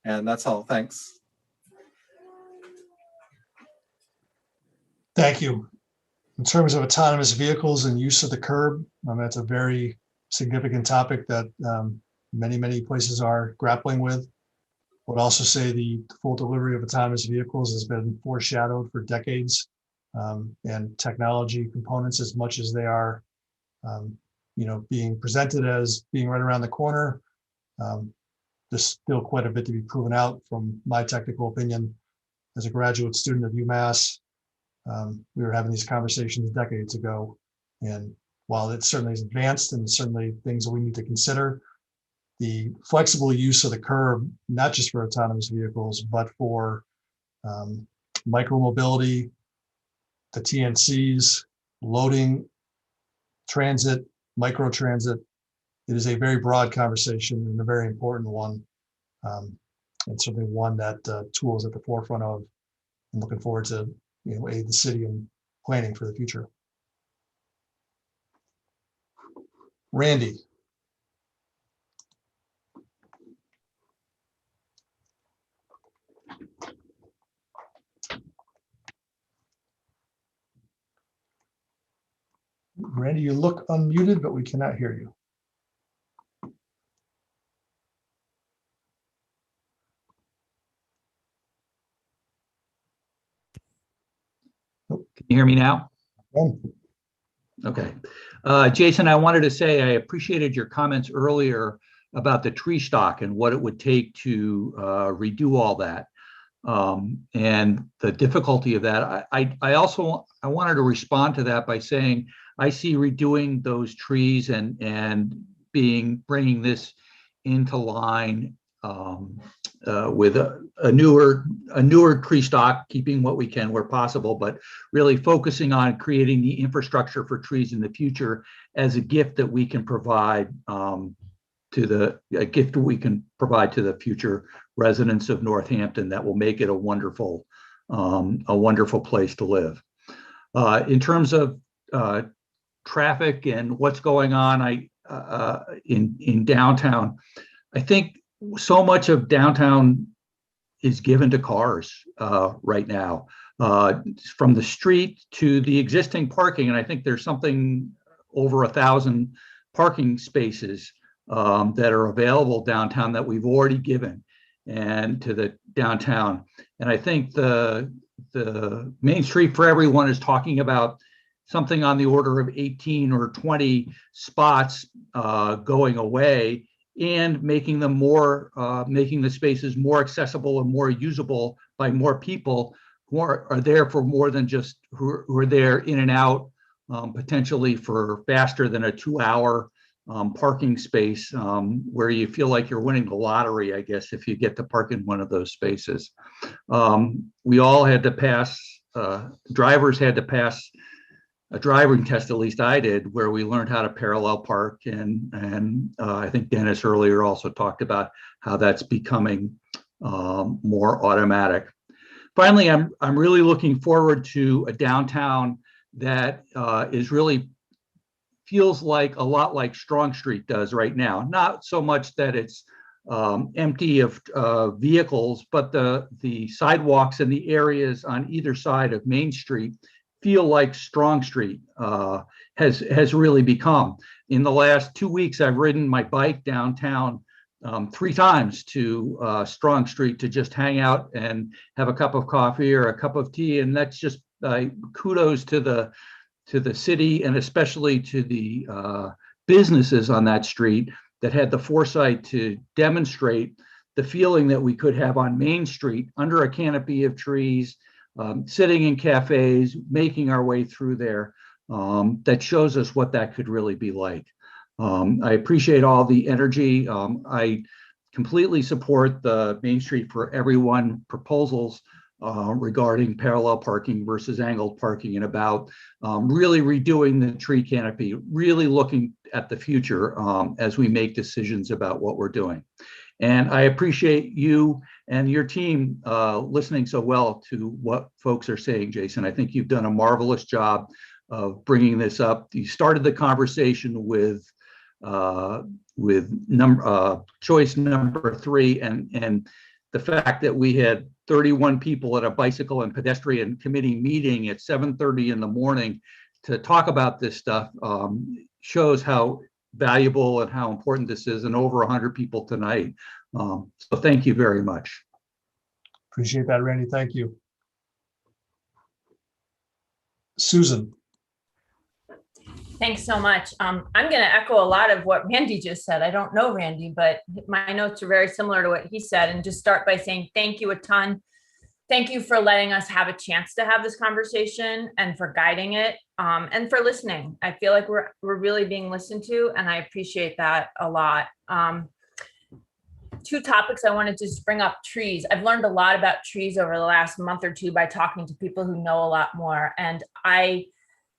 And that's all. Thanks. Thank you. In terms of autonomous vehicles and use of the curb, that's a very significant topic that many places are grappling with. I would also say the full delivery of autonomous vehicles has been foreshadowed for decades, and technology components, as much as they are, being presented as being right around the corner, there's still quite a bit to be proven out. From my technical opinion, as a graduate student of UMass, we were having these conversations decades ago, and while it certainly is advanced and certainly things that we need to consider, the flexible use of the curb, not just for autonomous vehicles, but for micromobility, the TNCs, loading, transit, microtransit, it is a very broad conversation and a very important one, and certainly one that TOOL is at the forefront of, and looking forward to aid the city in planning for the future. Randy. Randy, you look unmuted, but we cannot hear you. Can you hear me now? Okay. Jason, I wanted to say I appreciated your comments earlier about the tree stock and what it would take to redo all that, and the difficulty of that. I wanted to respond to that by saying I see redoing those trees and bringing this into line with a newer tree stock, keeping what we can where possible, but really focusing on creating the infrastructure for trees in the future as a gift that we can provide to the future residents of Northampton that will make it a wonderful place to live. In terms of traffic and what's going on in downtown, I think so much of downtown is given to cars right now, from the street to the existing parking. And I think there's something over 1,000 parking spaces that are available downtown that we've already given and to the downtown. And I think the Main Street for Everyone is talking about something on the order of 18 or 20 spots going away, and making the spaces more accessible and more usable by more people who are there for more than just who are there in and out, potentially for faster than a 2-hour parking space where you feel like you're winning the lottery, I guess, if you get to park in one of those spaces. We all had to pass, drivers had to pass a driving test, at least I did, where we learned how to parallel park. And I think Dennis earlier also talked about how that's becoming more automatic. Finally, I'm really looking forward to a downtown that is really feels like a lot like Strong Street does right now. Not so much that it's empty of vehicles, but the sidewalks and the areas on either side of Main Street feel like Strong Street has really become. In the last 2 weeks, I've ridden my bike downtown 3 times to Strong Street to just hang out and have a cup of coffee or a cup of tea, and that's just kudos to the city and especially to the businesses on that street that had the foresight to demonstrate the feeling that we could have on Main Street under a canopy of trees, sitting in cafes, making our way through there. That shows us what that could really be like. I appreciate all the energy. I completely support the Main Street for Everyone proposals regarding parallel parking versus angled parking, and about really redoing the tree canopy, really looking at the future as we make decisions about what we're doing. And I appreciate you and your team listening so well to what folks are saying, Jason. I think you've done a marvelous job of bringing this up. You started the conversation with choice number 3, and the fact that we had 31 people at a bicycle and pedestrian committee meeting at 7:30 in the morning to talk about this stuff shows how valuable and how important this is, and over 100 people tonight. So thank you very much. Appreciate that, Randy. Thank you. Susan. Thanks so much. I'm going to echo a lot of what Randy just said. I don't know Randy, but my notes are very similar to what he said, and just start by saying thank you a ton. Thank you for letting us have a chance to have this conversation and for guiding it and for listening. I feel like we're really being listened to, and I appreciate that a lot. 2 topics I wanted to just bring up: trees. I've learned a lot about trees over the last month or 2 by talking to people who know a lot more. And I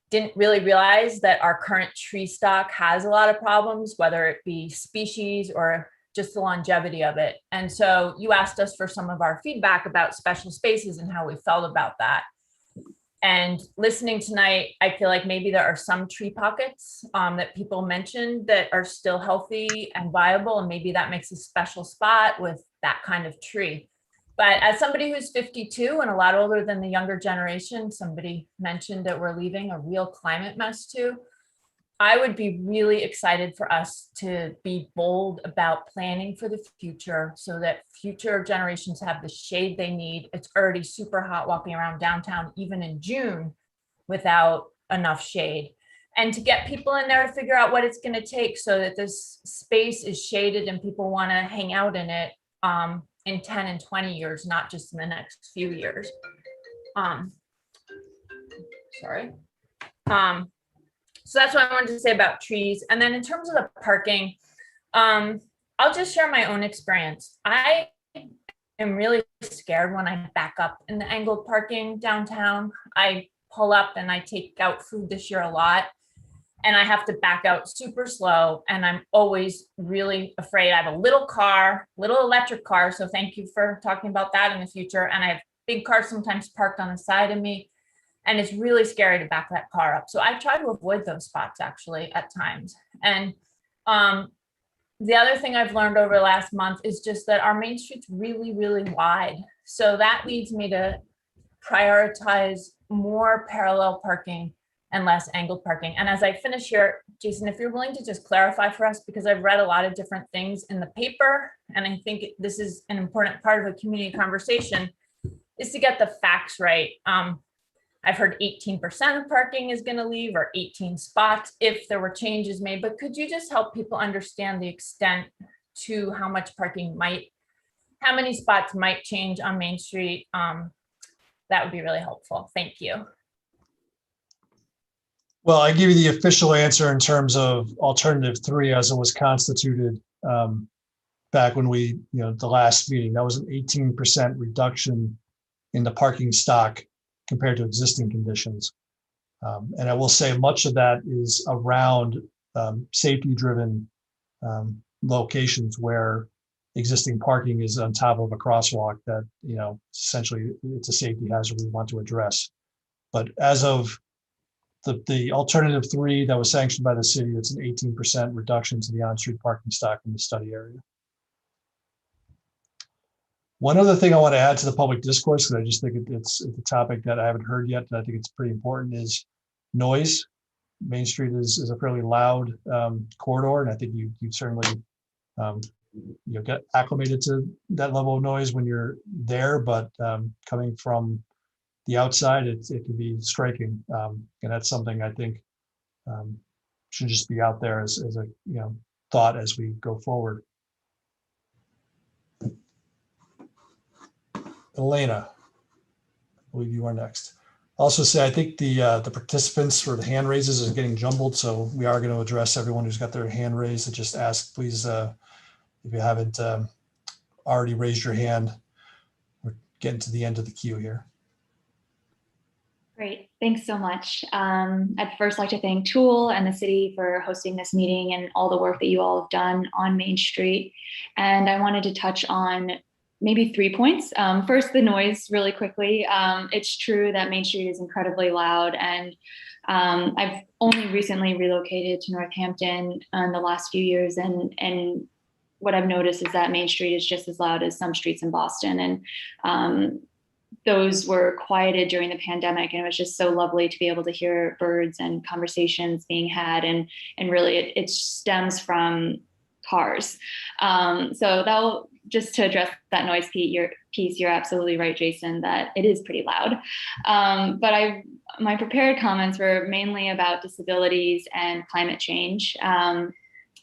didn't really realize that our current tree stock has a lot of problems, whether it be species or just the longevity of it. And so you asked us for some of our feedback about special spaces and how we felt about that. And listening tonight, I feel like maybe there are some tree pockets that people mentioned that are still healthy and viable, and maybe that makes a special spot with that kind of tree. But as somebody who's 52 and a lot older than the younger generation, somebody mentioned that we're leaving a real climate mess too. I would be really excited for us to be bold about planning for the future so that future generations have the shade they need. It's already super hot walking around downtown, even in June, without enough shade. And to get people in there to figure out what it's going to take so that this space is shaded and people want to hang out in it in 10 and 20 years, not just in the next few years. So that's what I wanted to say about trees. And then in terms of the parking, I'll just share my own experience. I am really scared when I back up in the angled parking downtown. I pull up and I take out food this year a lot, and I have to back out super slow. And I'm always really afraid. I have a little electric car. So thank you for talking about that in the future. And I have big cars sometimes parked on the side of me. And it's really scary to back that car up. So I try to avoid those spots actually at times. And the other thing I've learned over the last month is just that our Main Street's really, really wide. So that leads me to prioritize more parallel parking and less angled parking. And as I finish here, Jason, if you're willing to just clarify for us, because I've read a lot of different things in the paper, and I think this is an important part of a community conversation, is to get the facts right. I've heard 18% of parking is going to leave, or 18 spots if there were changes made, but could you just help people understand the extent to how much parking how many spots might change on Main Street? That would be really helpful. Thank you. Well, I give you the official answer in terms of alternative 3 as it was constituted back when the last meeting. That was an 18% reduction in the parking stock compared to existing conditions. And I will say much of that is around safety-driven locations where existing parking is on top of a crosswalk that, essentially it's a safety hazard we want to address. But as of the alternative 3 that was sanctioned by the city, it's an 18% reduction to the on-street parking stock in the study area. One other thing I want to add to the public discourse, because I just think it's a topic that I haven't heard yet, and I think it's pretty important, is noise. Main Street is a fairly loud corridor, and I think you certainly get acclimated to that level of noise when you're there, but coming from the outside, it can be striking, and that's something I think should just be out there as a thought as we go forward. Elena, I believe you are next. Also say, I think the participants for the hand raises is getting jumbled, so we are going to address everyone who's got their hand raised. And just ask, please, if you haven't already raised your hand, we're getting to the end of the queue here. Great, thanks so much. I'd first like to thank Tool and the city for hosting this meeting and all the work that you all have done on Main Street. And I wanted to touch on maybe 3 points. First, the noise really quickly. It's true that Main Street is incredibly loud, and I've only recently relocated to Northampton in the last few years, and what I've noticed is that Main Street is just as loud as some streets in Boston. And those were quieted during the pandemic, and it was just so lovely to be able to hear birds and conversations being had, and really it stems from cars. So that'll just to address that noise piece, you're absolutely right, Jason, that it is pretty loud. But my prepared comments were mainly about disabilities and climate change. I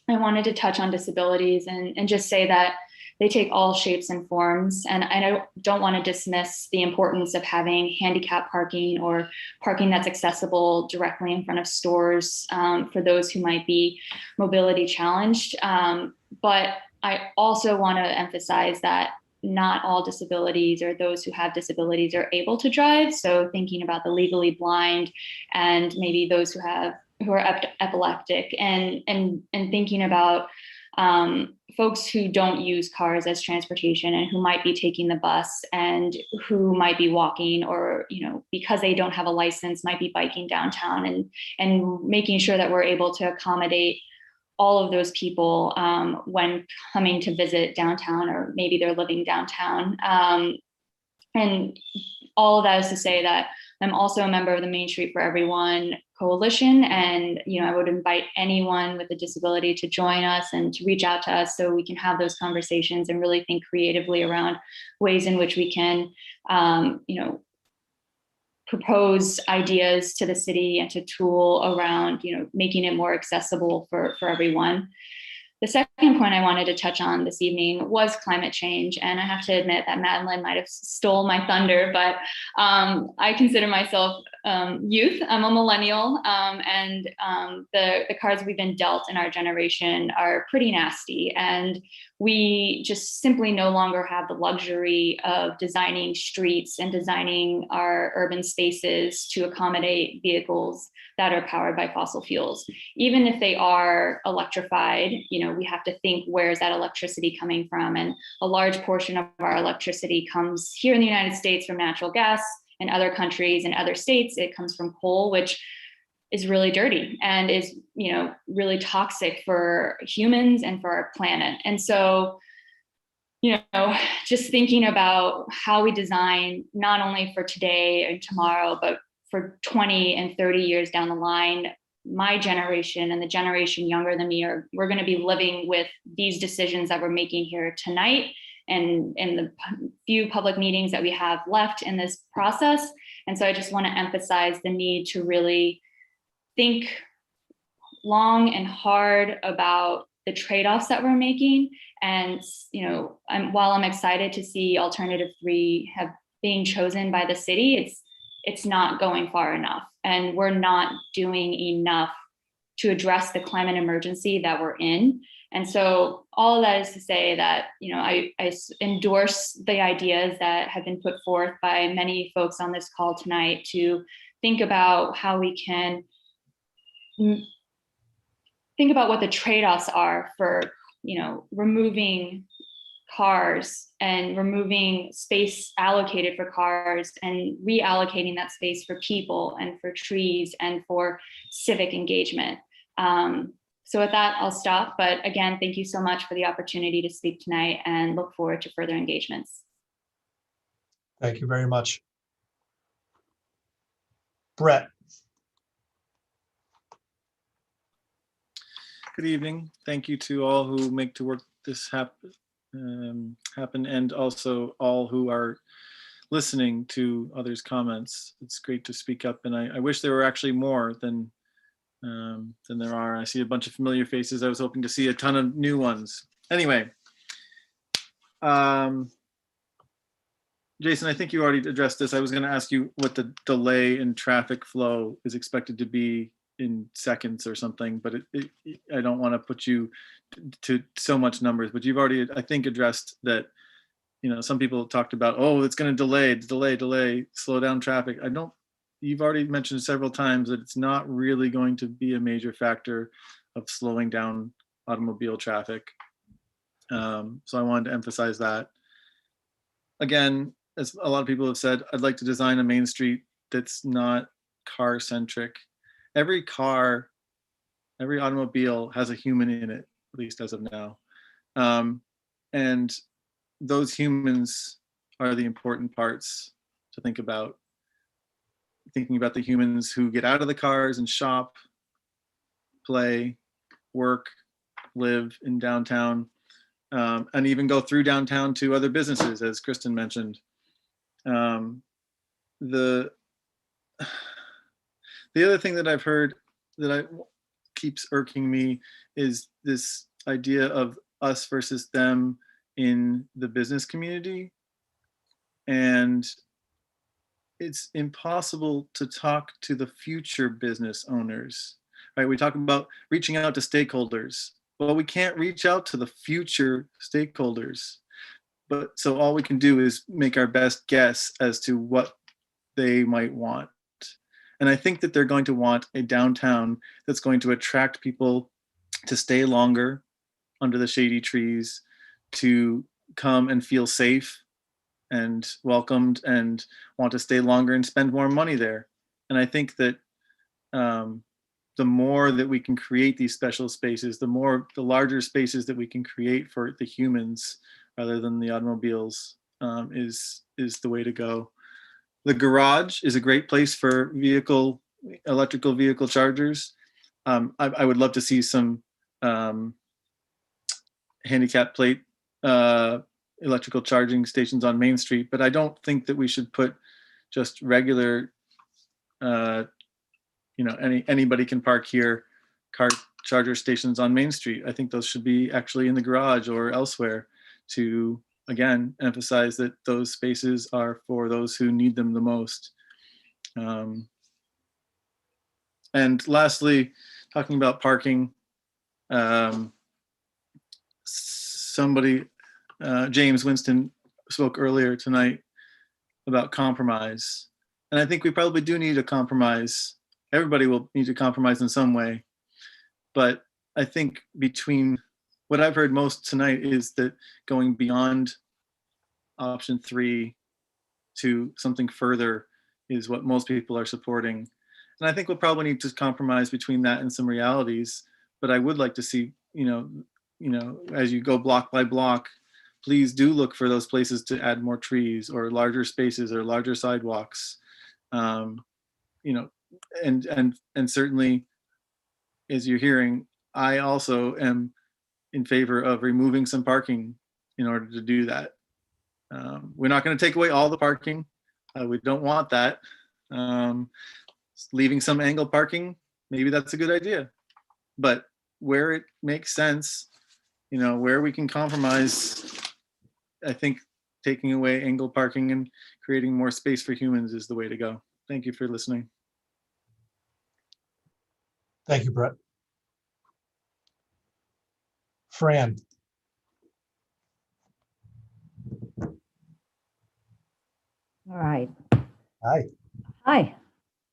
wanted to touch on disabilities and just say that they take all shapes and forms. And I don't want to dismiss the importance of having handicap parking or parking that's accessible directly in front of stores for those who might be mobility challenged. But I also want to emphasize that not all disabilities or those who have disabilities are able to drive. So thinking about the legally blind and maybe those who are epileptic, and thinking about folks who don't use cars as transportation and who might be taking the bus and who might be walking, or because they don't have a license might be biking downtown, and making sure that we're able to accommodate all of those people when coming to visit downtown, or maybe they're living downtown. And all of that is to say that I'm also a member of the Main Street for Everyone coalition, and I would invite anyone with a disability to join us and to reach out to us so we can have those conversations and really think creatively around ways in which we can propose ideas to the city and to Tool around making it more accessible for everyone. The second point I wanted to touch on this evening was climate change. And I have to admit that Madeline might have stole my thunder, but I consider myself youth. I'm a millennial, and the cards we've been dealt in our generation are pretty nasty. And we just simply no longer have the luxury of designing streets and designing our urban spaces to accommodate vehicles that are powered by fossil fuels. Even if they are electrified, we have to think, where is that electricity coming from? And a large portion of our electricity comes here in the United States from natural gas. In other countries and other states, it comes from coal, which is really dirty and is, really toxic for humans and for our planet. And so, just thinking about how we design, not only for today and tomorrow, but for 20 and 30 years down the line, my generation and the generation younger than me we're going to be living with these decisions that we're making here tonight and in the few public meetings that we have left in this process. And so I just want to emphasize the need to really think long and hard about the trade-offs that we're making. And, while I'm excited to see alternative 3 being chosen by the city, it's not going far enough, and we're not doing enough to address the climate emergency that we're in. And so all that is to say that, I endorse the ideas that have been put forth by many folks on this call tonight to think about how we can think about what the trade-offs are for, removing cars and removing space allocated for cars and reallocating that space for people and for trees and for civic engagement. So with that, I'll stop. But again, thank you so much for the opportunity to speak tonight, and look forward to further engagements. Thank you very much. Brett. Good evening. Thank you to all who make to work this happen, and also all who are listening to others' comments. It's great to speak up, and I wish there were actually more than there are. I see a bunch of familiar faces. I was hoping to see a ton of new ones. Anyway, Jason, I think you already addressed this. I was going to ask you what the delay in traffic flow is expected to be in seconds or something, but I don't want to put you to so much numbers, but you've already, I think, addressed that. Some people talked about, oh, it's going to delay, slow down traffic. You've already mentioned several times that it's not really going to be a major factor of slowing down automobile traffic. So I wanted to emphasize that. Again, as a lot of people have said, I'd like to design a main street that's not car centric. Every car, every automobile has a human in it, at least as of now. And those humans are the important parts to think about. Thinking about the humans who get out of the cars and shop, play, work, live in downtown, and even go through downtown to other businesses, as Kristen mentioned. The other thing that I've heard that keeps irking me is this idea of us versus them in the business community. And it's impossible to talk to the future business owners, right? We talk about reaching out to stakeholders. Well, we can't reach out to the future stakeholders. But so all we can do is make our best guess as to what they might want. And I think that they're going to want a downtown that's going to attract people to stay longer under the shady trees, to come and feel safe and welcomed and want to stay longer and spend more money there. And I think that the more that we can create these special spaces, the larger spaces that we can create for the humans rather than the automobiles is the way to go. The garage is a great place for electrical vehicle chargers. I would love to see some handicap plate electrical charging stations on Main Street, but I don't think that we should put just regular, anybody can park here car charger stations on Main Street. I think those should be actually in the garage or elsewhere to, again, emphasize that those spaces are for those who need them the most. And lastly, talking about parking, James Winston spoke earlier tonight about compromise. And I think we probably do need a compromise. Everybody will need to compromise in some way. But I think between what I've heard most tonight is that going beyond option 3 to something further is what most people are supporting. And I think we'll probably need to compromise between that and some realities. But I would like to see, as you go block by block, please do look for those places to add more trees or larger spaces or larger sidewalks. And certainly, as you're hearing, I also am in favor of removing some parking in order to do that. We're not going to take away all the parking. We don't want that. Leaving some angle parking, maybe that's a good idea. But where it makes sense, where we can compromise, I think taking away angle parking and creating more space for humans is the way to go. Thank you for listening. Thank you, Brett. Fran. All right. Hi. Hi,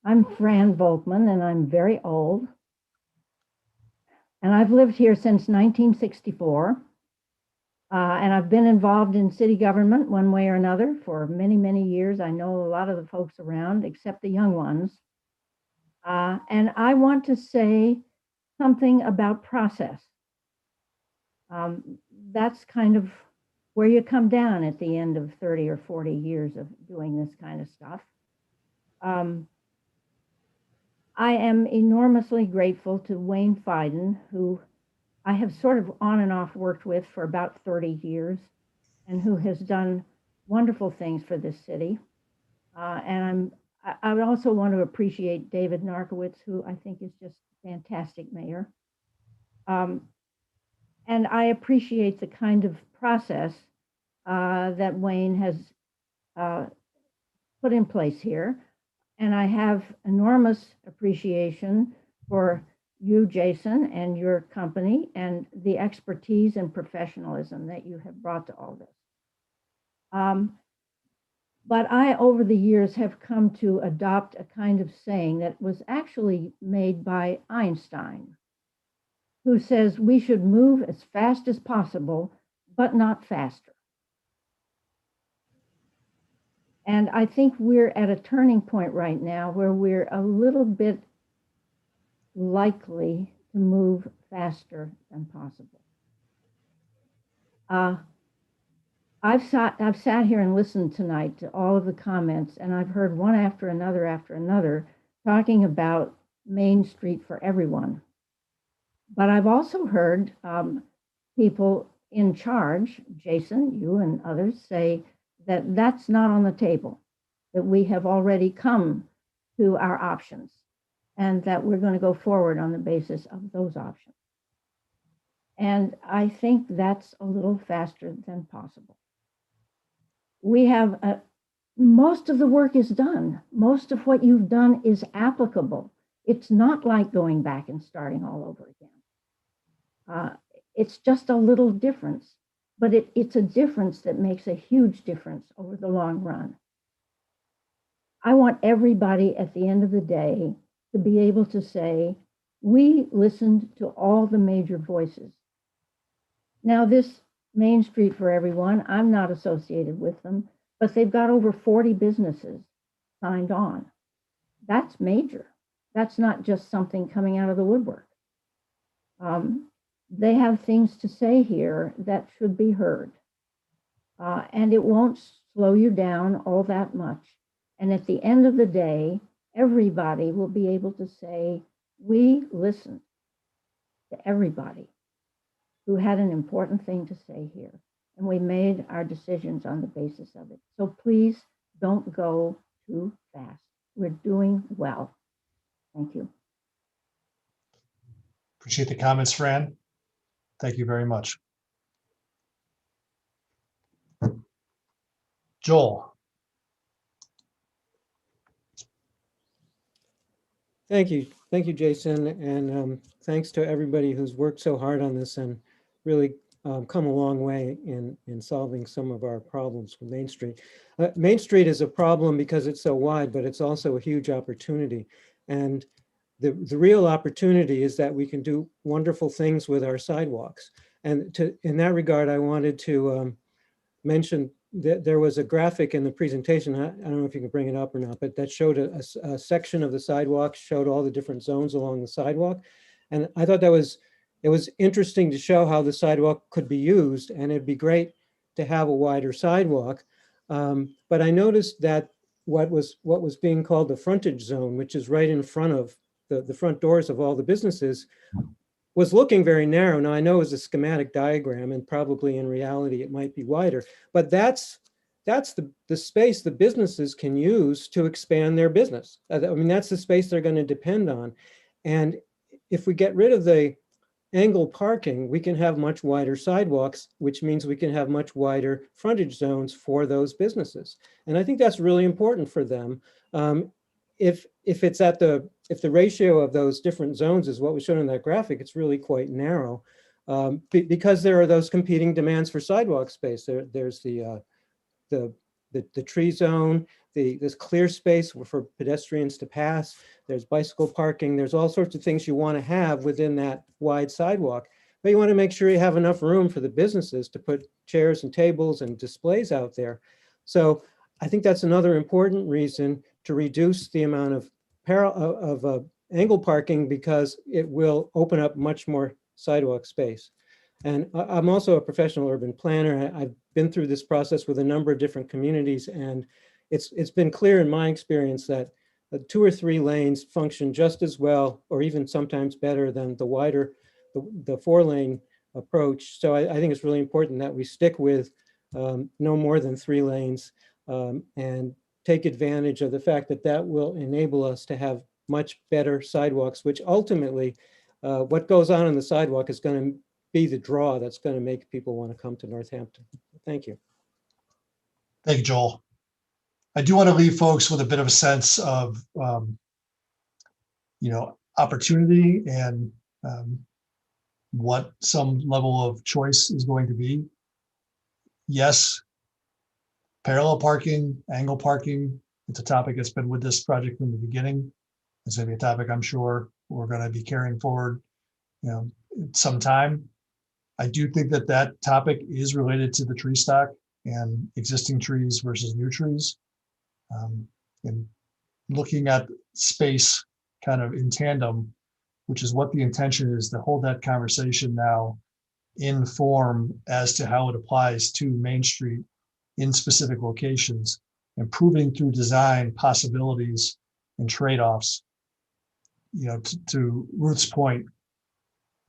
I'm Fran Volkman and I'm very old. And I've lived here since 1964. And I've been involved in city government one way or another for many, many years. I know a lot of the folks around, except the young ones. And I want to say something about process. That's kind of where you come down at the end of 30 or 40 years of doing this kind of stuff. I am enormously grateful to Wayne Fiden, who I have sort of on and off worked with for about 30 years, and who has done wonderful things for this city. And I would also want to appreciate David Narkowitz, who I think is just a fantastic mayor. And I appreciate the kind of process that Wayne has put in place here. And I have enormous appreciation for you, Jason, and your company, and the expertise and professionalism that you have brought to all this. But I, over the years, have come to adopt a kind of saying that was actually made by Einstein, who says we should move as fast as possible, but not faster. And I think we're at a turning point right now where we're a little bit likely to move faster than possible. I've sat here and listened tonight to all of the comments, and I've heard one after another talking about Main Street for everyone. But I've also heard people in charge, Jason, you and others, say that that's not on the table, that we have already come to our options, and that we're going to go forward on the basis of those options. And I think that's a little faster than possible. We have, most of the work is done. Most of what you've done is applicable. It's not like going back and starting all over again. It's just a little difference, but it's a difference that makes a huge difference over the long run. I want everybody at the end of the day to be able to say, we listened to all the major voices. Now, this Main Street for Everyone, I'm not associated with them, but they've got over 40 businesses signed on. That's major. That's not just something coming out of the woodwork. They have things to say here that should be heard. And it won't slow you down all that much. And at the end of the day, everybody will be able to say, we listened to everybody who had an important thing to say here. And we made our decisions on the basis of it. So please don't go too fast. We're doing well. Thank you. Appreciate the comments, Fran. Thank you very much. Joel. Thank you, Jason, and thanks to everybody who's worked so hard on this and really come a long way in solving some of our problems with Main Street. Main Street is a problem because it's so wide, but it's also a huge opportunity. And the real opportunity is that we can do wonderful things with our sidewalks. And in that regard, I wanted to mention that there was a graphic in the presentation. I don't know if you can bring it up or not, but that showed a section of the sidewalk, showed all the different zones along the sidewalk. And I thought it was interesting to show how the sidewalk could be used, and it'd be great to have a wider sidewalk. But I noticed that what was being called the frontage zone, which is right in front of the front doors of all the businesses, was looking very narrow. Now, I know it's a schematic diagram, and probably in reality it might be wider, but that's the space the businesses can use to expand their business. I mean, that's the space they're going to depend on. And if we get rid of the angle parking, we can have much wider sidewalks, which means we can have much wider frontage zones for those businesses. And I think that's really important for them. if it's if the ratio of those different zones is what was shown in that graphic, it's really quite narrow, because there are those competing demands for sidewalk space. There's the tree zone, this clear space for pedestrians to pass. There's bicycle parking. There's all sorts of things you want to have within that wide sidewalk, but you want to make sure you have enough room for the businesses to put chairs and tables and displays out there. So I think that's another important reason to reduce the amount of angle parking, because it will open up much more sidewalk space. And I'm also a professional urban planner. I've been through this process with a number of different communities, and it's been clear in my experience that 2 or 3 lanes function just as well, or even sometimes better than the wider, the 4-lane approach. So I think it's really important that we stick with no more than 3 lanes, and take advantage of the fact that that will enable us to have much better sidewalks, which ultimately, what goes on the sidewalk is going to be the draw that's going to make people want to come to Northampton. Thank you. Thank you, Joel. I do want to leave folks with a bit of a sense of, opportunity and what some level of choice is going to be. Yes, parallel parking, angle parking, it's a topic that's been with this project from the beginning. It's going to be a topic I'm sure we're going to be carrying forward, some time. I do think that that topic is related to the tree stock and existing trees versus new trees. And looking at space kind of in tandem, which is what the intention is, to hold that conversation now in form as to how it applies to Main Street in specific locations, improving through design possibilities and trade-offs. To Ruth's point,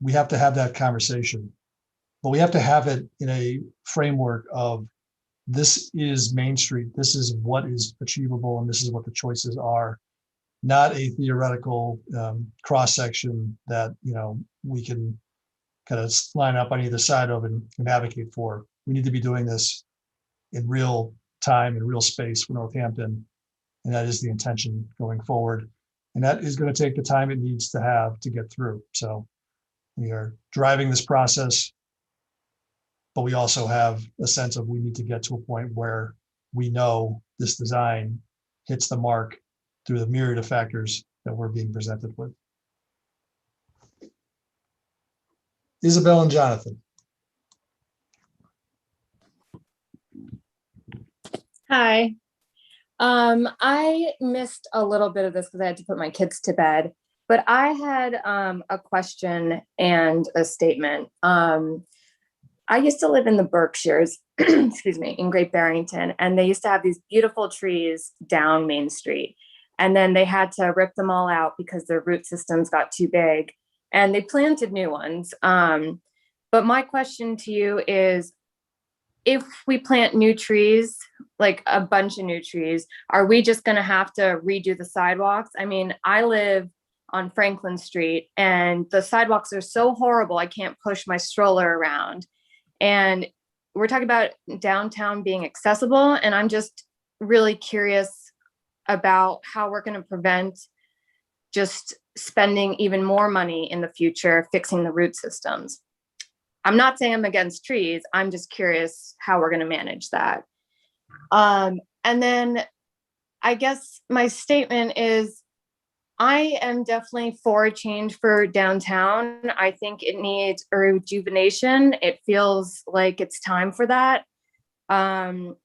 we have to have that conversation, but we have to have it in a framework of, this is Main Street, this is what is achievable, and this is what the choices are, not a theoretical cross-section that we can kind of line up on either side of and advocate for. We need to be doing this in real time, in real space for Northampton, and that is the intention going forward. And that is going to take the time it needs to have to get through. So we are driving this process, but we also have a sense of, we need to get to a point where we know this design hits the mark through the myriad of factors that we're being presented with. Isabel and Jonathan. Hi. I missed a little bit of this because I had to put my kids to bed, but I had a question and a statement. I used to live in the Berkshires, excuse me, in Great Barrington, and they used to have these beautiful trees down Main Street. And then they had to rip them all out because their root systems got too big, and they planted new ones. But my question to you is, if we plant new trees, like a bunch of new trees, are we just going to have to redo the sidewalks? I mean, I live on Franklin Street and the sidewalks are so horrible, I can't push my stroller around. And we're talking about downtown being accessible, and I'm just really curious about how we're going to prevent just spending even more money in the future fixing the root systems. I'm not saying I'm against trees. I'm just curious how we're going to manage that. And then I guess my statement is, I am definitely for a change for downtown. I think it needs a rejuvenation. It feels like it's time for that. I'm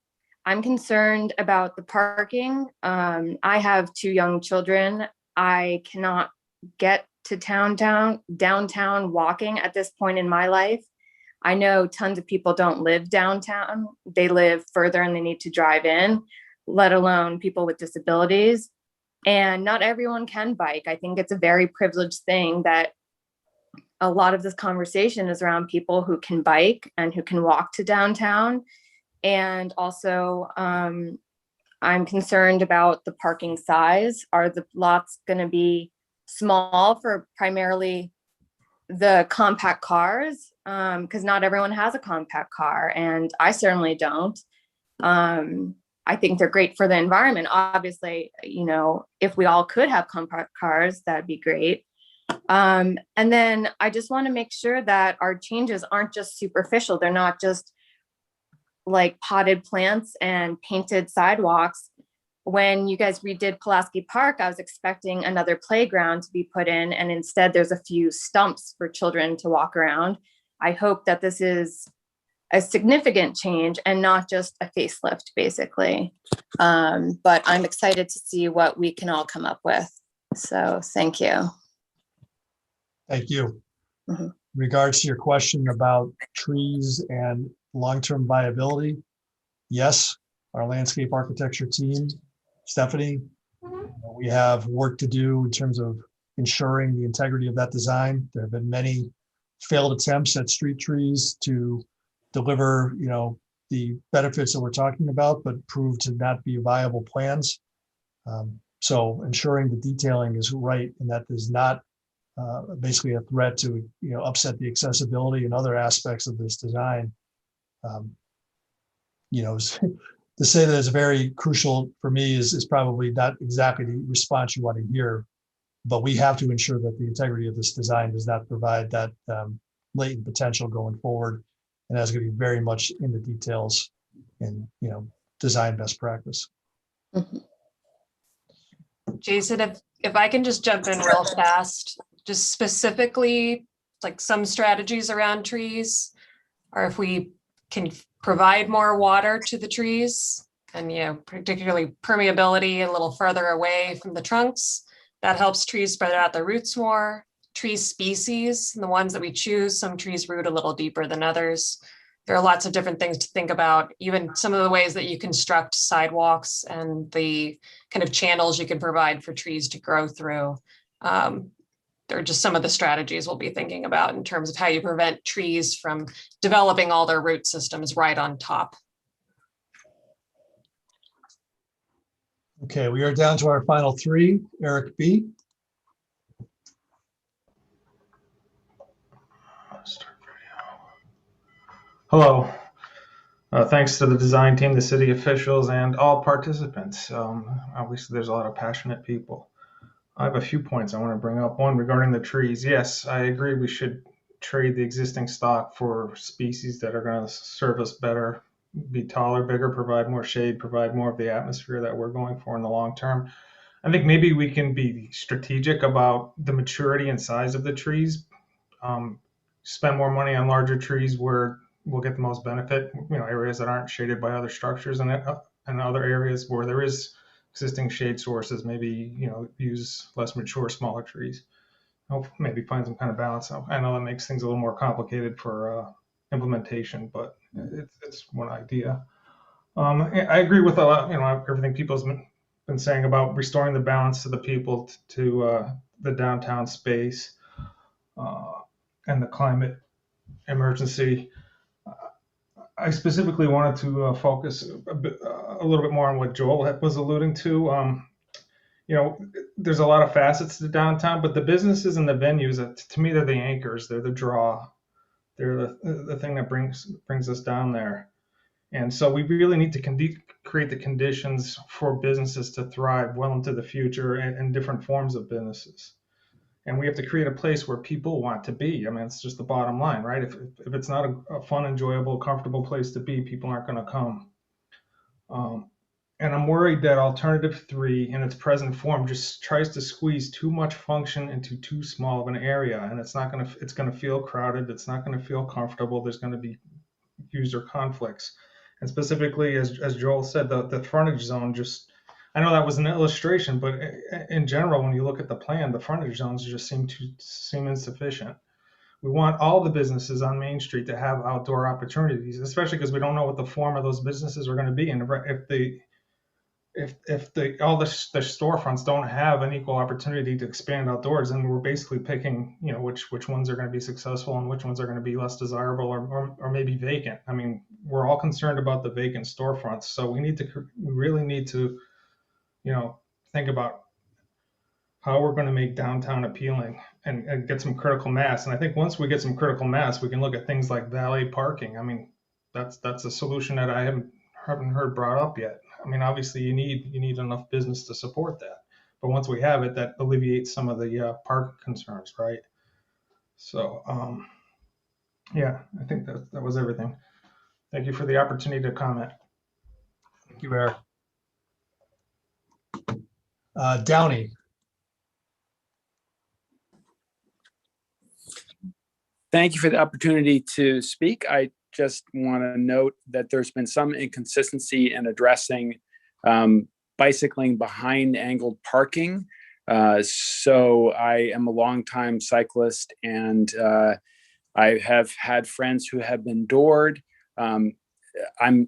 concerned about the parking. I have 2 young children. I cannot get to downtown walking at this point in my life. I know tons of people don't live downtown. They live further and they need to drive in, let alone people with disabilities. And not everyone can bike. I think it's a very privileged thing that a lot of this conversation is around people who can bike and who can walk to downtown. And also, I'm concerned about the parking size. Are the lots going to be small for primarily the compact cars? Because not everyone has a compact car, and I certainly don't. I think they're great for the environment. Obviously, you know, if we all could have compact cars, that'd be great. And then I just want to make sure that our changes aren't just superficial. They're not just like potted plants and painted sidewalks. When you guys redid Pulaski Park, I was expecting another playground to be put in, and instead there's a few stumps for children to walk around. I hope that this is a significant change and not just a facelift, basically. But I'm excited to see what we can all come up with. So thank you. Thank you. In regards to your question about trees and long-term viability, yes, our landscape architecture team, Stephanie, we have work to do in terms of ensuring the integrity of that design. There have been many failed attempts at street trees to deliver, you know, the benefits that we're talking about, but proved to not be viable plans. So ensuring the detailing is right and that is not basically a threat to, you know, upset the accessibility and other aspects of this design. You know, to say that it's very crucial for me is probably not exactly the response you want to hear, but we have to ensure that the integrity of this design does not provide that latent potential going forward. And that's going to be very much in the details and, you know, design best practice. Jason, if I can just jump in real fast, just specifically like some strategies around trees, or if we can provide more water to the trees and, you know, particularly permeability a little further away from the trunks, that helps trees spread out their roots more. Tree species, the ones that we choose, some trees root a little deeper than others. There are lots of different things to think about, even some of the ways that you construct sidewalks and the kind of channels you can provide for trees to grow through. They're just some of the strategies we'll be thinking about in terms of how you prevent trees from developing all their root systems right on top. Okay, we are down to our final three. Eric B. Hello. Thanks to the design team, the city officials, and all participants. Obviously, there's a lot of passionate people. I have a few points I want to bring up. One, regarding the trees. Yes, I agree we should trade the existing stock for species that are going to serve us better, be taller, bigger, provide more shade, provide more of the atmosphere that we're going for in the long term. I think maybe we can be strategic about the maturity and size of the trees. Spend more money on larger trees where we'll get the most benefit, you know, areas that aren't shaded by other structures, and other areas where there is existing shade sources, maybe, you know, use less mature, smaller trees. Maybe find some kind of balance. I know that makes things a little more complicated for implementation, but it's one idea. I agree with a lot, you know, everything people's been saying about restoring the balance to the people, to the downtown space, and the climate emergency. I specifically wanted to focus a little bit more on what Joel was alluding to. You know, there's a lot of facets to downtown, but the businesses and the venues, to me, they're the anchors. They're the draw. They're the thing that brings us down there. And so we really need to create the conditions for businesses to thrive well into the future, and different forms of businesses. And we have to create a place where people want to be. I mean, it's just the bottom line, right? If it's not a fun, enjoyable, comfortable place to be, people aren't going to come. And I'm worried that Alternative 3 in its present form just tries to squeeze too much function into too small of an area. And it's going to feel crowded. It's not going to feel comfortable. There's going to be user conflicts. And specifically, as Joel said, the frontage zone just, I know that was an illustration, but in general, when you look at the plan, the frontage zones just seem insufficient. We want all the businesses on Main Street to have outdoor opportunities, especially because we don't know what the form of those businesses are going to be. And if all the storefronts don't have an equal opportunity to expand outdoors, then we're basically picking, you know, which ones are going to be successful and which ones are going to be less desirable or maybe vacant. I mean, we're all concerned about the vacant storefronts, so we really need to, you know, think about how we're going to make downtown appealing and get some critical mass. And I think once we get some critical mass, we can look at things like valet parking. I mean, that's a solution that I haven't heard brought up yet. mean, obviously you need enough business to support that. But once we have it, that alleviates some of the park concerns, right? So, yeah, I think that was everything. Thank you for the opportunity to comment. Thank you, Eric. Downey. Thank you for the opportunity to speak. I just want to note that there's been some inconsistency in addressing bicycling behind angled parking. So I am a longtime cyclist, and I have had friends who have been doored. I'm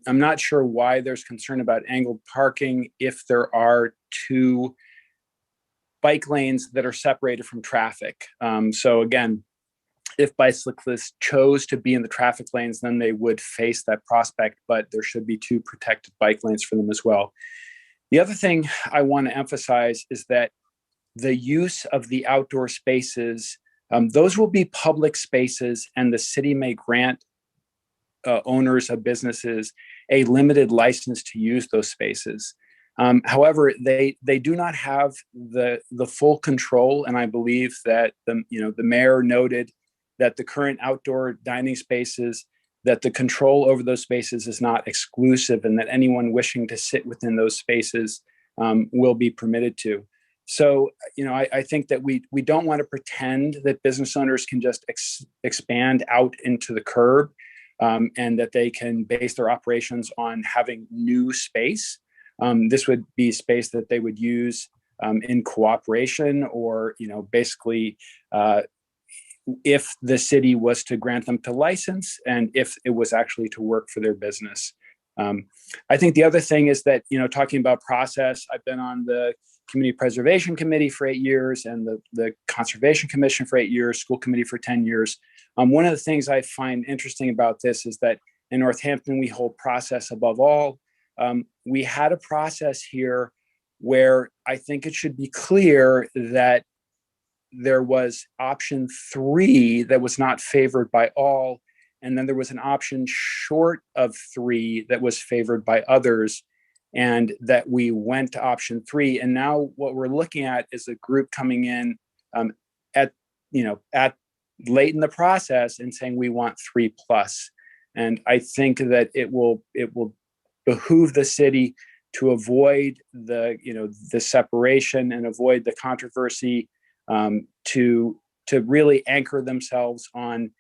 not sure why there's concern about angled parking if there are two bike lanes that are separated from traffic. So again, if bicyclists chose to be in the traffic lanes, then they would face that prospect, but there should be two protected bike lanes for them as well. The other thing I want to emphasize is that the use of the outdoor spaces, those will be public spaces, and the city may grant owners of businesses a limited license to use those spaces. However, they do not have the full control, and I believe that the mayor noted that the current outdoor dining spaces, that the control over those spaces is not exclusive, and that anyone wishing to sit within those spaces will be permitted to. So, I think that we don't want to pretend that business owners can just expand out into the curb, and that they can base their operations on having new space. This would be space that they would use in cooperation, or, basically, if the city was to grant them to license, and if it was actually to work for their business. I think the other thing is that, talking about process, I've been on the Community Preservation Committee for 8 years, and the Conservation Commission for 8 years, School Committee for 10 years. One of the things I find interesting about this is that in Northampton, we hold process above all. We had a process here where I think it should be clear that there was option 3 that was not favored by all, and then there was an option short of 3 that was favored by others, and that we went to option 3. And now what we're looking at is a group coming in at late in the process and saying we want 3+. And I think that it will behoove the city to avoid the separation and avoid the controversy, to really anchor themselves on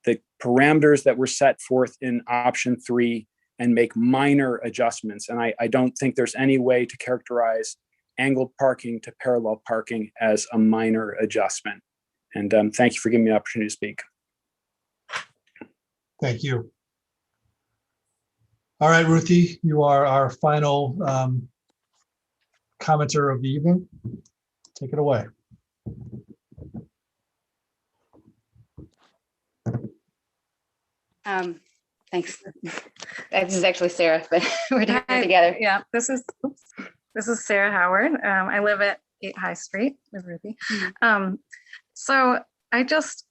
the parameters that were set forth in option 3 and make minor adjustments. And I don't think there's any way to characterize angled parking to parallel parking as a minor adjustment. And thank you for giving me the opportunity to speak. Thank you. All right, Ruthie, you are our final commenter of the evening. Take it away. Thanks. This is actually Sarah, but we're doing it together. Yeah, this is Sarah Howard. I live at 8 High Street with Ruthie. So I just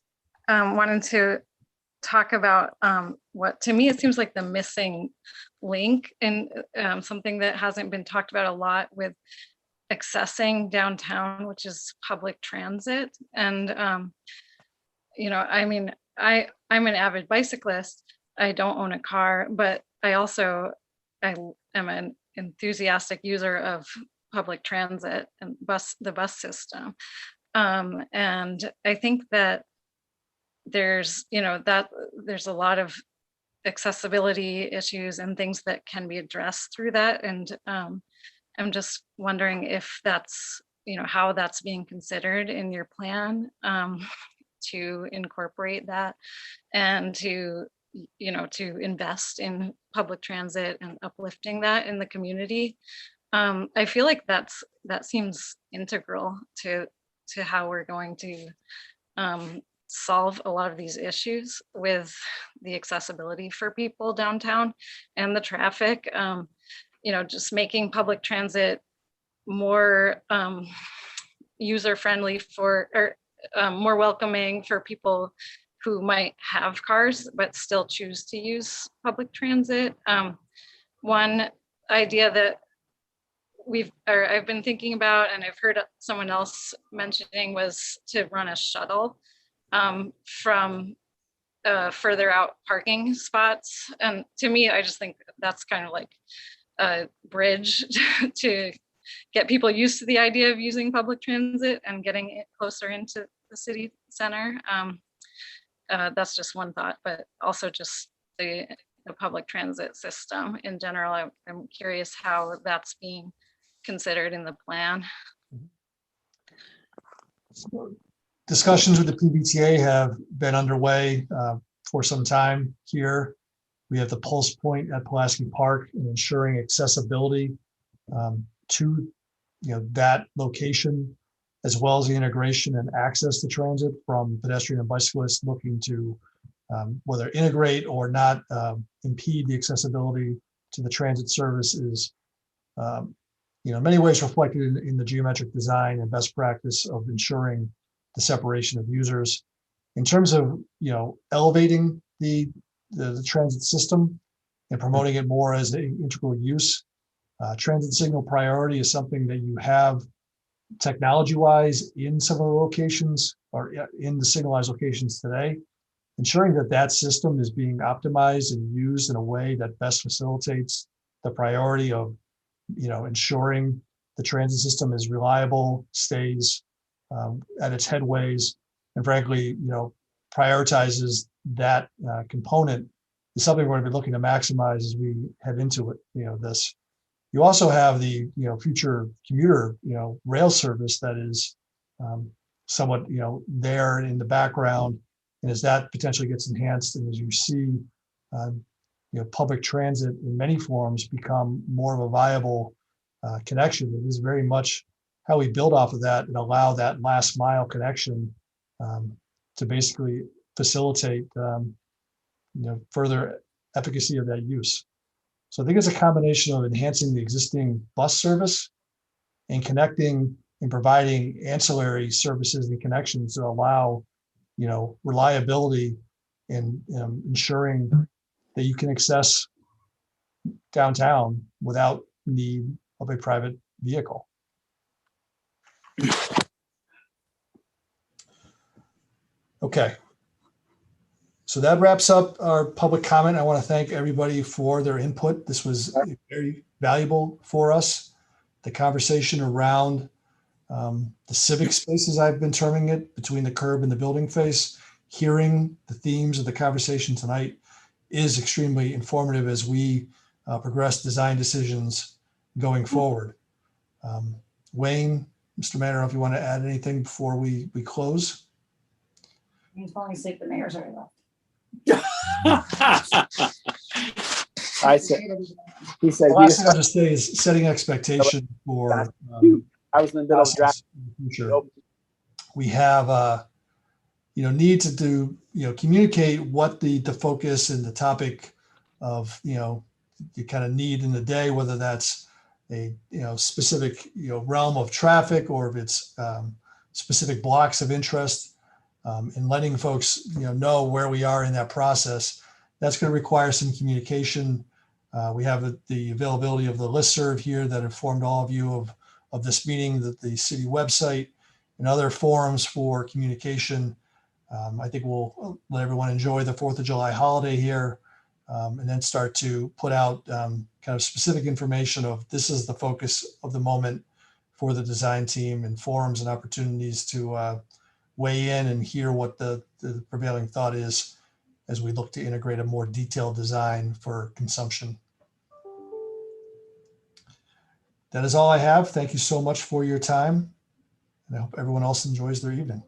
wanted to talk about what to me it seems like the missing link, and something that hasn't been talked about a lot with accessing downtown, which is public transit. And I mean, I'm an avid bicyclist. I don't own a car, but I am an enthusiastic user of public transit and the bus system. And I think that there's a lot of accessibility issues and things that can be addressed through that. And I'm just wondering if that's, how that's being considered in your plan, to incorporate that and to invest in public transit and uplifting that in the community. I feel like that seems integral to how we're going to solve a lot of these issues with the accessibility for people downtown and the traffic. Just making public transit more user-friendly or more welcoming for people who might have cars but still choose to use public transit. One idea that I've been thinking about, and I've heard someone else mentioning, was to run a shuttle from further out parking spots. And to me, I just think that's kind of like a bridge to get people used to the idea of using public transit and getting it closer into the city center. That's just one thought, but also just the public transit system in general. I'm curious how that's being considered in the plan. Discussions with the PBTA have been underway for some time here. We have the pulse point at Pulaski Park and ensuring accessibility to that location, as well as the integration and access to transit from pedestrian and bicyclists looking to whether integrate or not impede the accessibility to the transit service is in many ways reflected in the geometric design and best practice of ensuring the separation of users. In terms of elevating the transit system and promoting it more as an integral use, transit signal priority is something that you have technology-wise in some of the locations or in the signalized locations today. Ensuring that that system is being optimized and used in a way that best facilitates the priority of ensuring the transit system is reliable, stays at its headways, and frankly, prioritizes that component is something we're going to be looking to maximize as we head into it. This. You also have the future commuter rail service that is somewhat there in the background, and as that potentially gets enhanced, and as you see public transit in many forms become more of a viable connection, it is very much how we build off of that and allow that last mile connection to basically facilitate further efficacy of that use. So I think it's a combination of enhancing the existing bus service and connecting and providing ancillary services and connections that allow reliability and ensuring that you can access downtown without need of a private vehicle. Okay. So that wraps up our public comment. I want to thank everybody for their input. This was very valuable for us. The conversation around the civic spaces, I've been terming it, between the curb and the building face, hearing the themes of the conversation tonight is extremely informative as we progress design decisions going forward. Wayne, Mr. Manor, if you want to add anything before we close. He's falling asleep. The mayor's already left. I said, he said, The last thing I'll just say is setting expectation for I was in the middle of draft. future. We have need to do communicate what the focus and the topic of you kind of need in the day, whether that's a specific realm of traffic or if it's specific blocks of interest. And letting folks know where we are in that process. That's going to require some communication. We have the availability of the listserv here that informed all of you of this meeting, the city website, and other forums for communication. I think we'll let everyone enjoy the 4th of July holiday here, and then start to put out kind of specific information of this is the focus of the moment for the design team, and forums and opportunities to weigh in and hear what the prevailing thought is as we look to integrate a more detailed design for consumption. That is all I have. Thank you so much for your time, and I hope everyone else enjoys their evening.